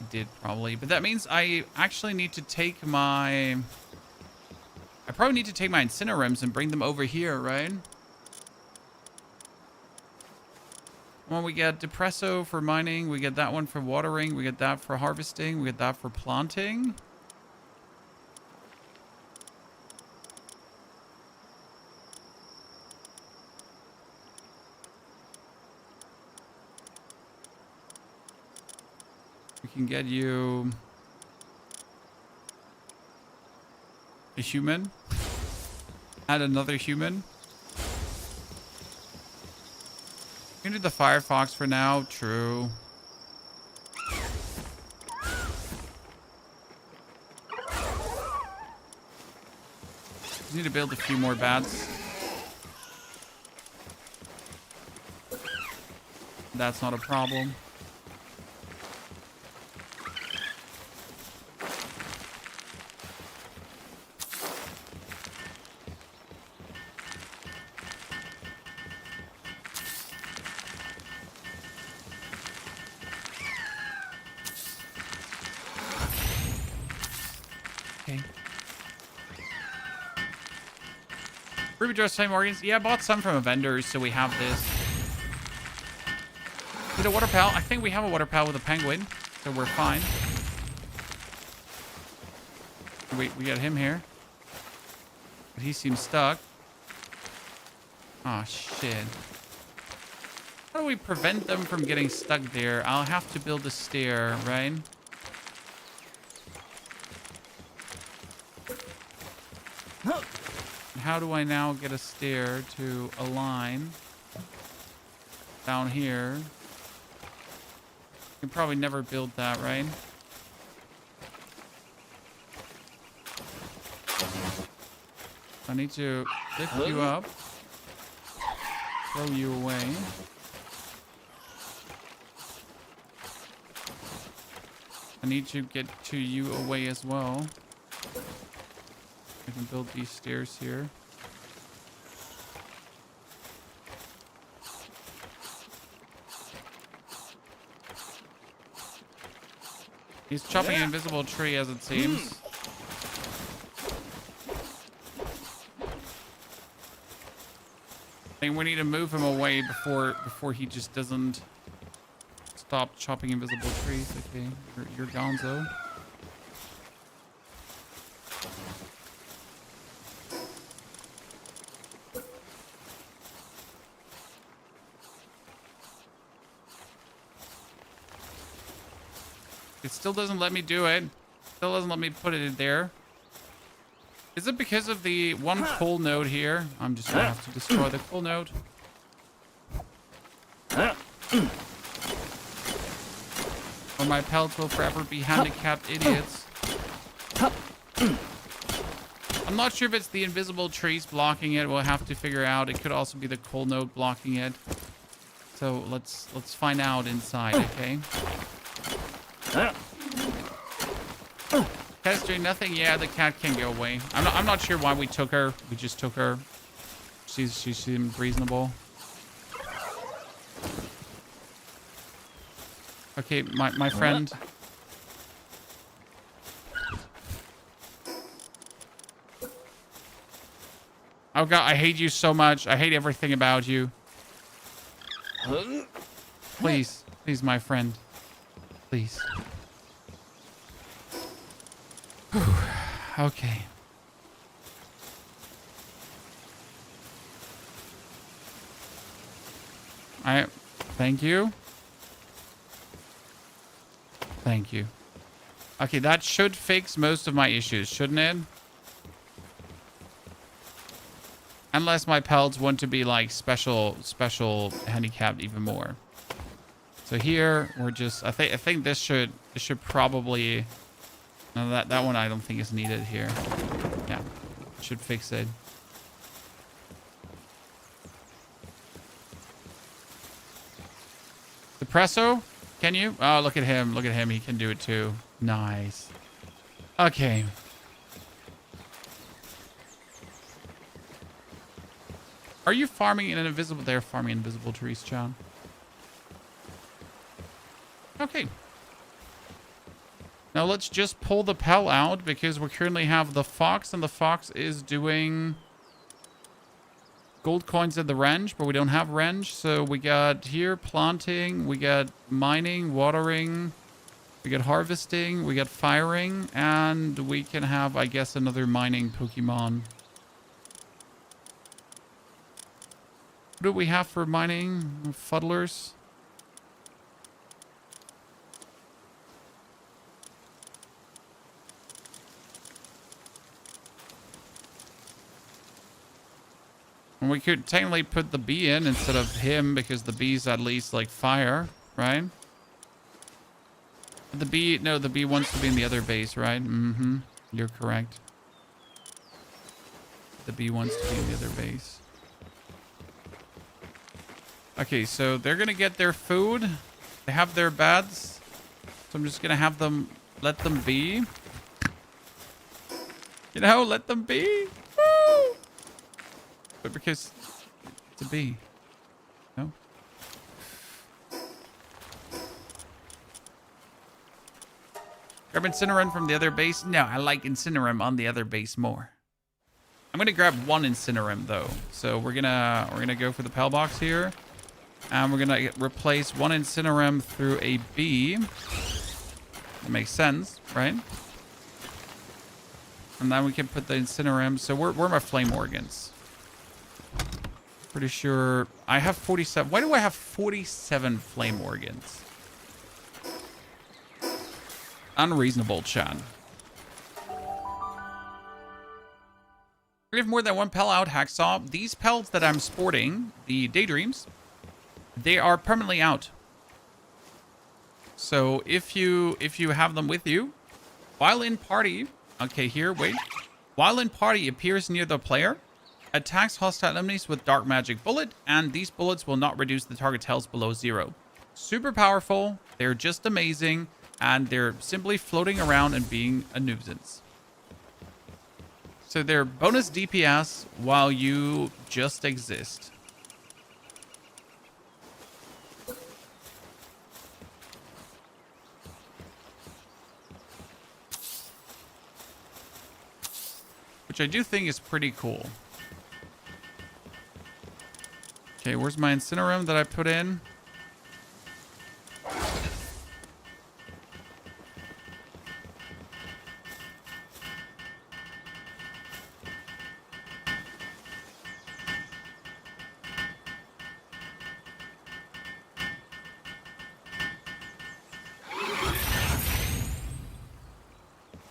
I did, probably. But that means I actually need to take my... I probably need to take my incinerums and bring them over here, right? Well, we get depresso for mining. We get that one for watering. We get that for harvesting. We get that for planting. We can get you a human. Add another human. We can do the Firefox for now. True. Just need to build a few more bats. That's not a problem. Ruby dress flame organs. Yeah, I bought some from a vendor, so we have this. Need a water pal? I think we have a water pal with a penguin, so we're fine. We got him here. But he seems stuck. Oh, shit. How do we prevent them from getting stuck there? I'll have to build a stair, right? How do I now get a stair to align down here? You can probably never build that, right? I need to lift you up, throw you away. I need to get to you away as well. I can build these stairs here. He's chopping an invisible tree, as it seems. I think we need to move him away before he just doesn't stop chopping invisible trees. Okay, you're gonzo. It still doesn't let me do it. Still doesn't let me put it in there. Is it because of the one coal node here? I'm just gonna have to destroy the coal node. Or my pellets will forever be handicapped idiots. I'm not sure if it's the invisible trees blocking it. We'll have to figure out. It could also be the coal node blocking it. So let's find out inside, okay? Cat's doing nothing. Yeah, the cat can go away. I'm not sure why we took her. We just took her. She seemed reasonable. Okay, my friend. Oh god, I hate you so much. I hate everything about you. Please, please, my friend. Please. Whew. Okay. Thank you. Thank you. Okay, that should fix most of my issues, shouldn't it? Unless my pellets want to be like special handicapped even more. So here we're just I think this should probably no, that one I don't think is needed here. Yeah. Should fix it. Depresso? Can you? Oh, look at him. Look at him. He can do it too. Nice. Okay. Are you farming in an invisible? They're farming invisible trees, John. Okay. Now let's just pull the Pell out because we currently have the Fox, and the Fox is doing gold coins at the range, but we don't have range. So we got here planting, we got mining, watering, we got harvesting, we got firing, and we can have, I guess, another mining Pokemon. What do we have for mining? Fuddlers. And we could technically put the bee in instead of him because the bee's at least like fire, right? The bee, no, the bee wants to be in the other base, right? Mm-hmm. You're correct. The bee wants to be in the other base. Okay, so they're gonna get their food. They have their beds. So I'm just gonna have them, let them be. You know, let them be. Woo! But because it's a bee. No? Grab Incinerum from the other base? No, I like Incinerum on the other base more. I'm gonna grab one Incinerum though. So we're gonna go for the Pell box here. And we're gonna replace one Incinerum through a bee. That makes sense, right? And then we can put the Incinerum. So where are my Flame Organs? Pretty sure I have 47. Why do I have 47 Flame Organs? Unreasonable, Chan. We have more than one Pell out, Hacksaw. These pelts that I'm sporting, the Daydreams, they are permanently out. So if you have them with you, while in party, okay, here, wait. While in party appears near the player, attacks hostile enemies with dark magic bullet, and these bullets will not reduce the target's health below 0. Super powerful, they're just amazing, and they're simply floating around and being a nuisance. So they're bonus DPS while you just exist. Which I do think is pretty cool. Okay, where's my Incinerum that I put in?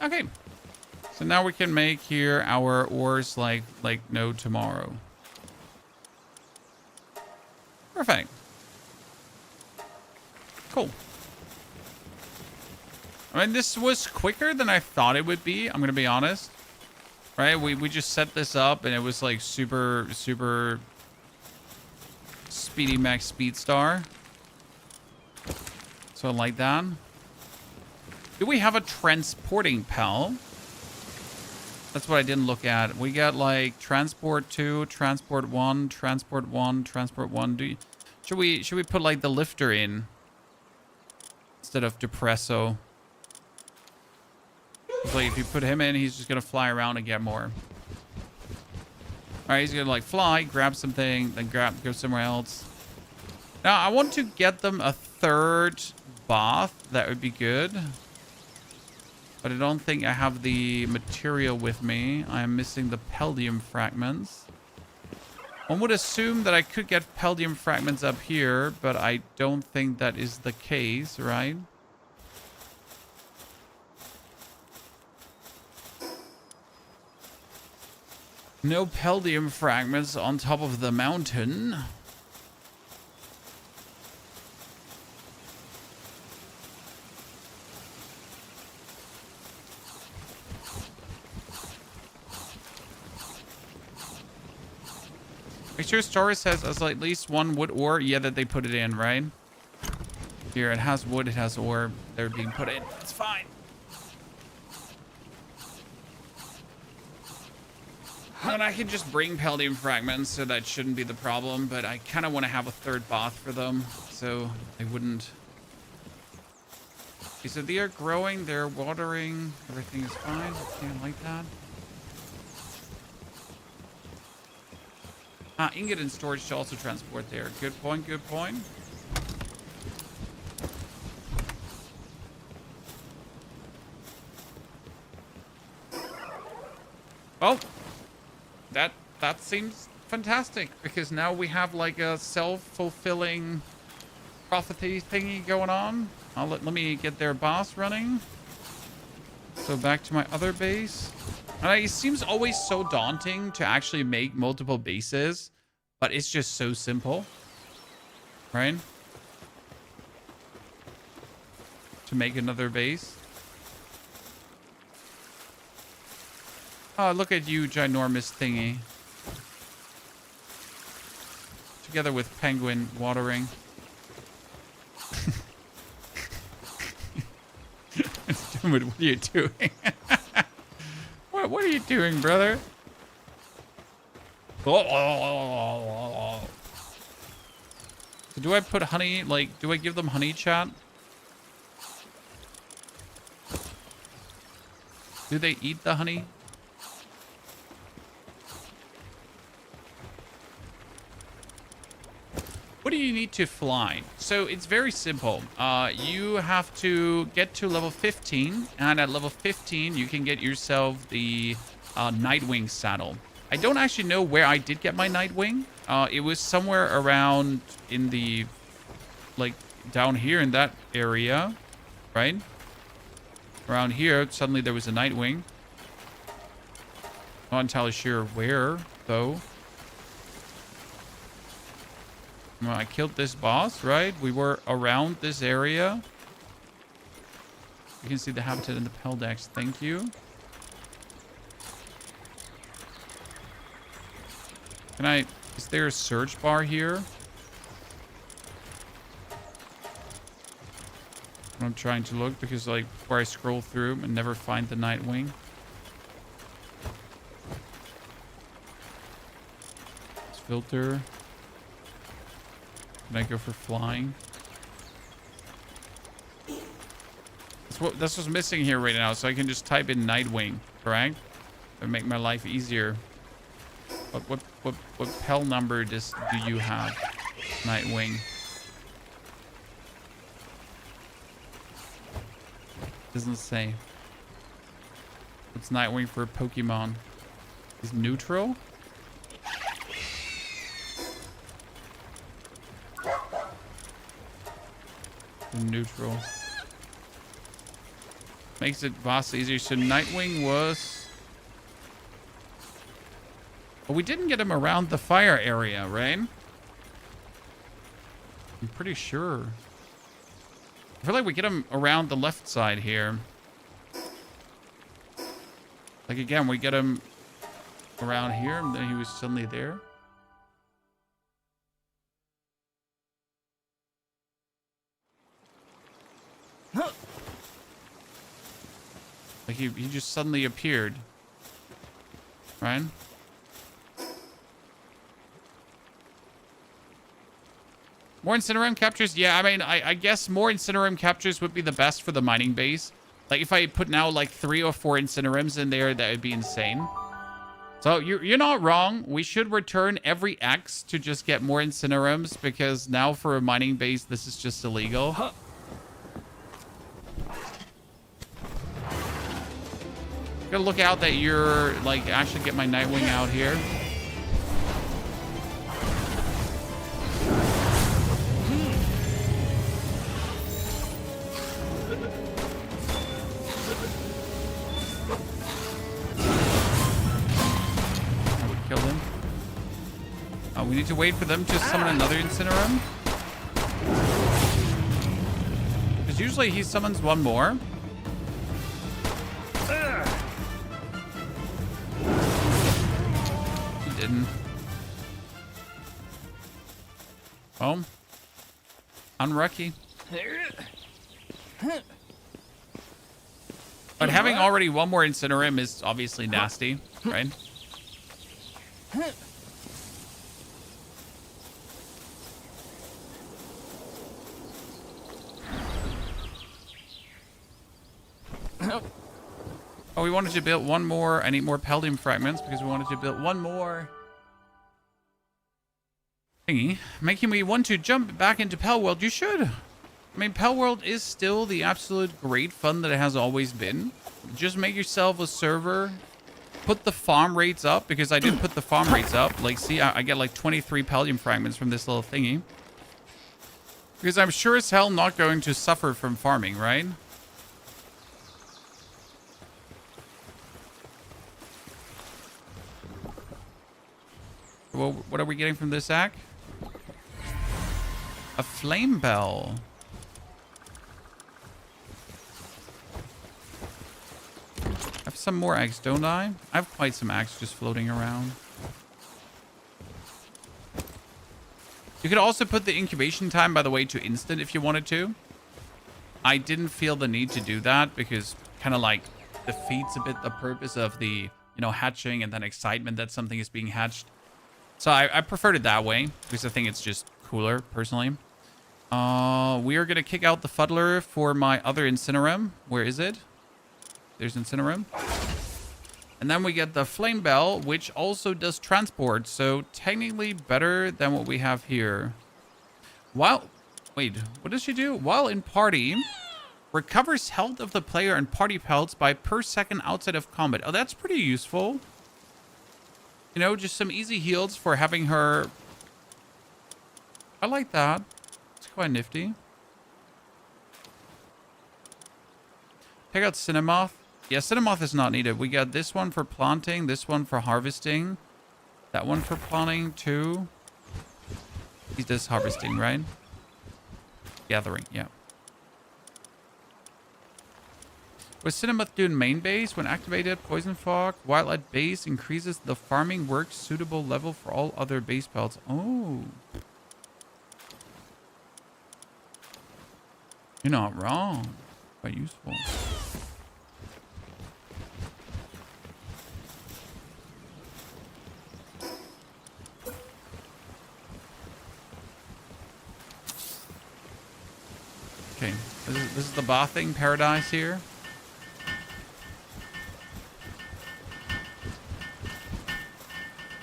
Okay. So now we can make here our ores like no tomorrow. Perfect. Cool. I mean, this was quicker than I thought it would be. I'm going to be honest. Right? We just set this up and it was like super speedy max speed star. So I like that. Do we have a transporting Pell? That's what I didn't look at. We got like transport 2, transport 1, transport 1, transport 1. Should we put like the lifter in instead of Depresso? Like if you put him in, he's just gonna fly around and get more. All right, he's gonna like fly, grab something, then go somewhere else. Now I want to get them a third bath. That would be good. But I don't think I have the material with me. I am missing the Peldium fragments. One would assume that I could get Peldium fragments up here, but I don't think that is the case, right? No Peldium fragments on top of the mountain. Make sure Story says as at least one wood ore. Yeah, that they put it in, right? Here, it has wood, it has ore. They're being put in. It's fine. And I can just bring Palladium fragments, so that shouldn't be the problem. But I kind of want to have a third bath for them, so they wouldn't. Okay, so they are growing, they're watering, everything is fine. Okay, I like that. Ingot and storage to also transport there. Good point, good point. Oh, that seems fantastic, because now we have like a self-fulfilling prophecy thingy going on. Let me get their boss running. So back to my other base. And it seems always so daunting to actually make multiple bases, but it's just so simple, right? To make another base. Oh, look at you, ginormous thingy. Together with penguin watering. What are you doing? What are you doing, brother? So do I put honey, like, do I give them honey, chat? Do they eat the honey? What do you need to fly? So it's very simple. You have to get to level 15, and at level 15, you can get yourself the Nightwing saddle. I don't actually know where I did get my Nightwing. It was somewhere around in the, like, down here in that area, right? Around here, suddenly there was a Nightwing. Not entirely sure where, though. Well, I killed this boss, right? We were around this area. You can see the habitat in the Peldex. Thank you. Can I... Is there a search bar here? I'm trying to look because, like, before I scroll through and never find the Nightwing. Let's filter. Can I go for flying? That's what's missing here right now, so I can just type in Nightwing, correct? And make my life easier. But what Pell number do you have? Nightwing. Doesn't say. What's Nightwing for Pokemon? Is neutral? Neutral. Makes it vastly easier. So Nightwing was... Well, we didn't get him around the fire area, right? I'm pretty sure. I feel like we get him around the left side here. Like, again, we get him around here, and then he was suddenly there. Like, he just suddenly appeared. Right? More Incineroom captures? Yeah, I mean, I guess more Incineroom captures would be the best for the mining base. Like, if I put now, like, 3 or 4 Incinerooms in there, that would be insane. So, you're not wrong. We should return every X to just get more Incinerooms, because now for a mining base, this is just illegal. Huh. Gotta look out that you're, like, actually get my Nightwing out here. I would kill him. We need to wait for them to summon another Incineroom. Because usually he summons one more. Didn't. Oh. Unlucky. But having already one more Incineroom is obviously nasty, right? Oh, we wanted to build one more. I need more Paldium fragments because we wanted to build one more thingy, making me want to jump back into Palworld. You should. I mean, Palworld is still the absolute great fun that it has always been. Just make yourself a server. Put the farm rates up, because I did put the farm rates up. Like, see, I get like 23 Paldium fragments from this little thingy. Because I'm sure as hell not going to suffer from farming, right? Well, what are we getting from this act? A flame bell. I have some more eggs, don't I? I have quite some eggs just floating around. You could also put the incubation time, by the way, to instant if you wanted to. I didn't feel the need to do that because kind of like defeats a bit the purpose of the, you know, hatching and then excitement that something is being hatched. So I preferred it that way because I think it's just cooler, personally. We are going to kick out the Fuddler for my other Incinerum. Where is it? There's Incinerum. And then we get the Flame Bell, which also does transport. So technically better than what we have here. Wait, what does she do? While in party, recovers health of the player and party pelts by per second outside of combat. Oh, that's pretty useful. You know, just some easy heals for having her. I like that. It's quite nifty. Pick out Cinemoth. Yeah, Cinemoth is not needed. We got this one for planting, this one for harvesting, that one for planting too. He does harvesting, right? Gathering, yeah. With Cinemoth doing main base, when activated, Poison Fog, while at base, increases the farming work suitable level for all other base pelts. Oh. You're not wrong. Quite useful. Okay, this is the bathing paradise here.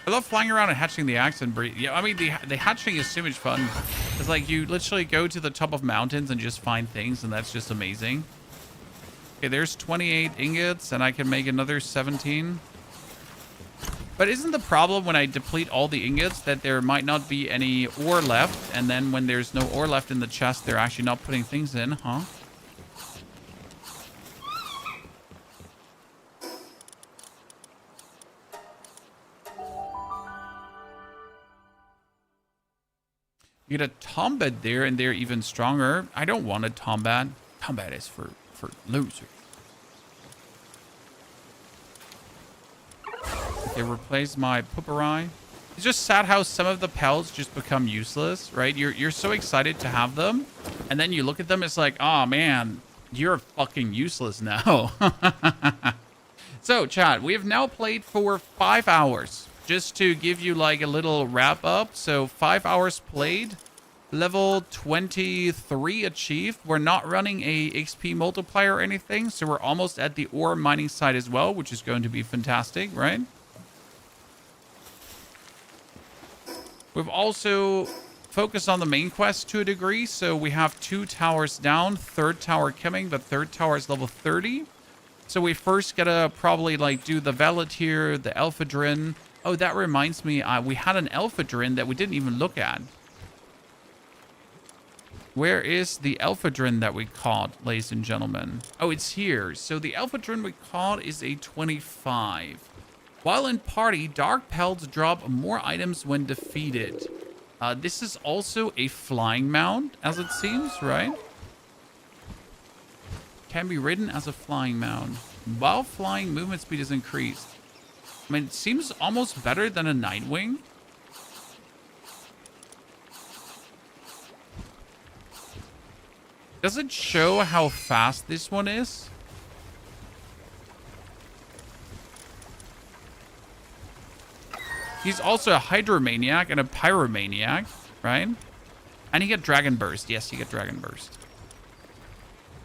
I love flying around and hatching the axe and breathe. Yeah, I mean, the hatching is so much fun. It's like you literally go to the top of mountains and just find things, and that's just amazing. Okay, there's 28 ingots, and I can make another 17. But isn't the problem when I deplete all the ingots that there might not be any ore left, and then when there's no ore left in the chest, they're actually not putting things in, huh? You get a Tombat there, and they're even stronger. I don't want a Tombat. Tombat is for losers. Okay, replace my Pooperai. It's just sad how some of the pelts just become useless, right? You're so excited to have them, and then you look at them, it's like, oh man, you're fucking useless now. So, chat, we have now played for 5 hours. Just to give you like a little wrap up. So 5 hours played, level 23 achieved. We're not running a XP multiplier or anything. So we're almost at the ore mining side as well, which is going to be fantastic, right? We've also focused on the main quest to a degree. So we have 2 towers down, 3rd tower coming, but 3rd tower is level 30. So we first gotta probably like do the Valetier, the Elphadrin. Oh, that reminds me, we had an Elphadrin that we didn't even look at. Where is the Elphadrin that we caught, ladies and gentlemen? Oh, it's here. So the Elphadrin we caught is a 25. While in party, Dark Pelts drop more items when defeated. This is also a flying mount, as it seems, right? Can be ridden as a flying mount. While flying, movement speed is increased. I mean, it seems almost better than a Nightwing. Does it show how fast this one is? He's also a Hydromaniac and a Pyromaniac, right? And he get Dragon Burst. Yes, he get Dragon Burst.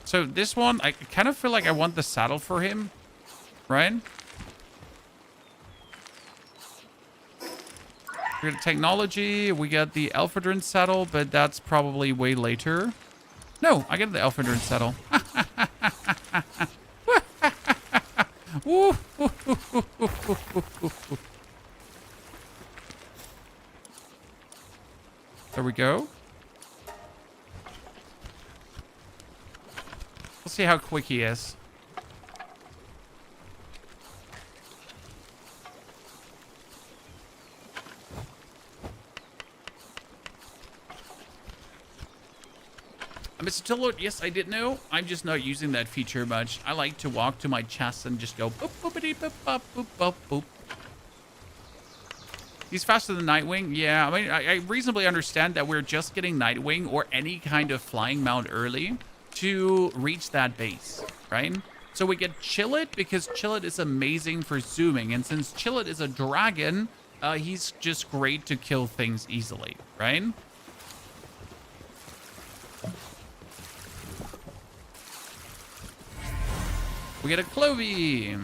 So this one, I kind of feel like I want the saddle for him, right? We got technology. We got the Elphadrin saddle, but that's probably way later. No, I get the Elphadrin saddle. There we go. Let's see how quick he is. Mr. Tillot, yes, I did know. I'm just not using that feature much. I like to walk to my chest and just go boop, boopity, boop, boop, boop, boop, boop. He's faster than Nightwing. Yeah, I mean, I reasonably understand that we're just getting Nightwing or any kind of flying mount early to reach that base, right? So we get Chillet because Chillet is amazing for zooming. And since Chillet is a dragon, he's just great to kill things easily, right? We get a Clovey.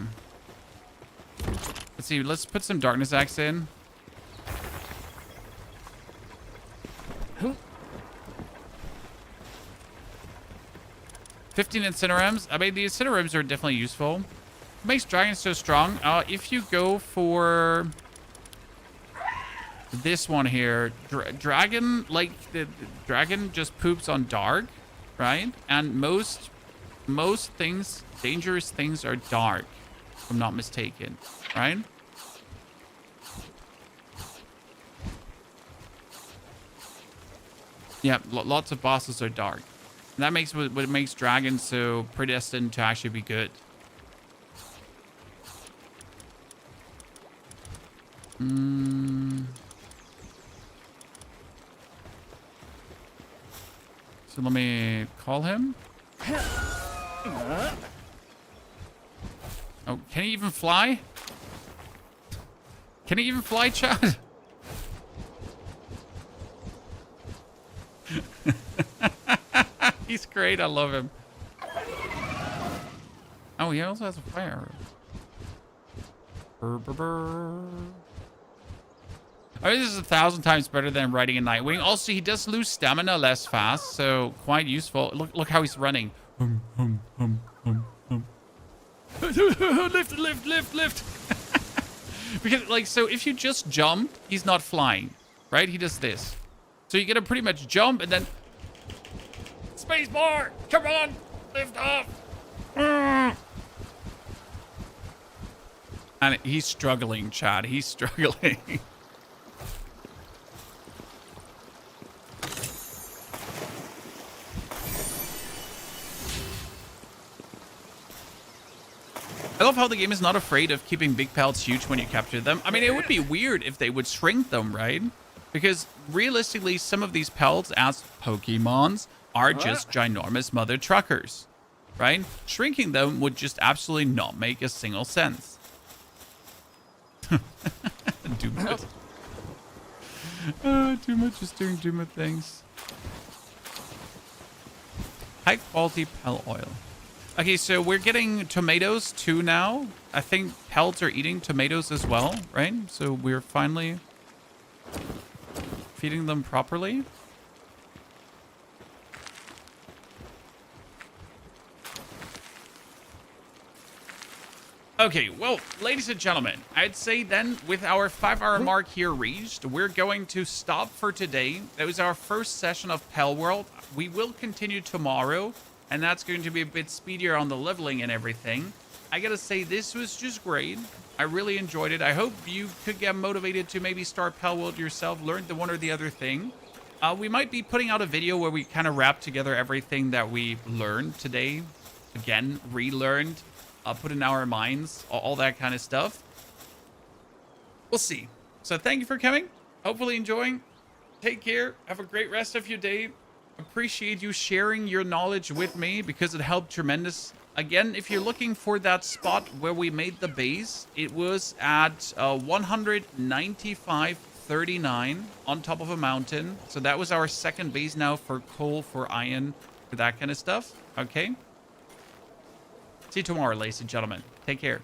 Let's see. Let's put some Darkness Axe in. Huh? 15 Incinerams. I mean, the Incinerams are definitely useful. What makes dragons so strong? If you go for this one here, dragon, like the dragon just poops on dark, right? And most things, dangerous things are dark, if I'm not mistaken, right? Yeah, lots of bosses are dark. And that makes what makes dragons so predestined to actually be good. So let me call him. Oh, can he even fly? Can he even fly, Chad? He's great. I love him. Oh, he also has a fire. Brr, brr, brr. I mean, this is 1,000 times better than riding a Nightwing. Also, he does lose stamina less fast, so quite useful. Look how he's running. Lift. Because, like, so if you just jump, he's not flying, right? He does this. So you get to pretty much jump and then... Space bar! Come on! Lift off! And he's struggling, Chad. He's struggling. I love how the game is not afraid of keeping big pals huge when you capture them. I mean, it would be weird if they would shrink them, right? Because realistically, some of these pals as Pokemons are just ginormous mother truckers, right? Shrinking them would just absolutely not make a single sense. Doomit. Doomit just doing Doomit things. High quality Pel oil. Okay, so we're getting tomatoes too now. I think pelts are eating tomatoes as well, right? So we're finally feeding them properly. Okay, well, ladies and gentlemen, I'd say then with our 5-hour mark here reached, we're going to stop for today. That was our first session of Palworld. We will continue tomorrow, and that's going to be a bit speedier on the leveling and everything. I gotta say, this was just great. I really enjoyed it. I hope you could get motivated to maybe start Palworld yourself, learn the one or the other thing. We might be putting out a video where we kind of wrap together everything that we learned today. Again, relearned. Put in our minds, all that kind of stuff. We'll see. So thank you for coming. Hopefully enjoying. Take care. Have a great rest of your day. Appreciate you sharing your knowledge with me because it helped tremendous. Again, if you're looking for that spot where we made the base, it was at 195.39 on top of a mountain. So that was our second base now for coal, for iron, for that kind of stuff. Okay. See you tomorrow, ladies and gentlemen. Take care.